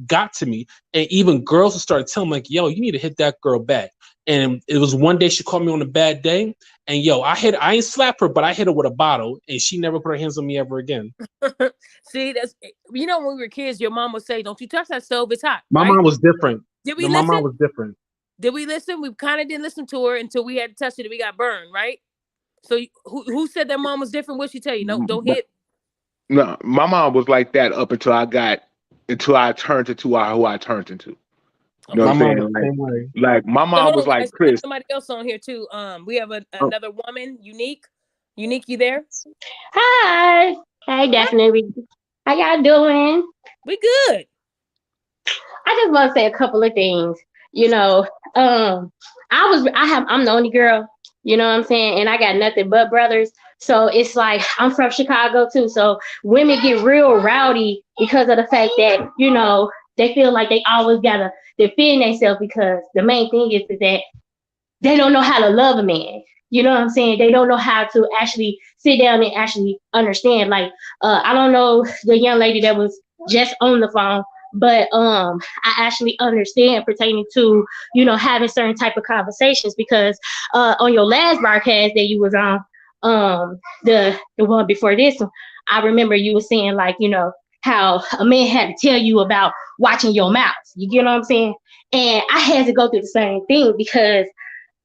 got to me. And even girls would start telling me, like, yo, you need to hit that girl back. And it was one day she called me on a bad day, and I ain't slap her, but I hit her with a bottle, and she never put her hands on me ever again. See, that's when we were kids, your mom would say, "Don't you touch that stove? It's hot." My mom was different. Did we listen? My mom was different. Did we listen? We kind of didn't listen to her until we had to touch it and we got burned, right? So who said that mom was different? What'd she tell you? No, don't hit. No, my mom was like that up until I turned into who I turned into. You know what I'm saying? Like my mom was like, Chris. Somebody else on here too. We have another woman, Unique. Unique, you there? Hi. Hey, definitely. How y'all doing? We good. I just want to say a couple of things. I'm the only girl, you know what I'm saying? And I got nothing but brothers. So it's like, I'm from Chicago too. So women get real rowdy because of the fact that, they feel like they always got to defend themselves, because the main thing is that they don't know how to love a man. You know what I'm saying? They don't know how to actually sit down and actually understand. Like, I don't know the young lady that was just on the phone, but I actually understand pertaining to, having certain type of conversations, because on your last broadcast that you was on, the one before this one, I remember you were saying, like, how a man had to tell you about watching your mouth. You get what I'm saying? And I had to go through the same thing because,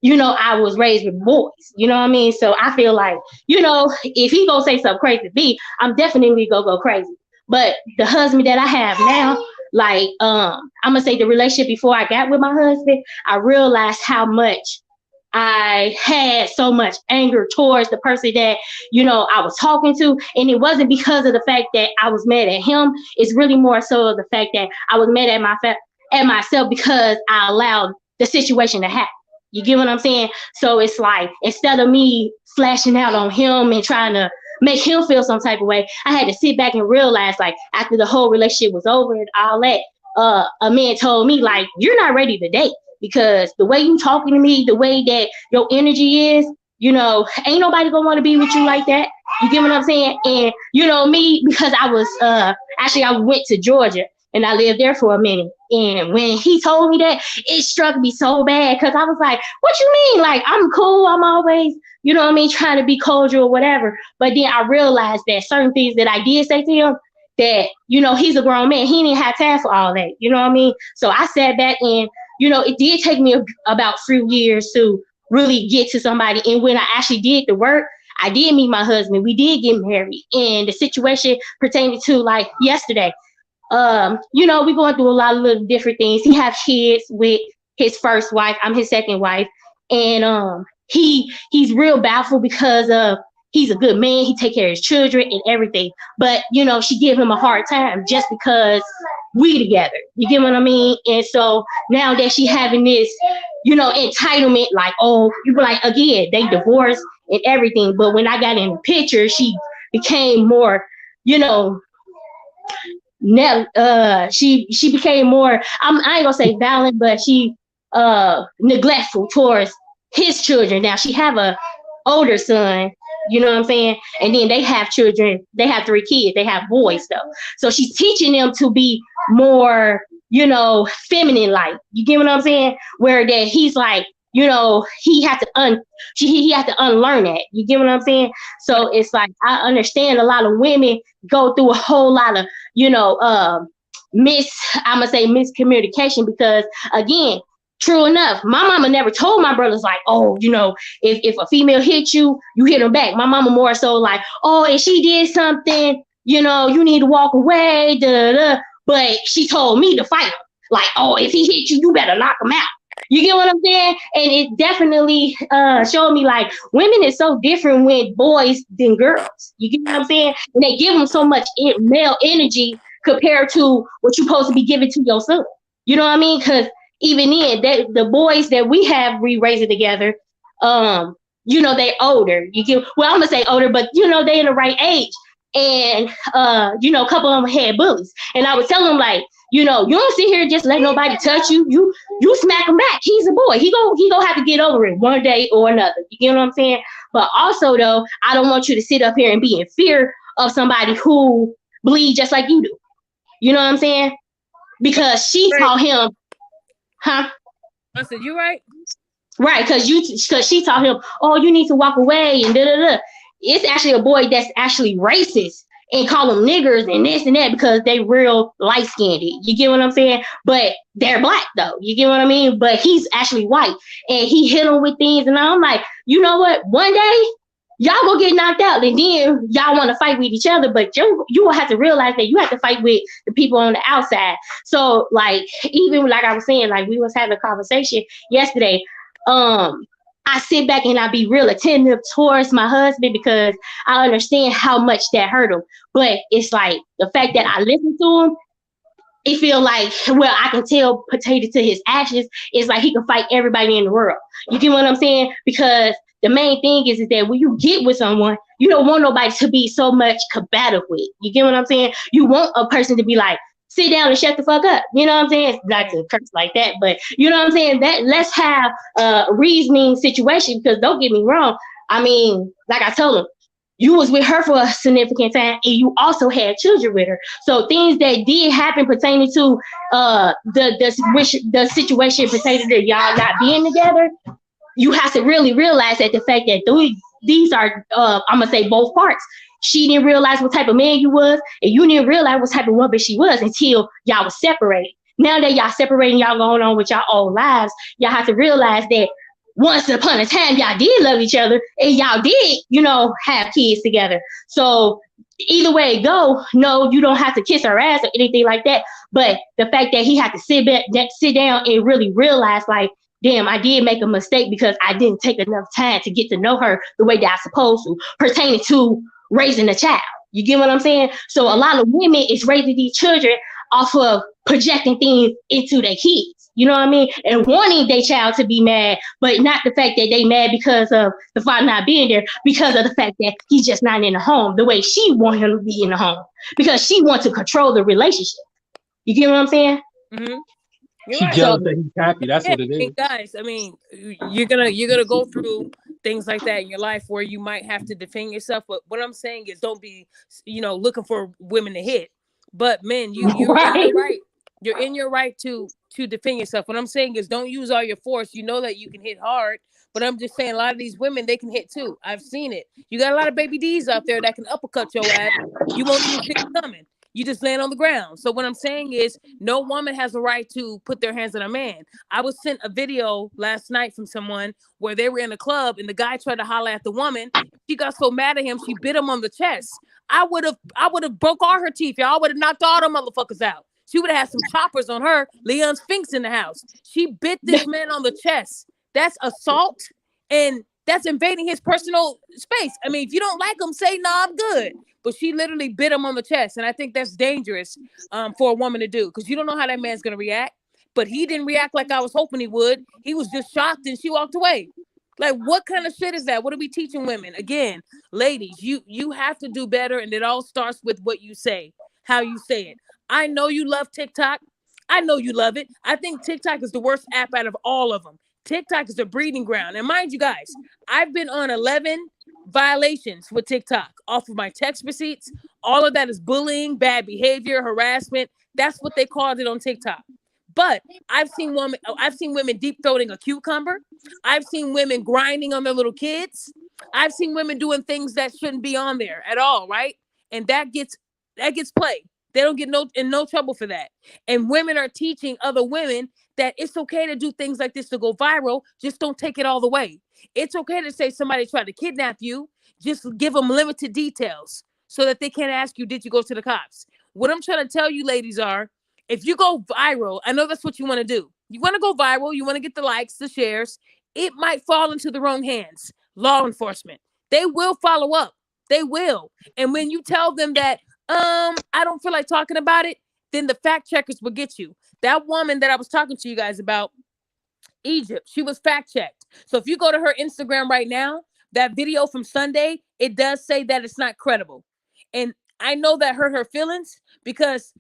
I was raised with boys, you know what I mean? So I feel like, if he gonna say something crazy to me, I'm definitely gonna go crazy. But the husband that I have now, like, I'm gonna say the relationship before I got with my husband, I realized how much I had so much anger towards the person that, I was talking to. And it wasn't because of the fact that I was mad at him. It's really more so of the fact that I was mad at myself because I allowed the situation to happen. You get what I'm saying? So it's like, instead of me flashing out on him and trying to make him feel some type of way, I had to sit back and realize, like, after the whole relationship was over and all that, a man told me, like, you're not ready to date, because the way you talking to me, the way that your energy is, ain't nobody gonna want to be with you like that. You get what I'm saying? And me, because I was I went to Georgia and I lived there for a minute. And when he told me that, it struck me so bad, because I was like, what you mean? Like, I'm cool. I'm always, trying to be cordial or whatever. But then I realized that certain things that I did say to him, that, he's a grown man. He didn't have time for all that. You know what I mean? So I sat back and, it did take me about 3 years to really get to somebody. And when I actually did the work, I did meet my husband. We did get married. And the situation pertaining to, like, yesterday, we're going through a lot of little different things. He has kids with his first wife. I'm his second wife. And he's real baffled because of, he's a good man. He take care of his children and everything. But, she give him a hard time just because we together. You get what I mean? And so now that she having this, entitlement, like, oh, you like, again, they divorced and everything. But when I got in the picture, she became more, you know, she became more, I ain't gonna say violent, but she neglectful towards his children. Now she have a older son, you know what I'm saying? And then they have children, they have 3 kids, they have boys though. So she's teaching them to be more, you know, feminine like. You get what I'm saying? Where that he's like, you know, he had to he had to unlearn that. You get what I'm saying? So it's like I understand a lot of women go through a whole lot of, you know, I'm gonna say miscommunication, because again, true enough, my mama never told my brothers like, oh, you know, if a female hit you, you hit them back. My mama more so like, oh, if she did something, you know, you need to walk away, da, da, da. But she told me to fight him. Like, oh, if he hit you, you better knock him out. You get what I'm saying? And it definitely showed me like women is so different with boys than girls. You get what I'm saying? And they give them so much male energy compared to what you're supposed to be giving to your son. You know what I mean? Because even then, the boys that we have raising together, you know, they older. You get, well, I'm gonna say older, but you know, they in the right age. And you know, a couple of them had bullies. And I would tell them like, you know, you don't sit here and just let nobody touch you. You smack him back. He's a boy. He gonna have to get over it one day or another. You get what I'm saying? But also though, I don't want you to sit up here and be in fear of somebody who bleed just like you do. You know what I'm saying? Because she taught him, huh? I said, you right. Right, because she taught him, oh, you need to walk away and da da da. It's actually a boy that's actually racist and call them niggers and this and that because they real light skinned. You get what I'm saying? But they're black though. You get what I mean? But he's actually white and he hit them with things. And I'm like, you know what? One day y'all gonna get knocked out and then y'all want to fight with each other. But you will have to realize that you have to fight with the people on the outside. So like, even like I was saying, like we was having a conversation yesterday. I sit back and I be real attentive towards my husband because I understand how much that hurt him. But it's like the fact that I listen to him, it feel like, well, I can tell potato to his ashes, it's like he can fight everybody in the world. You get what I'm saying? Because the main thing is that when you get with someone, you don't want nobody to be so much combative with. You get what I'm saying? You want a person to be like, sit down and shut the fuck up. You know what I'm saying? Not to curse like that, but you know what I'm saying? That let's have a reasoning situation, because don't get me wrong. I mean, like I told him, you was with her for a significant time and you also had children with her. So things that did happen pertaining to the situation pertaining to y'all not being together, you have to really realize that the fact that these are, I'm going to say both parts. She didn't realize what type of man you was, and you didn't realize what type of woman she was until y'all was separated. Now that y'all separating, y'all going on with y'all own lives, y'all have to realize that once upon a time, y'all did love each other, and y'all did, you know, have kids together. So either way it go, no, you don't have to kiss her ass or anything like that. But the fact that he had to sit down and really realize, like, damn, I did make a mistake because I didn't take enough time to get to know her the way that I supposed to, pertaining to raising a child. You get what I'm saying? So a lot of women is raising these children off of projecting things into their kids. You know what I mean? And wanting their child to be mad, but not the fact that they mad because of the father not being there, because of the fact that he's just not in the home the way she want him to be in the home, because she wants to control the relationship. You get what I'm saying? Mm-hmm. She jealous that he's happy. That's what it is. Guys, I mean, you're gonna go through things like that in your life where you might have to defend yourself. But what I'm saying is, don't be, you know, looking for women to hit. But men, you're right. You're in your right to defend yourself. What I'm saying is, don't use all your force. You know that you can hit hard, but I'm just saying a lot of these women, they can hit too. I've seen it. You got a lot of baby D's out there that can uppercut your ass. You won't even see it coming. You just land on the ground. So what I'm saying is, no woman has a right to put their hands on a man. I was sent a video last night from someone where they were in a club and the guy tried to holler at the woman. She got so mad at him, she bit him on the chest. I would have broke all her teeth. Y'all would have knocked all them motherfuckers out. She would have had some choppers on her. Leon Spinks in the house. She bit this man on the chest. That's assault, and that's invading his personal space. I mean, if you don't like him, say, "Nah, I'm good." But she literally bit him on the chest, and I think that's dangerous for a woman to do, because you don't know how that man's gonna react. But he didn't react like I was hoping he would. He was just shocked, and she walked away. Like, what kind of shit is that? What are we teaching women? Again, ladies, you have to do better, and it all starts with what you say, how you say it. I know you love TikTok. I know you love it. I think TikTok is the worst app out of all of them. TikTok is a breeding ground. And mind you guys, I've been on 11 violations with TikTok off of my text receipts. All of that is bullying, bad behavior, harassment. That's what they called it on TikTok. But I've seen women deep throating a cucumber. I've seen women grinding on their little kids. I've seen women doing things that shouldn't be on there at all, right? And that gets play. They don't get in no trouble for that. And women are teaching other women that it's okay to do things like this to go viral. Just don't take it all the way. It's okay to say somebody tried to kidnap you. Just give them limited details so that they can't ask you, did you go to the cops? What I'm trying to tell you, ladies, are if you go viral, I know that's what you want to do. You want to go viral. You want to get the likes, the shares. It might fall into the wrong hands. Law enforcement. They will follow up. They will. And when you tell them that, I don't feel like talking about it, then the fact checkers will get you. That woman that I was talking to you guys about, Egypt, she was fact checked. So if you go to her Instagram right now, that video from Sunday, it does say that it's not credible. And I know that hurt her feelings because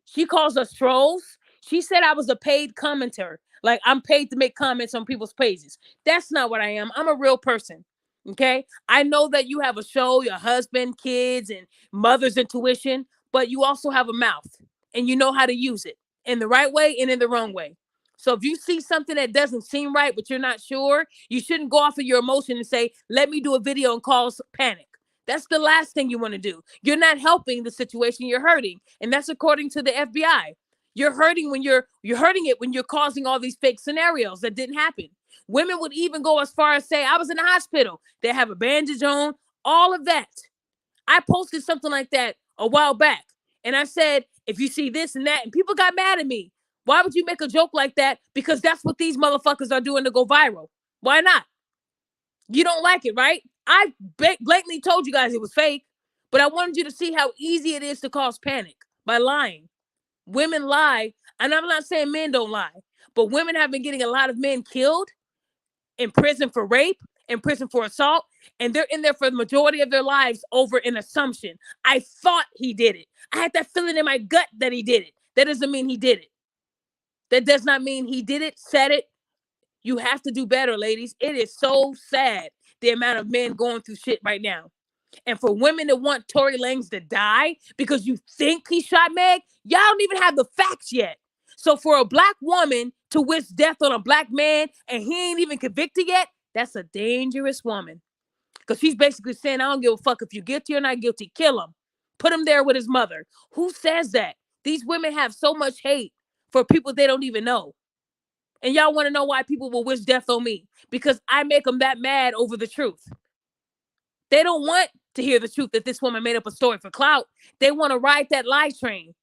she calls us trolls. She said I was a paid commenter. Like I'm paid to make comments on people's pages. That's not what I am. I'm a real person. Okay. I know that you have a show, your husband, kids, and mother's intuition, but you also have a mouth and you know how to use it in the right way and in the wrong way. So if you see something that doesn't seem right, but you're not sure, you shouldn't go off of your emotion and say, let me do a video and cause panic. That's the last thing you want to do. You're not helping the situation, you're hurting. And that's according to the FBI. You're hurting when you're hurting it when you're causing all these fake scenarios that didn't happen. Women would even go as far as say, I was in the hospital. They have a bandage on, all of that. I posted something like that a while back. And I said, if you see this and that, and people got mad at me. Why would you make a joke like that? Because that's what these motherfuckers are doing to go viral. Why not? You don't like it, right? I blatantly told you guys it was fake, but I wanted you to see how easy it is to cause panic by lying. Women lie, and I'm not saying men don't lie, but women have been getting a lot of men killed, in prison for rape, in prison for assault, and they're in there for the majority of their lives over an assumption. I thought he did it. I had that feeling in my gut that he did it. That doesn't mean he did it. That does not mean he did it, said it. You have to do better, ladies. It is so sad, the amount of men going through shit right now. And for women that want Tory Lanez to die because you think he shot Meg, y'all don't even have the facts yet. So for a black woman to wish death on a black man and he ain't even convicted yet, that's a dangerous woman. Because she's basically saying, I don't give a fuck if you're guilty or not guilty. Kill him. Put him there with his mother. Who says that? These women have so much hate for people they don't even know. And y'all want to know why people will wish death on me? Because I make them that mad over the truth. They don't want to hear the truth that this woman made up a story for clout. They want to ride that lie train.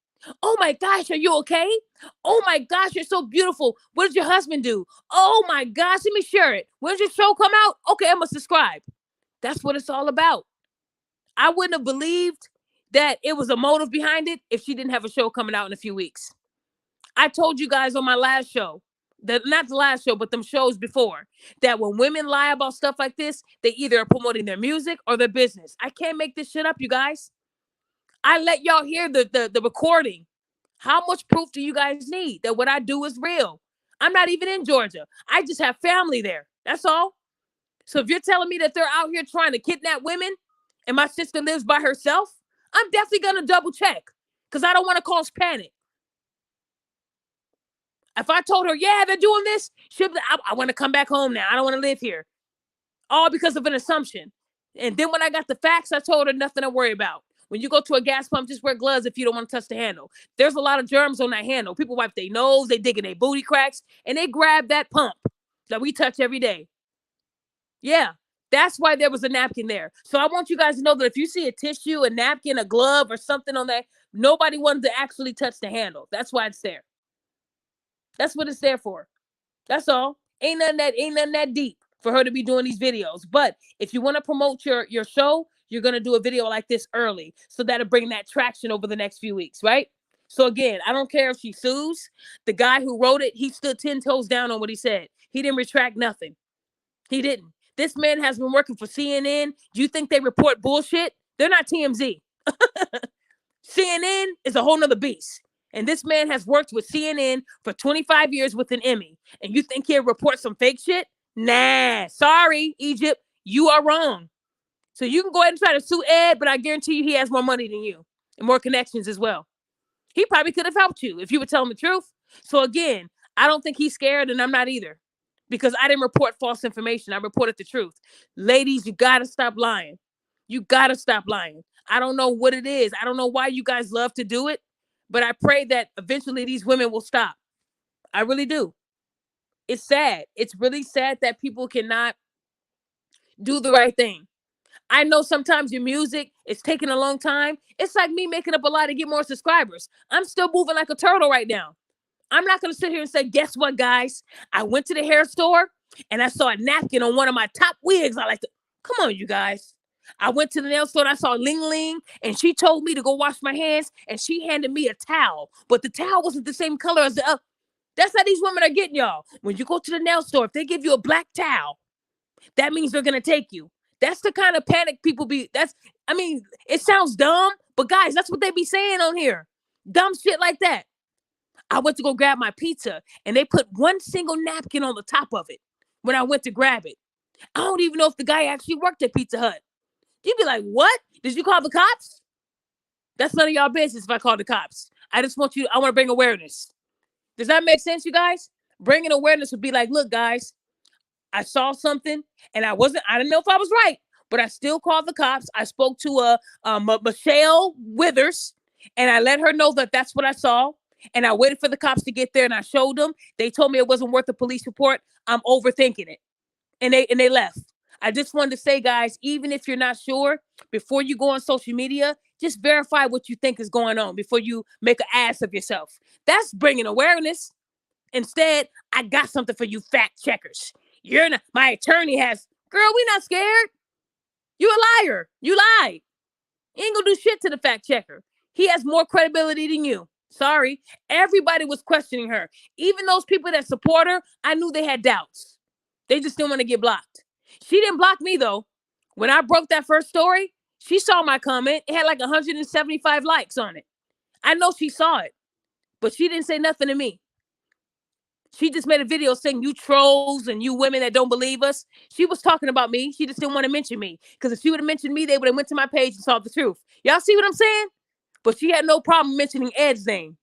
Oh my gosh, are you okay? Oh my gosh, you're so beautiful. What did your husband do? Oh my gosh, let me share it. When did your show come out? Okay, I'm going to subscribe. That's what it's all about. I wouldn't have believed that it was a motive behind it if she didn't have a show coming out in a few weeks. I told you guys on my last show, not the last show, but them shows before, that when women lie about stuff like this, they either are promoting their music or their business. I can't make this shit up, you guys. I let y'all hear the recording. How much proof do you guys need that what I do is real? I'm not even in Georgia. I just have family there. That's all. So if you're telling me that they're out here trying to kidnap women and my sister lives by herself, I'm definitely going to double check because I don't want to cause panic. If I told her, yeah, they're doing this, she'll be like, I want to come back home now. I don't want to live here. All because of an assumption. And then when I got the facts, I told her nothing to worry about. When you go to a gas pump, just wear gloves if you don't want to touch the handle. There's a lot of germs on that handle. People wipe their nose, they dig in their booty cracks, and they grab that pump that we touch every day. Yeah, that's why there was a napkin there. So I want you guys to know that if you see a tissue, a napkin, a glove, or something on that, nobody wanted to actually touch the handle. That's why it's there. That's what it's there for. That's all. Ain't nothing that deep for her to be doing these videos. But if you want to promote your show, you're going to do a video like this early. So that'll bring that traction over the next few weeks, right? So again, I don't care if she sues. The guy who wrote it, he stood 10 toes down on what he said. He didn't retract nothing. He didn't. This man has been working for CNN. Do you think they report bullshit? They're not TMZ. CNN is a whole nother beast. And this man has worked with CNN for 25 years with an Emmy. And you think he'll report some fake shit? Nah. Sorry, Egypt. You are wrong. So you can go ahead and try to sue Ed, but I guarantee you he has more money than you and more connections as well. He probably could have helped you if you would tell him the truth. So again, I don't think he's scared, and I'm not either, because I didn't report false information. I reported the truth. Ladies, you got to stop lying. You got to stop lying. I don't know what it is. I don't know why you guys love to do it, but I pray that eventually these women will stop. I really do. It's sad. It's really sad that people cannot do the right thing. I know sometimes your music is taking a long time. It's like me making up a lie to get more subscribers. I'm still moving like a turtle right now. I'm not going to sit here and say, guess what, guys? I went to the hair store and I saw a napkin on one of my top wigs. I like to, come on, you guys. I went to the nail store and I saw Ling Ling and she told me to go wash my hands and she handed me a towel, but the towel wasn't the same color as the other. That's how these women are getting y'all. When you go to the nail store, if they give you a black towel, that means they're going to take you. That's the kind of panic people be. It sounds dumb, but guys, that's what they be saying on here. Dumb shit like that. I went to go grab my pizza and they put one single napkin on the top of it when I went to grab it. I don't even know if the guy actually worked at Pizza Hut. You'd be like, what? Did you call the cops? That's none of y'all business if I call the cops. I want to bring awareness. Does that make sense, you guys? Bringing awareness would be like, look, guys, I saw something and I didn't know if I was right, but I still called the cops. I spoke to Michelle Withers and I let her know that that's what I saw. And I waited for the cops to get there and I showed them. They told me it wasn't worth a police report. I'm overthinking it. And they left. I just wanted to say, guys, even if you're not sure, before you go on social media, just verify what you think is going on before you make an ass of yourself. That's bringing awareness. Instead, I got something for you fact checkers. My attorney has, girl, we not scared. You a liar. You lied. You ain't gonna do shit to the fact checker. He has more credibility than you. Sorry. Everybody was questioning her. Even those people that support her, I knew they had doubts. They just didn't want to get blocked. She didn't block me though. When I broke that first story, she saw my comment. It had like 175 likes on it. I know she saw it, but she didn't say nothing to me. She just made a video saying, you trolls and you women that don't believe us. She was talking about me. She just didn't want to mention me. Because if she would have mentioned me, they would have went to my page and saw the truth. Y'all see what I'm saying? But she had no problem mentioning Ed's name.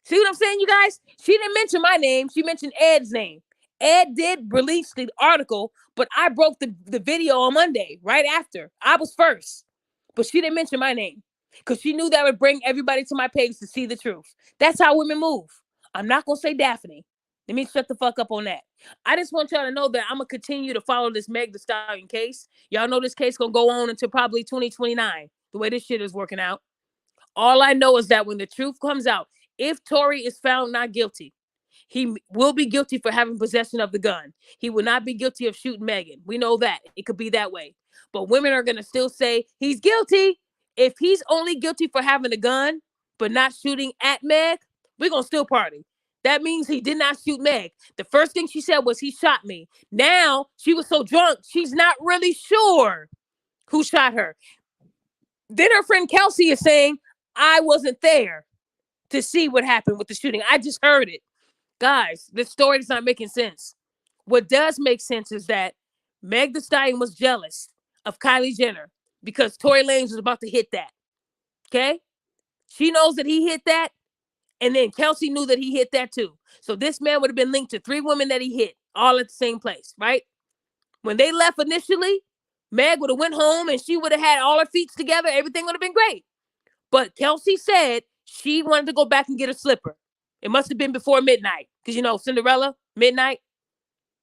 See what I'm saying, you guys? She didn't mention my name. She mentioned Ed's name. Ed did release the article, but I broke the video on Monday, right after. I was first. But she didn't mention my name. Because she knew that would bring everybody to my page to see the truth. That's how women move. I'm not going to say Daphne. Let me shut the fuck up on that. I just want y'all to know that I'm going to continue to follow this Meg Thee Stallion case. Y'all know this case going to go on until probably 2029, the way this shit is working out. All I know is that when the truth comes out, if Tory is found not guilty, he will be guilty for having possession of the gun. He will not be guilty of shooting Megan. We know that. It could be that way. But women are going to still say he's guilty. If he's only guilty for having a gun, but not shooting at Meg, we're going to still party. That means he did not shoot Meg. The first thing she said was he shot me. Now she was so drunk, she's not really sure who shot her. Then her friend Kelsey is saying, I wasn't there to see what happened with the shooting. I just heard it. Guys, this story is not making sense. What does make sense is that Meg Thee Stallion was jealous of Kylie Jenner because Tory Lanez was about to hit that. Okay? She knows that he hit that. And then Kelsey knew that he hit that too. So this man would have been linked to 3 women that he hit all at the same place, right? When they left initially, Meg would have went home and she would have had all her feet together. Everything would have been great. But Kelsey said she wanted to go back and get a slipper. It must have been before midnight. Because, you know, Cinderella, midnight.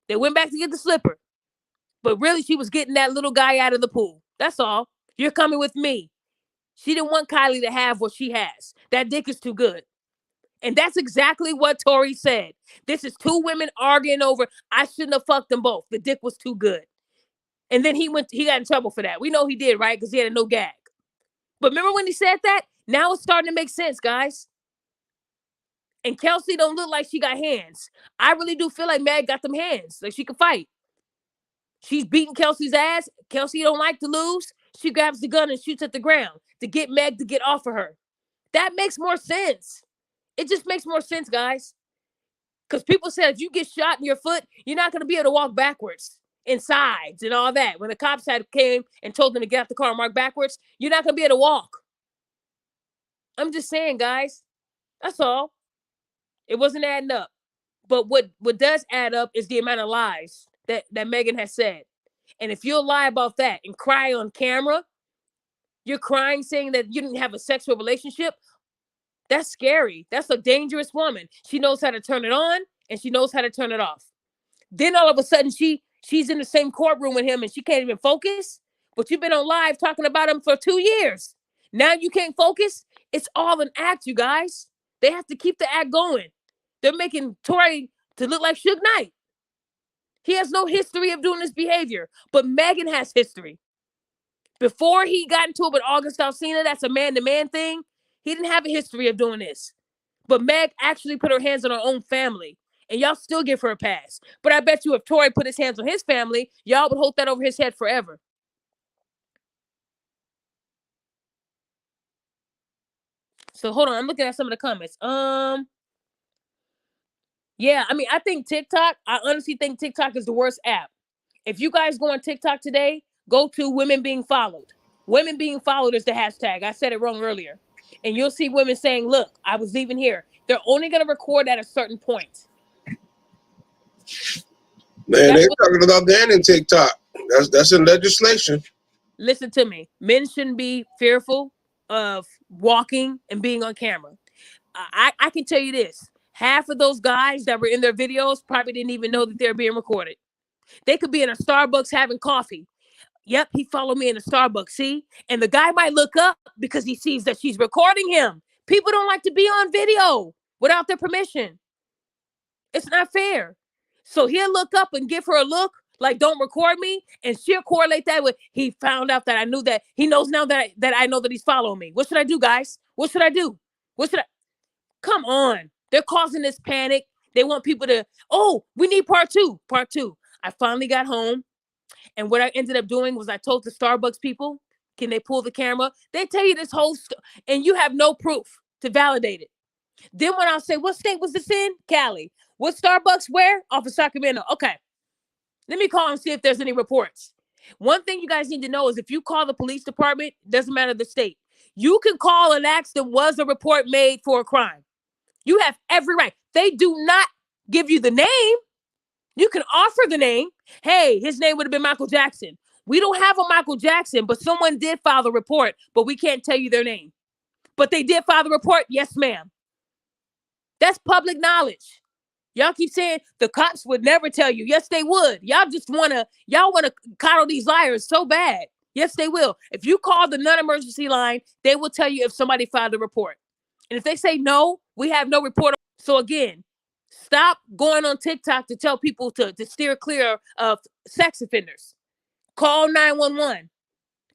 They went back to get the slipper. But really, she was getting that little guy out of the pool. That's all. You're coming with me. She didn't want Kylie to have what she has. That dick is too good. And that's exactly what Tory said. This is 2 women arguing over, I shouldn't have fucked them both. The dick was too good. And then he got in trouble for that. We know he did, right? Because he had a no gag. But remember when he said that? Now it's starting to make sense, guys. And Kelsey don't look like she got hands. I really do feel like Meg got them hands. Like she could fight. She's beating Kelsey's ass. Kelsey don't like to lose. She grabs the gun and shoots at the ground to get Meg to get off of her. That makes more sense. It just makes more sense, guys. Because people said if you get shot in your foot, you're not going to be able to walk backwards in sides and all that. When the cops had came and told them to get out the car and walk backwards, you're not going to be able to walk. I'm just saying, guys. That's all. It wasn't adding up. But what does add up is the amount of lies that Megan has said. And if you'll lie about that and cry on camera, you're crying saying that you didn't have a sexual relationship, that's scary. That's a dangerous woman. She knows how to turn it on and she knows how to turn it off. Then all of a sudden she's in the same courtroom with him and she can't even focus. But you've been on live talking about him for 2 years. Now you can't focus. It's all an act, you guys. They have to keep the act going. They're making Tory to look like Suge Knight. He has no history of doing this behavior, but Megan has history. Before he got into it with August Alsina, that's a man-to-man thing. He didn't have a history of doing this. But Meg actually put her hands on her own family, and y'all still give her a pass. But I bet you if Tory put his hands on his family, y'all would hold that over his head forever. So hold on, I'm looking at some of the comments. Yeah, I mean, I think TikTok, I honestly think TikTok is the worst app. If you guys go on TikTok today, go to women being followed. Women being followed is the hashtag. I said it wrong earlier. And you'll see women saying, look, I was leaving here. They're only going to record at a certain point. Man, they're talking about banning TikTok. That's in legislation. Listen to me. Men shouldn't be fearful of walking and being on camera. I can tell you this. Half of those guys that were in their videos probably didn't even know that they're being recorded. They could be in a Starbucks having coffee. Yep, he followed me in a Starbucks, see? And the guy might look up because he sees that she's recording him. People don't like to be on video without their permission. It's not fair. So he'll look up and give her a look like, don't record me. And she'll correlate that with, he found out that I knew that. He knows now that I know that he's following me. What should I do, guys? What should I do? Come on. They're causing this panic. They want people to, oh, we need part two. Part two. I finally got home. And what I ended up doing was I told the Starbucks people, can they pull the camera? They tell you this whole and you have no proof to validate it. Then when I'll say, what state was this in? Cali. What Starbucks where? Off of Sacramento. Okay. Let me call and see if there's any reports. One thing you guys need to know is if you call the police department, doesn't matter the state, you can call and ask them, was a report made for a crime? You have every right. They do not give you the name. You can offer the name. Hey, his name would have been Michael Jackson. We don't have a Michael Jackson, but someone did file the report, but we can't tell you their name. But they did file the report. Yes, ma'am. That's public knowledge. Y'all keep saying the cops would never tell you. Yes, they would. Y'all want to coddle these liars so bad. Yes, they will. If you call the non-emergency line, they will tell you if somebody filed a report. And if they say no, we have no report. So again, stop going on TikTok to tell people to steer clear of sex offenders. Call 911.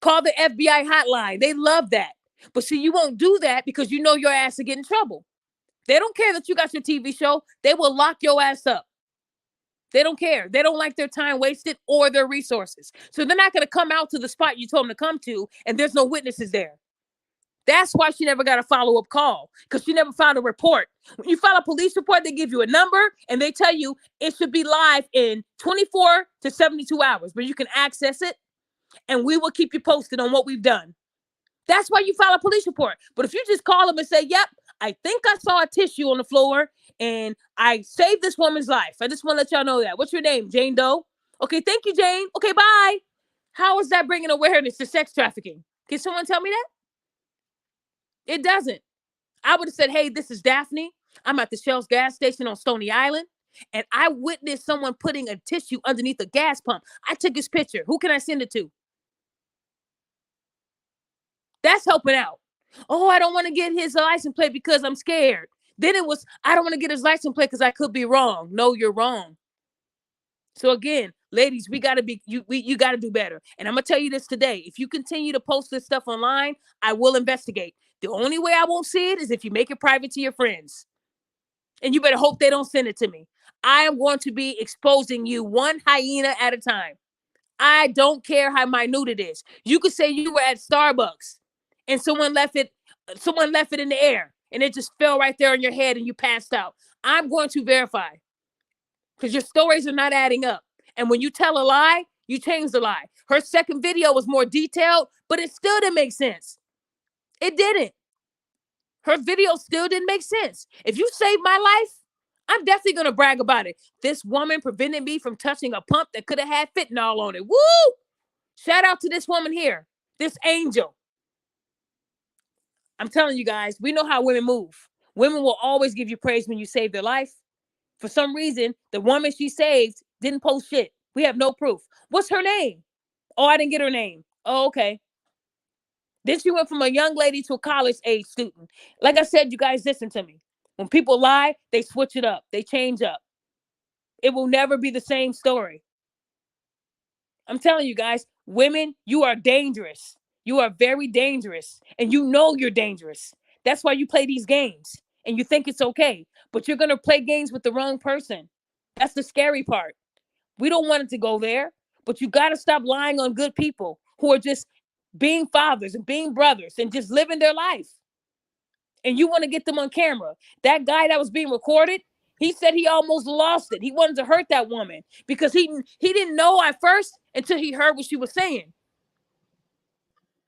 Call the FBI hotline. They love that. But see, you won't do that because you know your ass will get in trouble. They don't care that you got your TV show. They will lock your ass up. They don't care. They don't like their time wasted or their resources. So they're not going to come out to the spot you told them to come to, and there's no witnesses there. That's why she never got a follow-up call, because she never filed a report. When you file a police report, they give you a number, and they tell you it should be live in 24 to 72 hours, but you can access it, and we will keep you posted on what we've done. That's why you file a police report. But if you just call them and say, yep, I think I saw a tissue on the floor, and I saved this woman's life. I just want to let y'all know that. What's your name? Jane Doe? Okay, thank you, Jane. Okay, bye. How is that bringing awareness to sex trafficking? Can someone tell me that? It doesn't. I would have said, hey, this is Daphne. I'm at the Shell's gas station on Stony Island, and I witnessed someone putting a tissue underneath a gas pump. I took his picture. Who can I send it to? That's helping out. Oh, I don't want to get his license plate because I'm scared. Then it was, I don't want to get his license plate because I could be wrong. No, you're wrong. So again, ladies, we got to be, you got to do better. And I'm going to tell you this today. If you continue to post this stuff online, I will investigate. The only way I won't see it is if you make it private to your friends. And you better hope they don't send it to me. I am going to be exposing you one hyena at a time. I don't care how minute it is. You could say you were at Starbucks and someone left it in the air and it just fell right there on your head and you passed out. I'm going to verify because your stories are not adding up. And when you tell a lie, you change the lie. Her second video was more detailed, but it still didn't make sense. It didn't. Her video still didn't make sense. If you saved my life, I'm definitely going to brag about it. This woman prevented me from touching a pump that could have had fentanyl on it. Woo! Shout out to this woman here, this angel. I'm telling you guys, we know how women move. Women will always give you praise when you save their life. For some reason, the woman she saved didn't post shit. We have no proof. What's her name? Oh, I didn't get her name. Oh, okay. Then she went from a young lady to a college age student. Like I said, you guys listen to me. When people lie, they switch it up. They change up. It will never be the same story. I'm telling you guys, women, you are dangerous. You are very dangerous. And you know you're dangerous. That's why you play these games. And you think it's okay. But you're going to play games with the wrong person. That's the scary part. We don't want it to go there. But you got to stop lying on good people who are just being fathers and being brothers and just living their life. And you want to get them on camera. That guy that was being recorded, he said he almost lost it. He wanted to hurt that woman because he didn't know at first until he heard what she was saying.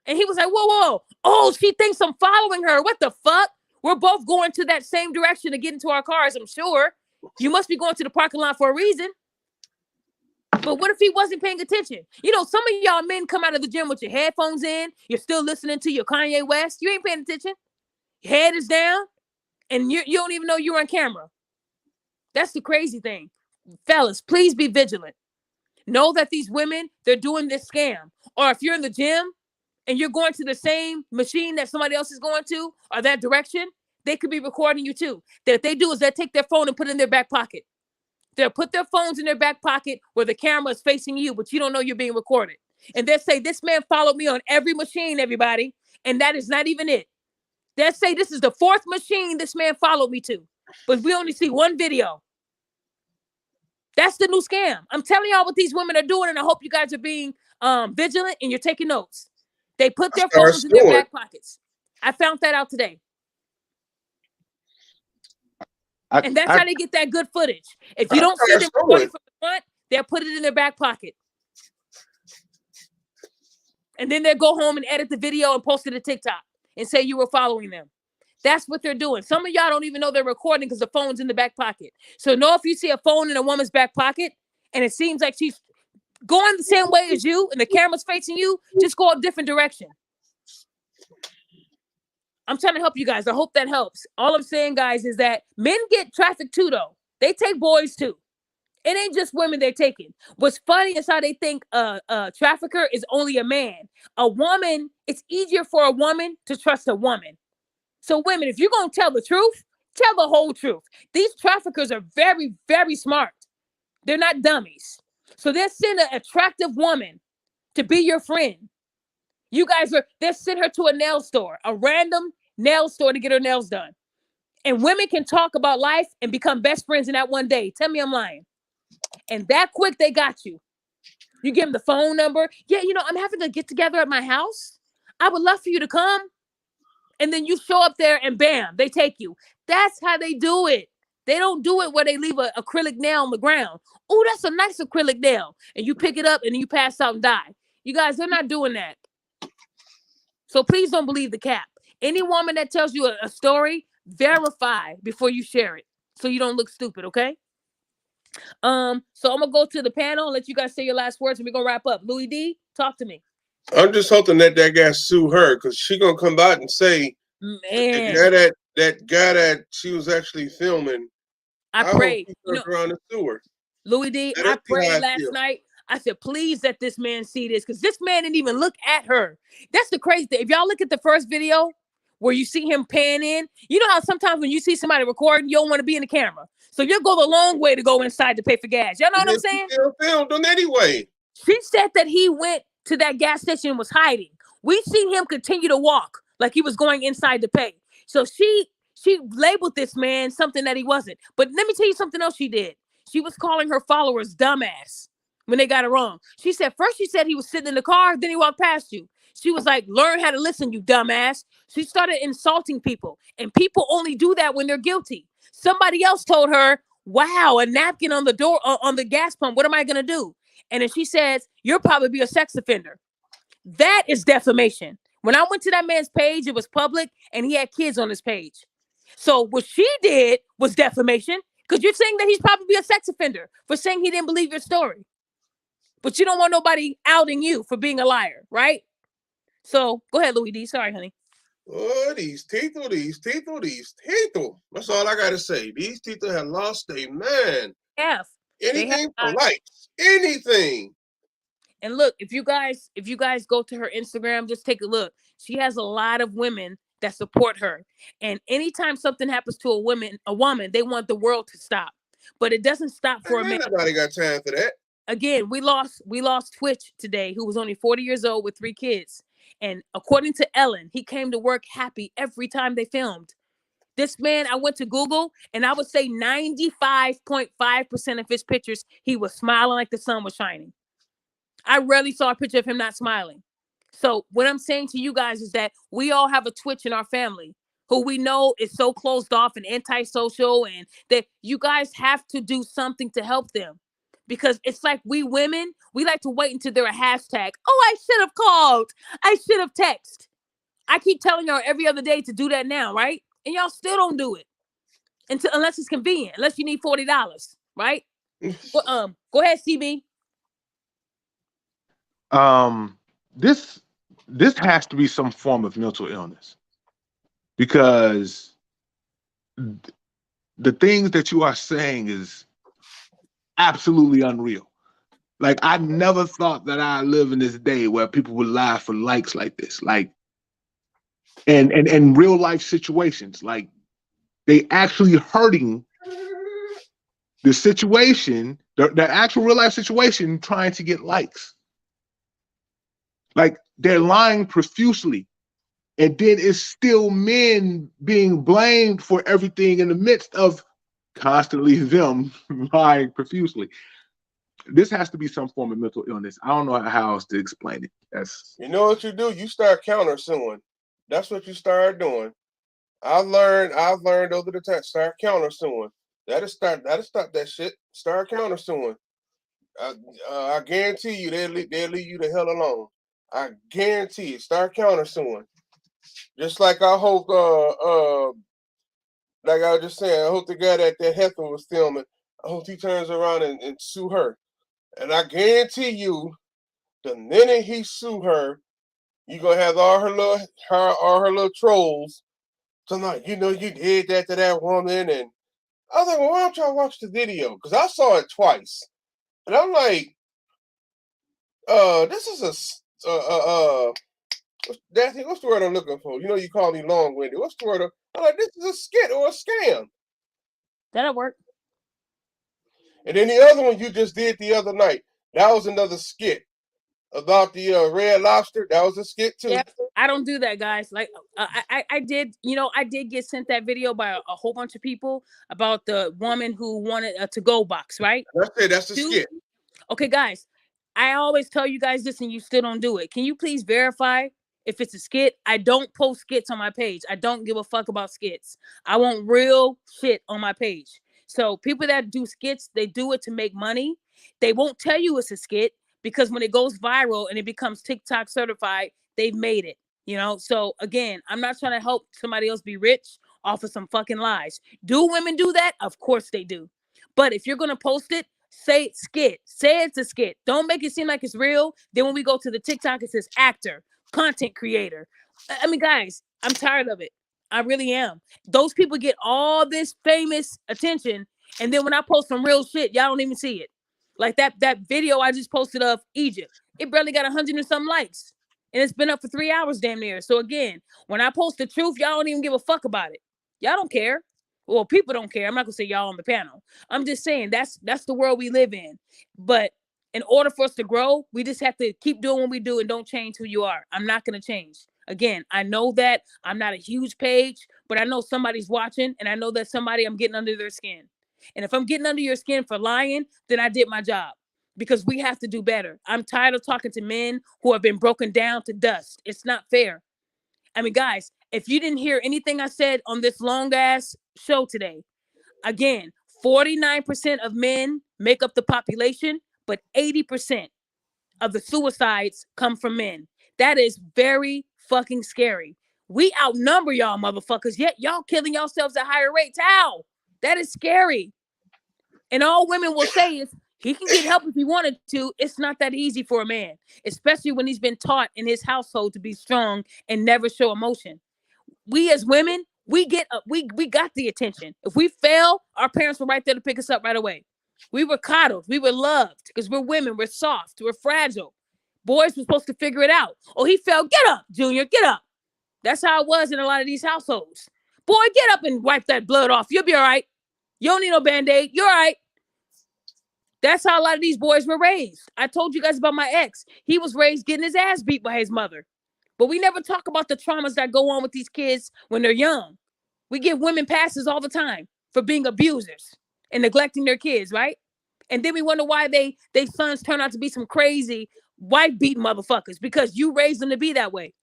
And he was like, whoa, whoa. Oh, she thinks I'm following her. What the fuck? We're both going to that same direction to get into our cars, I'm sure. You must be going to the parking lot for a reason. But what if he wasn't paying attention? You know, some of y'all men come out of the gym with your headphones in. You're still listening to your Kanye West. You ain't paying attention. Your head is down. And you don't even know you're on camera. That's the crazy thing. Fellas, please be vigilant. Know that these women, they're doing this scam. Or if you're in the gym and you're going to the same machine that somebody else is going to or that direction, they could be recording you too. That what they do is they take their phone and put it in their back pocket. They'll put their phones in their back pocket where the camera is facing you, but you don't know you're being recorded. And they'll say, this man followed me on every machine, everybody. And that is not even it. They'll say, this is the fourth machine this man followed me to. But we only see one video. That's the new scam. I'm telling y'all what these women are doing, and I hope you guys are being vigilant and you're taking notes. They put their phones in their back pockets. I found that out today. And that's how they get that good footage. If you don't see them recording from the front, they'll put it in their back pocket. And then they'll go home and edit the video and post it to TikTok and say you were following them. That's what they're doing. Some of y'all don't even know they're recording because the phone's in the back pocket. So know if you see a phone in a woman's back pocket and it seems like she's going the same way as you and the camera's facing you, just go a different direction. I'm trying to help you guys. I hope that helps. All I'm saying, guys, is that men get trafficked too, though. They take boys too. It ain't just women they're taking. What's funny is how they think a trafficker is only a man. A woman, it's easier for a woman to trust a woman. So women, if you're going to tell the truth, tell the whole truth. These traffickers are very, very smart. They're not dummies. So they'll send an attractive woman to be your friend. You guys they'll send her to a nail store, a random nail store to get her nails done. And women can talk about life and become best friends in that one day. Tell me I'm lying. And that quick, they got you. You give them the phone number. Yeah, you know, I'm having a get together at my house. I would love for you to come. And then you show up there and bam, they take you. That's how they do it. They don't do it where they leave an acrylic nail on the ground. Oh, that's a nice acrylic nail. And you pick it up and you pass out and die. You guys, they're not doing that. So please don't believe the cap. Any woman that tells you a story, verify before you share it so you don't look stupid, okay? So I'm going to go to the panel and let you guys say your last words and we're going to wrap up. Louis D, talk to me. I'm just hoping that guy sue her because she's going to come out and say, man, that guy that she was actually filming, I prayed. Around the sewer. Louis D, I prayed last night. I said, please let this man see this because this man didn't even look at her. That's the crazy thing. If y'all look at the first video where you see him pan in, you know how sometimes when you see somebody recording, you don't want to be in the camera. So you'll go the long way to go inside to pay for gas. Y'all know what I'm saying? Still filmed them anyway. She said that he went to that gas station and was hiding. We seen him continue to walk like he was going inside to pay. So she labeled this man something that he wasn't. But let me tell you something else she did. She was calling her followers dumbass. when they got it wrong. She said, first she said he was sitting in the car, then he walked past you. She was like, learn how to listen, you dumbass. She started insulting people, and people only do that when they're guilty. Somebody else told her, wow, a napkin on the door, on the gas pump. What am I going to do? And then she says, you'll probably be a sex offender. That is defamation. When I went to that man's page, it was public, and he had kids on his page. So what she did was defamation, because you're saying that he's probably a sex offender for saying he didn't believe your story. But you don't want nobody outing you for being a liar, right? So go ahead, Louis D. Sorry, honey. Oh, these Tito. That's all I gotta say. These Tito have lost their man. F. Anything for likes. Anything. And look, if you guys go to her Instagram, just take a look. She has a lot of women that support her. And anytime something happens to a woman, they want the world to stop. But it doesn't stop for a man. Nobody got time for that. Again, we lost Twitch today, who was only 40 years old with 3 kids. And according to Ellen, he came to work happy every time they filmed. This man, I went to Google, and I would say 95.5% of his pictures, he was smiling like the sun was shining. I rarely saw a picture of him not smiling. So what I'm saying to you guys is that we all have a Twitch in our family who we know is so closed off and antisocial, and that you guys have to do something to help them. Because it's like we women, we like to wait until they're a hashtag. Oh, I should have called. I should have texted. I keep telling y'all every other day to do that now, right? And y'all still don't do it unless it's convenient, unless you need $40, right? Well, go ahead, CB. This has to be some form of mental illness, because the things that you are saying is absolutely unreal. Like, I never thought that I live in this day where people would lie for likes like this. Like, and real life situations, like they actually hurting the situation, the actual real life situation, trying to get likes. Like, they're lying profusely, and then it's still men being blamed for everything in the midst of constantly them lying profusely. This has to be some form of mental illness. I don't know how else to explain it. You know what you do? You start countersuing. That's what you start doing. I've learned over the time. Start countersuing. That'll stop that shit. Start countersuing. I guarantee you they'll leave you the hell alone. I guarantee it. Start countersuing. Just like I hope, like I was just saying, I hope the guy that heifer was filming, I hope he turns around and sue her. And I guarantee you, the minute he sue her, you're gonna have all her little trolls tonight. You know, you did that to that woman, and I was like, well, why don't y'all watch the video? Because I saw it twice, and I'm like, this is Daphne, what's the word I'm looking for? You know, you call me long-winded. What's the word? I'm like, this is a skit or a scam. That'll work. And then the other one you just did the other night, that was another skit about the Red Lobster. That was a skit too. Yeah, I don't do that, guys. Like I did, I did get sent that video by a whole bunch of people about the woman who wanted a to-go box, right? That's a skit. Okay, guys, I always tell you guys this, and you still don't do it. Can you please verify if it's a skit? I don't post skits on my page. I don't give a fuck about skits. I want real shit on my page. So people that do skits, they do it to make money. They won't tell you it's a skit, because when it goes viral and it becomes TikTok certified, they've made it, So again, I'm not trying to help somebody else be rich off of some fucking lies. Do women do that? Of course they do. But if you're going to post it, say it's skit. Say it's a skit. Don't make it seem like it's real. Then when we go to the TikTok, it says actor, content creator. I mean, guys, I'm tired of it. I really am. Those people get all this famous attention, and then when I post some real shit, y'all don't even see it. Like that video I just posted of Egypt, it barely got 100 and some likes, and it's been up for 3 hours damn near. So again, when I post the truth, y'all don't even give a fuck about it. Y'all don't care. Well, people don't care. I'm not gonna say y'all on the panel. I'm just saying that's the world we live in. But in order for us to grow, we just have to keep doing what we do and don't change who you are. I'm not gonna change. Again, I know that I'm not a huge page, but I know somebody's watching, and I know that I'm getting under their skin. And if I'm getting under your skin for lying, then I did my job. because we have to do better. I'm tired of talking to men who have been broken down to dust. It's not fair. I mean, guys, if you didn't hear anything I said on this long ass show today, again, 49% of men make up the population, but 80% of the suicides come from men. That is very fucking scary. We outnumber y'all motherfuckers, yet y'all killing yourselves at higher rates. How? That is scary. And all women will say is, he can get help if he wanted to. It's not that easy for a man, especially when he's been taught in his household to be strong and never show emotion. We as women, we got the attention. If we fail, our parents were right there to pick us up right away. We were coddled. We were loved because we're women. We're soft. We're fragile. Boys were supposed to figure it out. Oh, he fell. Get up, Junior. Get up. That's how it was in a lot of these households. Boy, get up and wipe that blood off. You'll be all right. You don't need no Band-Aid. You're all right. That's how a lot of these boys were raised. I told you guys about my ex. He was raised getting his ass beat by his mother. But we never talk about the traumas that go on with these kids when they're young. We give women passes all the time for being abusers and neglecting their kids, right? And then we wonder why they sons turn out to be some crazy wife beating motherfuckers because you raised them to be that way.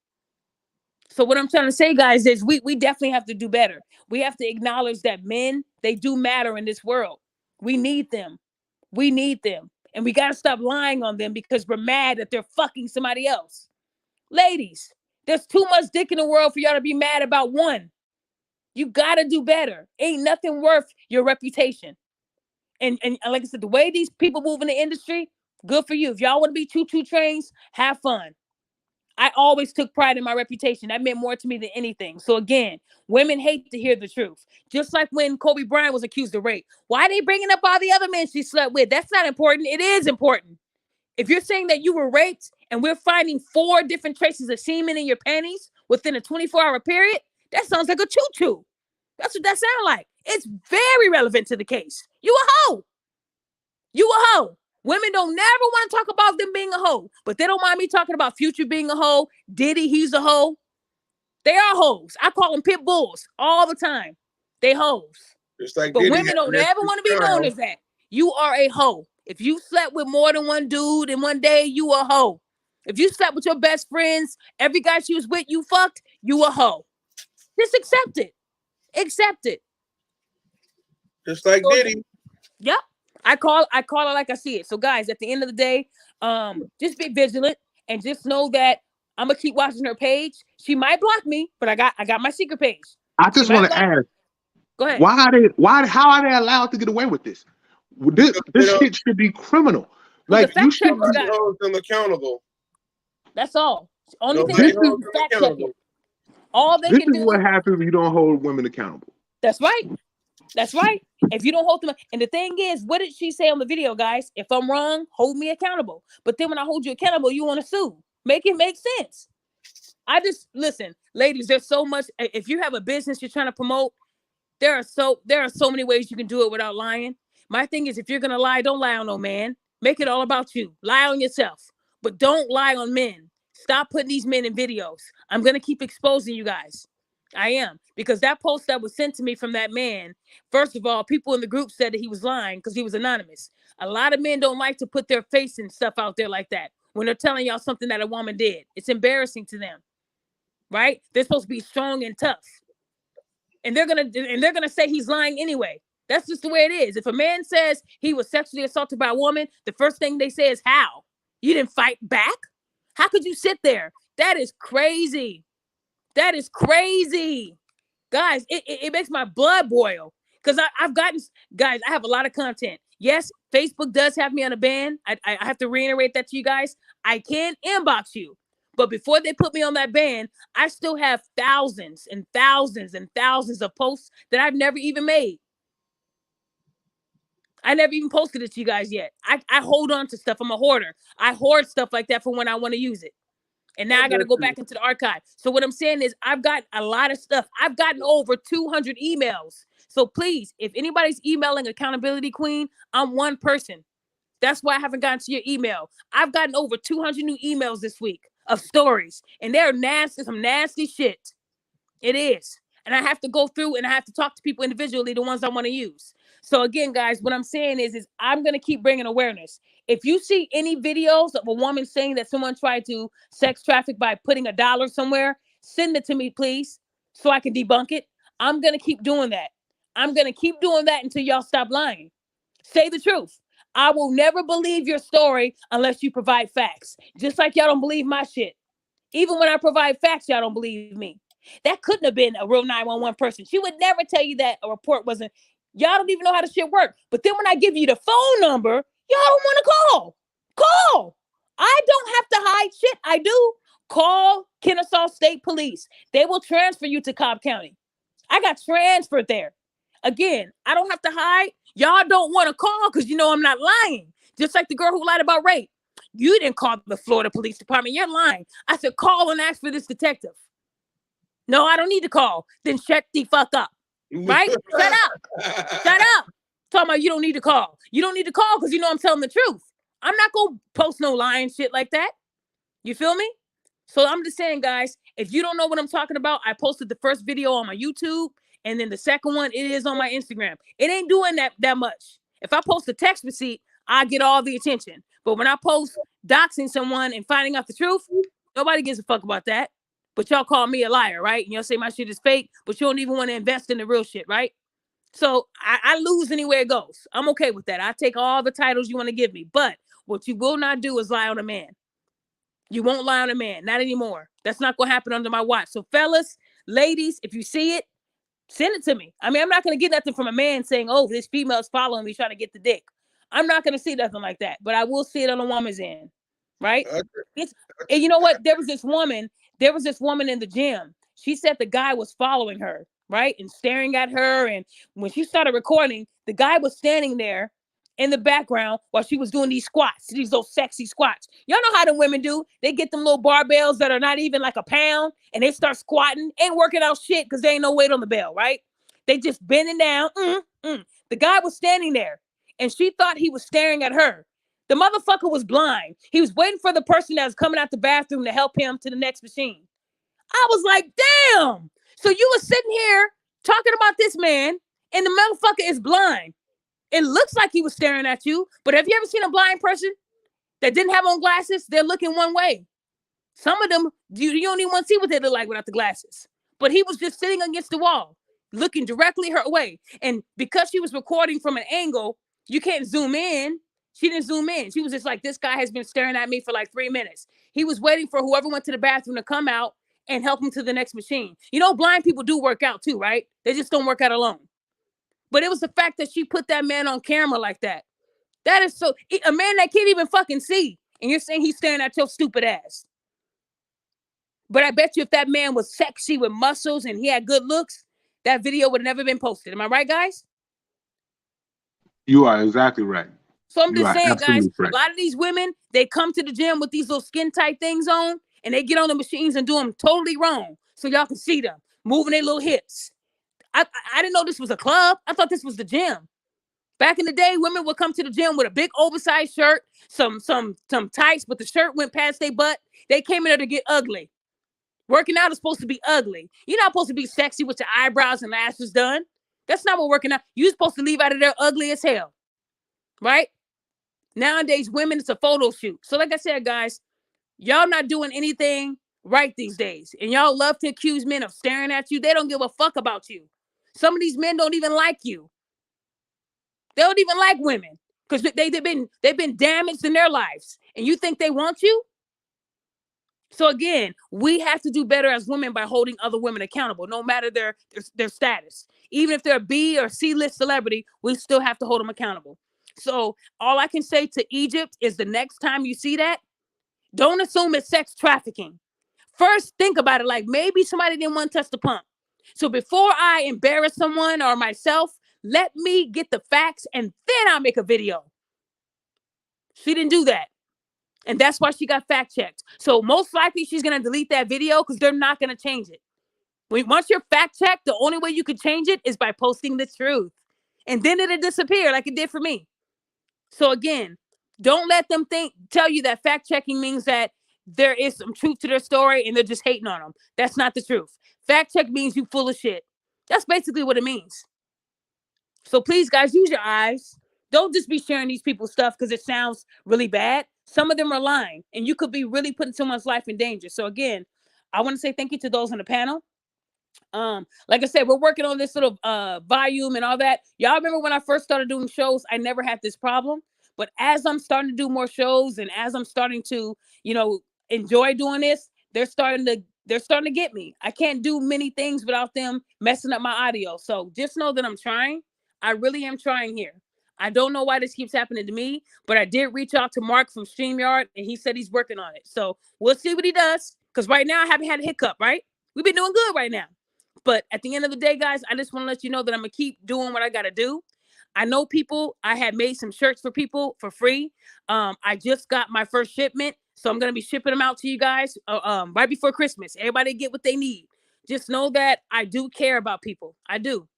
So what I'm trying to say, guys, is we definitely have to do better. We have to acknowledge that men, they do matter in this world. We need them. We need them. And we got to stop lying on them because we're mad that they're fucking somebody else. Ladies, there's too much dick in the world for y'all to be mad about one. You got to do better. Ain't nothing worth your reputation. And like I said, the way these people move in the industry, good for you. If y'all want to be choo-choo trains, have fun. I always took pride in my reputation. That meant more to me than anything. So again, women hate to hear the truth. Just like when Kobe Bryant was accused of rape. Why are they bringing up all the other men she slept with? That's not important. It is important. If you're saying that you were raped and we're finding 4 different traces of semen in your panties within a 24-hour period, that sounds like a choo-choo. That's what that sounds like. It's very relevant to the case. You a hoe. You a hoe. Women don't never want to talk about them being a hoe, but they don't mind me talking about Future being a hoe. Diddy, he's a hoe. They are hoes. I call them pit bulls all the time. They hoes. Just like but Diddy women don't ever want to be known as that. You are a hoe. If you slept with more than one dude in one day, you a hoe. If you slept with your best friends, every guy she was with, you fucked, you a hoe. Just accept it. Accept it. Just like Diddy. Yep. I call it like I see it. So guys, at the end of the day, just be vigilant and just know that I'm gonna keep watching her page. She might block me, but I got my secret page. I just want to ask. Go ahead. How are they allowed to get away with this? This shit should be criminal. Like you should hold them accountable. That's all. Only thing they do is fact check it. All they can do. This is what happens if you don't hold women accountable. That's right. That's right. If you don't hold them, and the thing is, what did she say on the video, guys? If I'm wrong, hold me accountable. But then when I hold you accountable, you want to sue. Make it make sense. I just listen, ladies. There's so much. If you have a business you're trying to promote, there are so many ways you can do it without lying. My thing is, if you're gonna lie, don't lie on no man. Make it all about you. Lie on yourself, but don't lie on men. Stop putting these men in videos. I'm gonna keep exposing you guys. I am, because that post that was sent to me from that man, first of all, people in the group said that he was lying because he was anonymous. A lot of men don't like to put their face and stuff out there like that when they're telling y'all something that a woman did. It's embarrassing to them, right? They're supposed to be strong and tough, and they're gonna say he's lying anyway. That's just the way it is. If a man says he was sexually assaulted by a woman, the first thing they say is, how? You didn't fight back? How could you sit there? That is crazy. That is crazy. Guys, it makes my blood boil. Because I've gotten, guys, I have a lot of content. Yes, Facebook does have me on a ban. I have to reiterate that to you guys. I can inbox you. But before they put me on that ban, I still have thousands and thousands and thousands of posts that I've never even made. I never even posted it to you guys yet. I hold on to stuff. I'm a hoarder. I hoard stuff like that for when I want to use it. And now I got to go back into the archive. So what I'm saying is I've got a lot of stuff. I've gotten over 200 emails. So please, if anybody's emailing Accountability Queen, I'm one person. That's why I haven't gotten to your email. I've gotten over 200 new emails this week of stories. And they're nasty, some nasty shit. It is. And I have to go through and I have to talk to people individually, the ones I want to use. So again, guys, what I'm saying is I'm going to keep bringing awareness. If you see any videos of a woman saying that someone tried to sex traffic by putting $1 somewhere, send it to me, please, so I can debunk it. I'm going to keep doing that. I'm going to keep doing that until y'all stop lying. Say the truth. I will never believe your story unless you provide facts. Just like y'all don't believe my shit. Even when I provide facts, y'all don't believe me. That couldn't have been a real 911 person. She would never tell you that a report wasn't. Y'all don't even know how the shit work. But then when I give you the phone number, y'all don't want to call. Call. I don't have to hide shit. I do. Call Kennesaw State Police. They will transfer you to Cobb County. I got transferred there. Again, I don't have to hide. Y'all don't want to call because you know I'm not lying. Just like the girl who lied about rape. You didn't call the Florida Police Department. You're lying. I said, call and ask for this detective. No, I don't need to call. Then shut the fuck up. Right? Shut up. Shut up. Talking about you don't need to call. You don't need to call because you know I'm telling the truth. I'm not going to post no lying shit like that. You feel me? So I'm just saying, guys, if you don't know what I'm talking about, I posted the first video on my YouTube. And then the second one, it is on my Instagram. It ain't doing that much. If I post a text receipt, I get all the attention. But when I post doxing someone and finding out the truth, nobody gives a fuck about that. But y'all call me a liar, right? And y'all say my shit is fake, but you don't even want to invest in the real shit, right? So I lose anywhere it goes. I'm okay with that. I take all the titles you want to give me. But what you will not do is lie on a man. You won't lie on a man. Not anymore. That's not going to happen under my watch. So fellas, ladies, if you see it, send it to me. I mean, I'm not going to get nothing from a man saying, oh, this female's following me trying to get the dick. I'm not going to see nothing like that, but I will see it on a woman's end, right? And you know what? There was this woman in the gym. She said the guy was following her, right? And staring at her. And when she started recording, the guy was standing there in the background while she was doing these squats, these little sexy squats. Y'all know how the women do. They get them little barbells that are not even like a pound and they start squatting, ain't working out shit because there ain't no weight on the bell, right? They just bending down. The guy was standing there and she thought he was staring at her. The motherfucker was blind. He was waiting for the person that was coming out the bathroom to help him to the next machine. I was like, damn. So you were sitting here talking about this man and the motherfucker is blind. It looks like he was staring at you, but have you ever seen a blind person that didn't have on glasses? They're looking one way. Some of them, you don't even want to see what they look like without the glasses. But he was just sitting against the wall, looking directly her way. And because she was recording from an angle, you can't zoom in. She didn't zoom in. She was just like, this guy has been staring at me for like 3 minutes. He was waiting for whoever went to the bathroom to come out and help him to the next machine. You know, blind people do work out too, right? They just don't work out alone. But it was the fact that she put that man on camera like that. That is so, a man that can't even fucking see. And you're saying he's staring at your stupid ass. But I bet you if that man was sexy with muscles and he had good looks, that video would have never been posted. Am I right, guys? You are exactly right. So I'm just saying, guys, a lot of these women, they come to the gym with these little skin tight things on and they get on the machines and do them totally wrong. So y'all can see them moving their little hips. I didn't know this was a club. I thought this was the gym. Back in the day, women would come to the gym with a big oversized shirt, some tights, but the shirt went past their butt. They came in there to get ugly. Working out is supposed to be ugly. You're not supposed to be sexy with your eyebrows and lashes done. That's not what working out. You're supposed to leave out of there ugly as hell. Right? Nowadays, women, it's a photo shoot. So like I said, guys, y'all not doing anything right these days. And y'all love to accuse men of staring at you. They don't give a fuck about you. Some of these men don't even like you. They don't even like women because they've been damaged in their lives. And you think they want you? So again, we have to do better as women by holding other women accountable, no matter their status. Even if they're a B or C list celebrity, we still have to hold them accountable. So all I can say to Egypt is the next time you see that, don't assume it's sex trafficking. First, think about it like maybe somebody didn't want to touch the pump. So before I embarrass someone or myself, let me get the facts and then I'll make a video. She didn't do that. And that's why she got fact checked. So most likely she's going to delete that video because they're not going to change it. Once you're fact checked, the only way you can change it is by posting the truth. And then it'll disappear like it did for me. So again, don't let them tell you that fact checking means that there is some truth to their story and they're just hating on them. That's not the truth. Fact check means you full of shit. That's basically what it means. So please, guys, use your eyes. Don't just be sharing these people's stuff because it sounds really bad. Some of them are lying, and you could be really putting someone's life in danger. So again, I want to say thank you to those on the panel. Like I said, we're working on this little volume and all that. Y'all remember when I first started doing shows, I never had this problem. But as I'm starting to do more shows and as I'm starting to, enjoy doing this, they're starting to get me. I can't do many things without them messing up my audio. So just know that I'm trying. I really am trying here. I don't know why this keeps happening to me, but I did reach out to Mark from StreamYard and he said he's working on it. So we'll see what he does. Because right now I haven't had a hiccup, right? We've been doing good right now. But at the end of the day, guys, I just want to let you know that I'm going to keep doing what I got to do. I know people, I had made some shirts for people for free. I just got my first shipment. So I'm going to be shipping them out to you guys right before Christmas. Everybody get what they need. Just know that I do care about people. I do.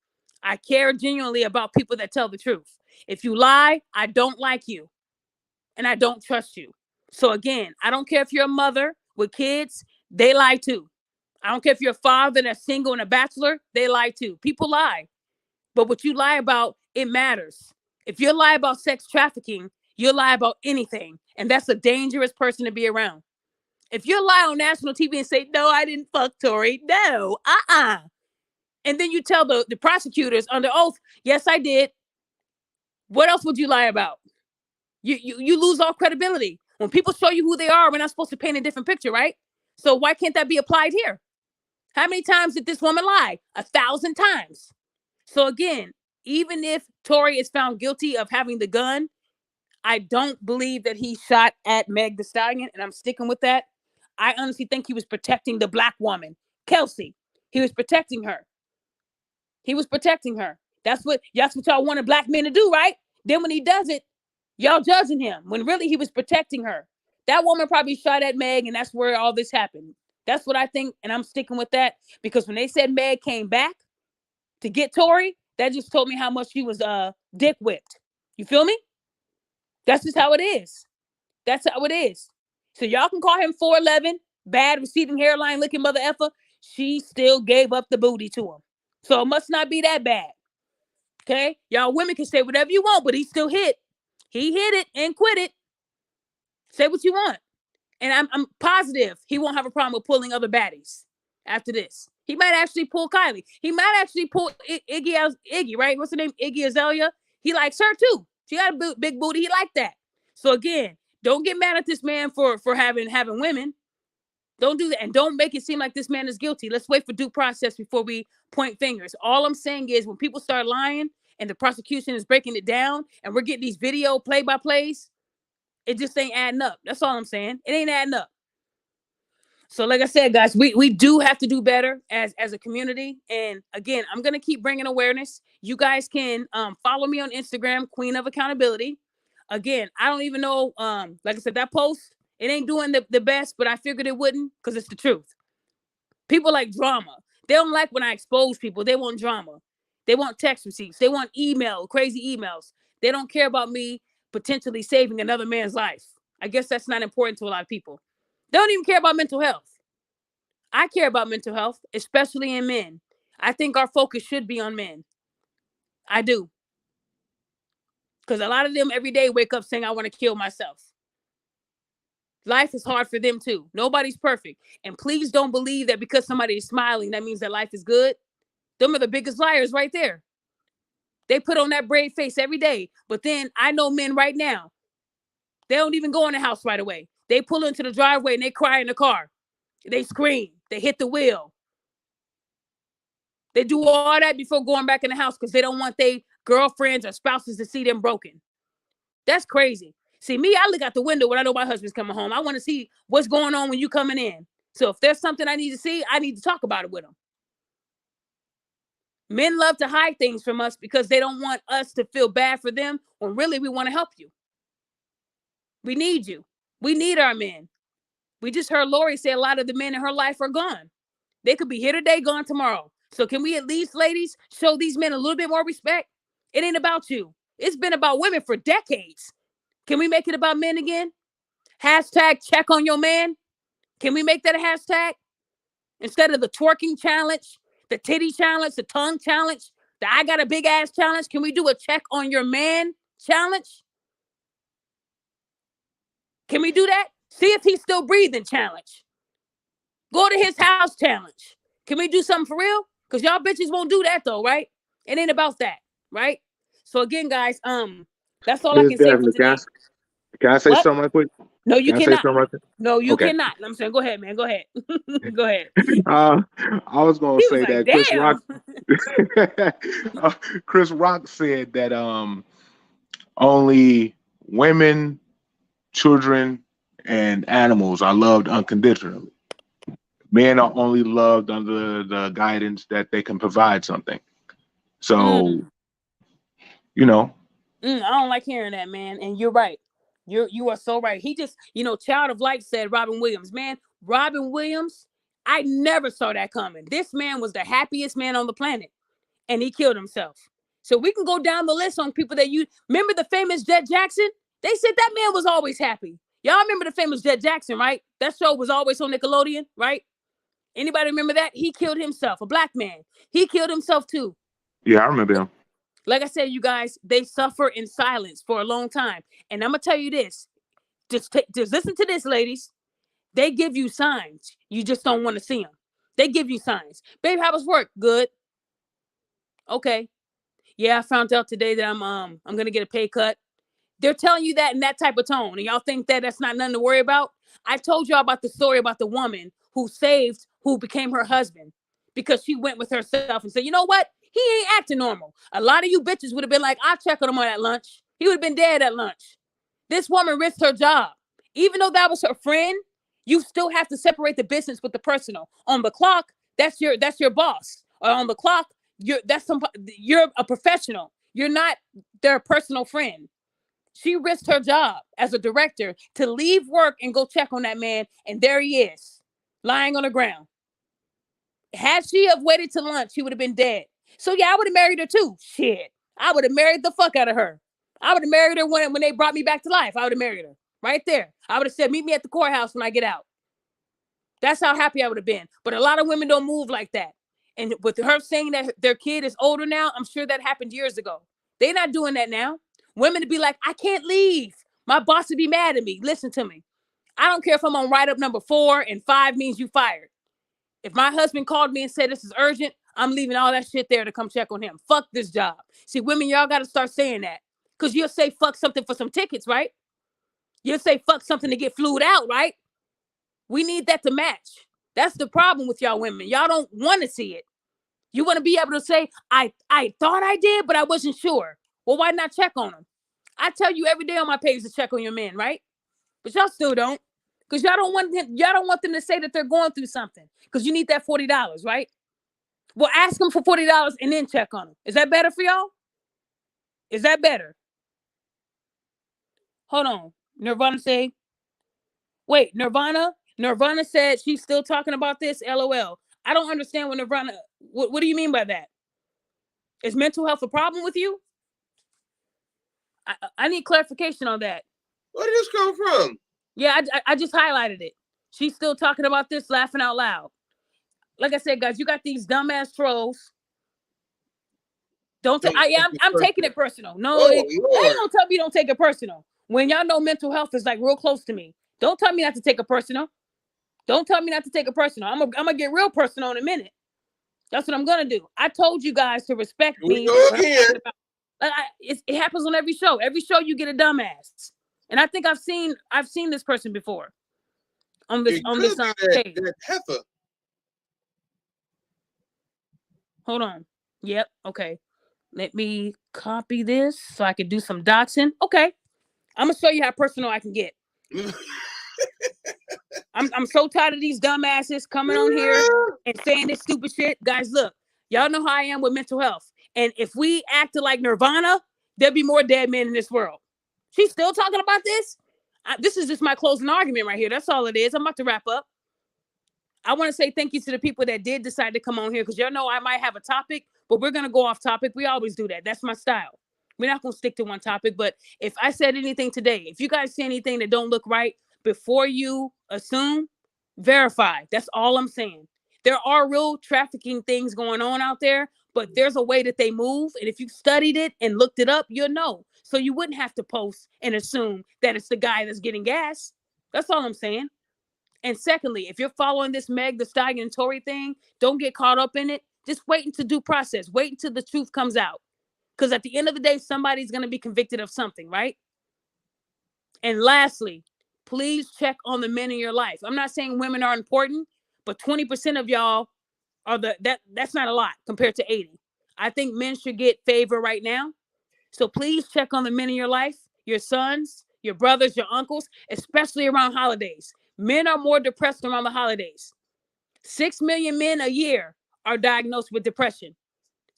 I care genuinely about people that tell the truth. If you lie, I don't like you. And I don't trust you. So again, I don't care if you're a mother with kids, they lie too. I don't care if you're a father that's single and a bachelor, they lie too. People lie. But what you lie about, it matters. If you lie about sex trafficking, you'll lie about anything. And that's a dangerous person to be around. If you lie on national TV and say, no, I didn't fuck Tory. No, And then you tell the prosecutors under oath, yes, I did. What else would you lie about? You lose all credibility. When people show you who they are, we're not supposed to paint a different picture, right? So why can't that be applied here? How many times did this woman lie? 1,000 times. So again, even if Tory is found guilty of having the gun, I don't believe that he shot at Meg Thee Stallion, and I'm sticking with that. I honestly think he was protecting the black woman, Kelsey. He was protecting her. He was protecting her. That's what y'all wanted black men to do, right? Then when he does it, y'all judging him when really he was protecting her. That woman probably shot at Meg, and that's where all this happened. That's what I think, and I'm sticking with that because when they said Meg came back to get Tory, that just told me how much she was dick whipped. You feel me? That's just how it is. That's how it is. So y'all can call him 4'11", bad receding hairline looking mother effer. She still gave up the booty to him. So it must not be that bad. Okay? Y'all women can say whatever you want, but he still hit. He hit it and quit it. Say what you want. And I'm positive he won't have a problem with pulling other baddies after this. He might actually pull Kylie. He might actually pull Iggy, right? What's her name? Iggy Azalea. He likes her too. She got a big booty. He liked that. So again, don't get mad at this man for having women. Don't do that. And don't make it seem like this man is guilty. Let's wait for due process before we point fingers. All I'm saying is when people start lying and the prosecution is breaking it down and we're getting these video play-by-plays, it just ain't adding up. That's all I'm saying. It ain't adding up. So like I said, guys, we do have to do better as a community. And again, I'm going to keep bringing awareness. You guys can follow me on Instagram, Queen of Accountability. Again, I don't even know, like I said, that post, it ain't doing the best, but I figured it wouldn't because it's the truth. People like drama. They don't like when I expose people. They want drama. They want text receipts. They want crazy emails. They don't care about me potentially saving another man's life. I guess that's not important to a lot of people. They don't even care about mental health. I care about mental health, especially in men. I think our focus should be on men. I do. Because a lot of them every day wake up saying, I want to kill myself. Life is hard for them too. Nobody's perfect. And please don't believe that because somebody is smiling, that means that life is good. Them are the biggest liars right there. They put on that brave face every day. But then I know men right now, they don't even go in the house right away. They pull into the driveway and they cry in the car. They scream. They hit the wheel. They do all that before going back in the house because they don't want their girlfriends or spouses to see them broken. That's crazy. See, me, I look out the window when I know my husband's coming home. I want to see what's going on when you coming in. So if there's something I need to see, I need to talk about it with them. Men love to hide things from us because they don't want us to feel bad for them when really we want to help you. We need you. We need our men. We just heard Lori say a lot of the men in her life are gone. They could be here today, gone tomorrow. So can we at least, ladies, show these men a little bit more respect? It ain't about you. It's been about women for decades. Can we make it about men again? Hashtag check on your man. Can we make that a hashtag? Instead of the twerking challenge, the titty challenge, the tongue challenge, The I got a big ass challenge. Can we do a check on your man challenge? Can we do that? See if he's still breathing challenge. Go to his house challenge. Can we do something for real? Because y'all bitches won't do that though, right? It ain't about that, right? So again, guys, that's all I Ms. can say for Daphne, today. can I say What? something right quick? No, you Can I say cannot. something right quick? No, you Okay. cannot. I'm saying, go ahead, man. Go ahead. Go ahead. I was gonna He was say like, that Chris Rock damn. Chris Rock said that only women, children, and animals are loved unconditionally. Men are only loved under the guidance that they can provide something. So, you know, I don't like hearing that, man. And you're right. You are so right. He just, Child of Light said Robin Williams. Man, Robin Williams, I never saw that coming. This man was the happiest man on the planet, and he killed himself. So we can go down the list on people that you remember. The famous Jet Jackson. They said that man was always happy. Y'all remember the famous Jet Jackson, right? That show was always on Nickelodeon, right? Anybody remember that? He killed himself. A black man. He killed himself too. yeah, I remember him. Like I said, you guys, they suffer in silence for a long time. And I'm going to tell you this. Just listen to this, ladies. They give you signs. You just don't want to see them. They give you signs. Babe, how was work? Good. Okay. Yeah, I found out today that I'm going to get a pay cut. They're telling you that in that type of tone. And y'all think that that's not nothing to worry about? I told y'all about the story about the woman who became her husband because she went with herself and said, you know what? He ain't acting normal. A lot of you bitches would have been like, I'll check on him on at lunch. He would have been dead at lunch. This woman risked her job. Even though that was her friend, you still have to separate the business with the personal. On the clock, that's your boss. Or on the clock, you're a professional. You're not their personal friend. She risked her job as a director to leave work and go check on that man. And there he is, lying on the ground. Had she have waited till lunch, he would have been dead. So yeah, I would have married her too. Shit. I would have married the fuck out of her. I would have married her when they brought me back to life. I would have married her right there. I would have said, meet me at the courthouse when I get out. That's how happy I would have been. But a lot of women don't move like that. And with her saying that their kid is older now, I'm sure that happened years ago. They're not doing that now. Women to be like, I can't leave. My boss would be mad at me. Listen to me. I don't care if I'm on write-up number 4 and 5 means you fired. If my husband called me and said this is urgent, I'm leaving all that shit there to come check on him. Fuck this job. See, women, y'all got to start saying that. Because you'll say fuck something for some tickets, right? You'll say fuck something to get flued out, right? We need that to match. That's the problem with y'all women. Y'all don't want to see it. You want to be able to say, I thought I did, but I wasn't sure. Well, why not check on them? I tell you every day on my page to check on your men, right? But y'all still don't. Because y'all don't want them to say that they're going through something. Because you need that $40, right? Well, ask them for $40 and then check on them. Is that better for y'all? Is that better? Hold on. Nirvana say, wait, Nirvana said she's still talking about this. LOL. I don't understand what Nirvana, what do you mean by that? Is mental health a problem with you? I need clarification on that. Where did this come from? Yeah, I just highlighted it. She's still talking about this, laughing out loud. Like I said, guys, you got these dumbass trolls. I'm taking it personal. No, Oh, ain't Lord. gonna tell me don't take it personal. When y'all know mental health is like real close to me. Don't tell me not to take it personal. Don't tell me not to take it personal. I'm gonna get real personal in a minute. That's what I'm gonna do. I told you guys to respect me. It happens on every show. Every show you get a dumbass. And I think I've seen this person before on this page. That heifer. Hold on. Yep. Okay. Let me copy this so I can do some doxing. Okay. I'm gonna show you how personal I can get. I'm so tired of these dumbasses coming on here and saying this stupid shit. Guys, look, y'all know how I am with mental health. And if we acted like Nirvana, there'd be more dead men in this world. She's still talking about this? This is just my closing argument right here. That's all it is. I'm about to wrap up. I want to say thank you to the people that did decide to come on here because y'all know I might have a topic, but we're going to go off topic. We always do that. That's my style. We're not going to stick to one topic, but if I said anything today, if you guys see anything that don't look right, before you assume, verify. That's all I'm saying. There are real trafficking things going on out there, but there's a way that they move. And if you studied it and looked it up, you'll know. So you wouldn't have to post and assume that it's the guy that's getting gas. That's all I'm saying. And secondly, if you're following this Meg Thee Stallion and Tory thing, don't get caught up in it. Just wait until due process. Wait until the truth comes out. Because at the end of the day, somebody's going to be convicted of something, right? And lastly, please check on the men in your life. I'm not saying women are important, but 20% of y'all are that's not a lot compared to 80. I think men should get favor right now. So please check on the men in your life, your sons, your brothers, your uncles, especially around holidays. Men are more depressed around the holidays. 6 million men a year are diagnosed with depression.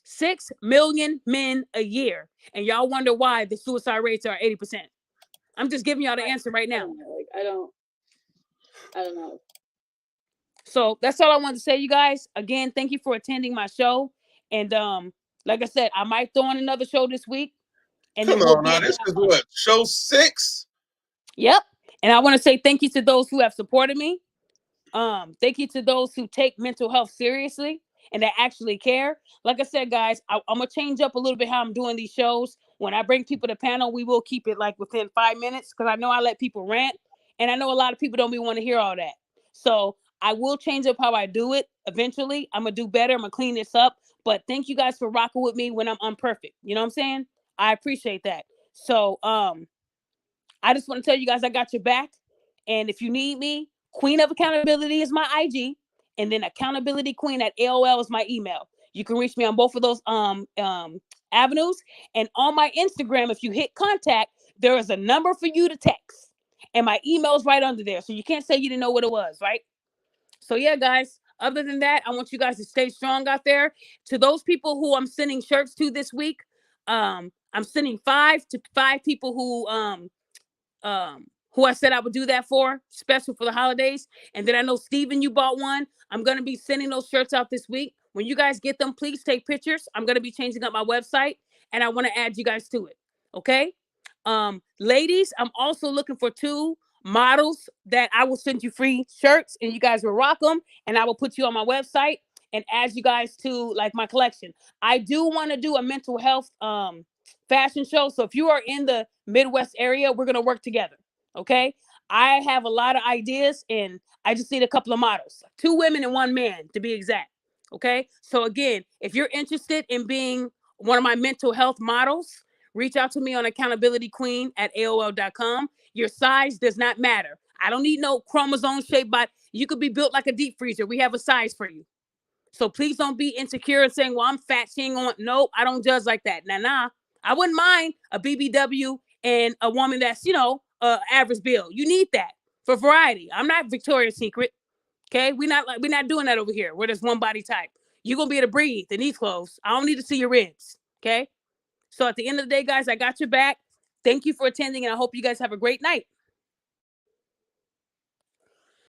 6 million men a year. And y'all wonder why the suicide rates are 80%. I'm just giving y'all the answer right now. I don't know. So that's all I wanted to say, you guys. Again, thank you for attending my show. And like I said, I might throw on another show this week. And Come on now, this is what, show 6? Yep. And I want to say thank you to those who have supported me. Thank you to those who take mental health seriously and that actually care. Like I said, guys, I'm gonna change up a little bit how I'm doing these shows. When I bring people to panel, we will keep it like within 5 minutes because I know I let people rant, and I know a lot of people don't want to hear all that. So I will change up how I do it eventually. I'm gonna do better. I'm gonna clean this up. But thank you guys for rocking with me when I'm imperfect. You know what I'm saying? I appreciate that. So I just want to tell you guys I got your back. And if you need me, Queen of Accountability is my IG, and then Accountability Queen at AOL is my email. You can reach me on both of those avenues. And on my Instagram, if you hit contact, there is a number for you to text. And my email is right under there. So you can't say you didn't know what it was, right? So yeah, guys, other than that, I want you guys to stay strong out there. To those people who I'm sending shirts to this week, I'm sending 5 people who I said I would do that for, special for the holidays. And then I know, Steven, you bought one. I'm going to be sending those shirts out this week. When you guys get them, please take pictures. I'm going to be changing up my website, and I want to add you guys to it. Okay? Ladies, I'm also looking for 2 models that I will send you free shirts, and you guys will rock them, and I will put you on my website and add you guys to like my collection. I do want to do a mental health fashion show. So if you are in the Midwest area, we're going to work together. Okay. I have a lot of ideas, and I just need a couple of models, 2 women and 1 man to be exact. Okay. So again, if you're interested in being one of my mental health models, reach out to me on accountabilityqueen@aol.com. Your size does not matter. I don't need no chromosome shaped body. You could be built like a deep freezer. We have a size for you. So please don't be insecure and saying, well, I'm fat. She ain't on. Nope, I don't judge like that. Nah. I wouldn't mind a BBW and a woman that's, average build. You need that for variety. I'm not Victoria's Secret. Okay. We're not doing that over here. We're just one body type. You're going to be able to breathe in these clothes. I don't need to see your ribs. Okay. So at the end of the day, guys, I got your back. Thank you for attending, and I hope you guys have a great night.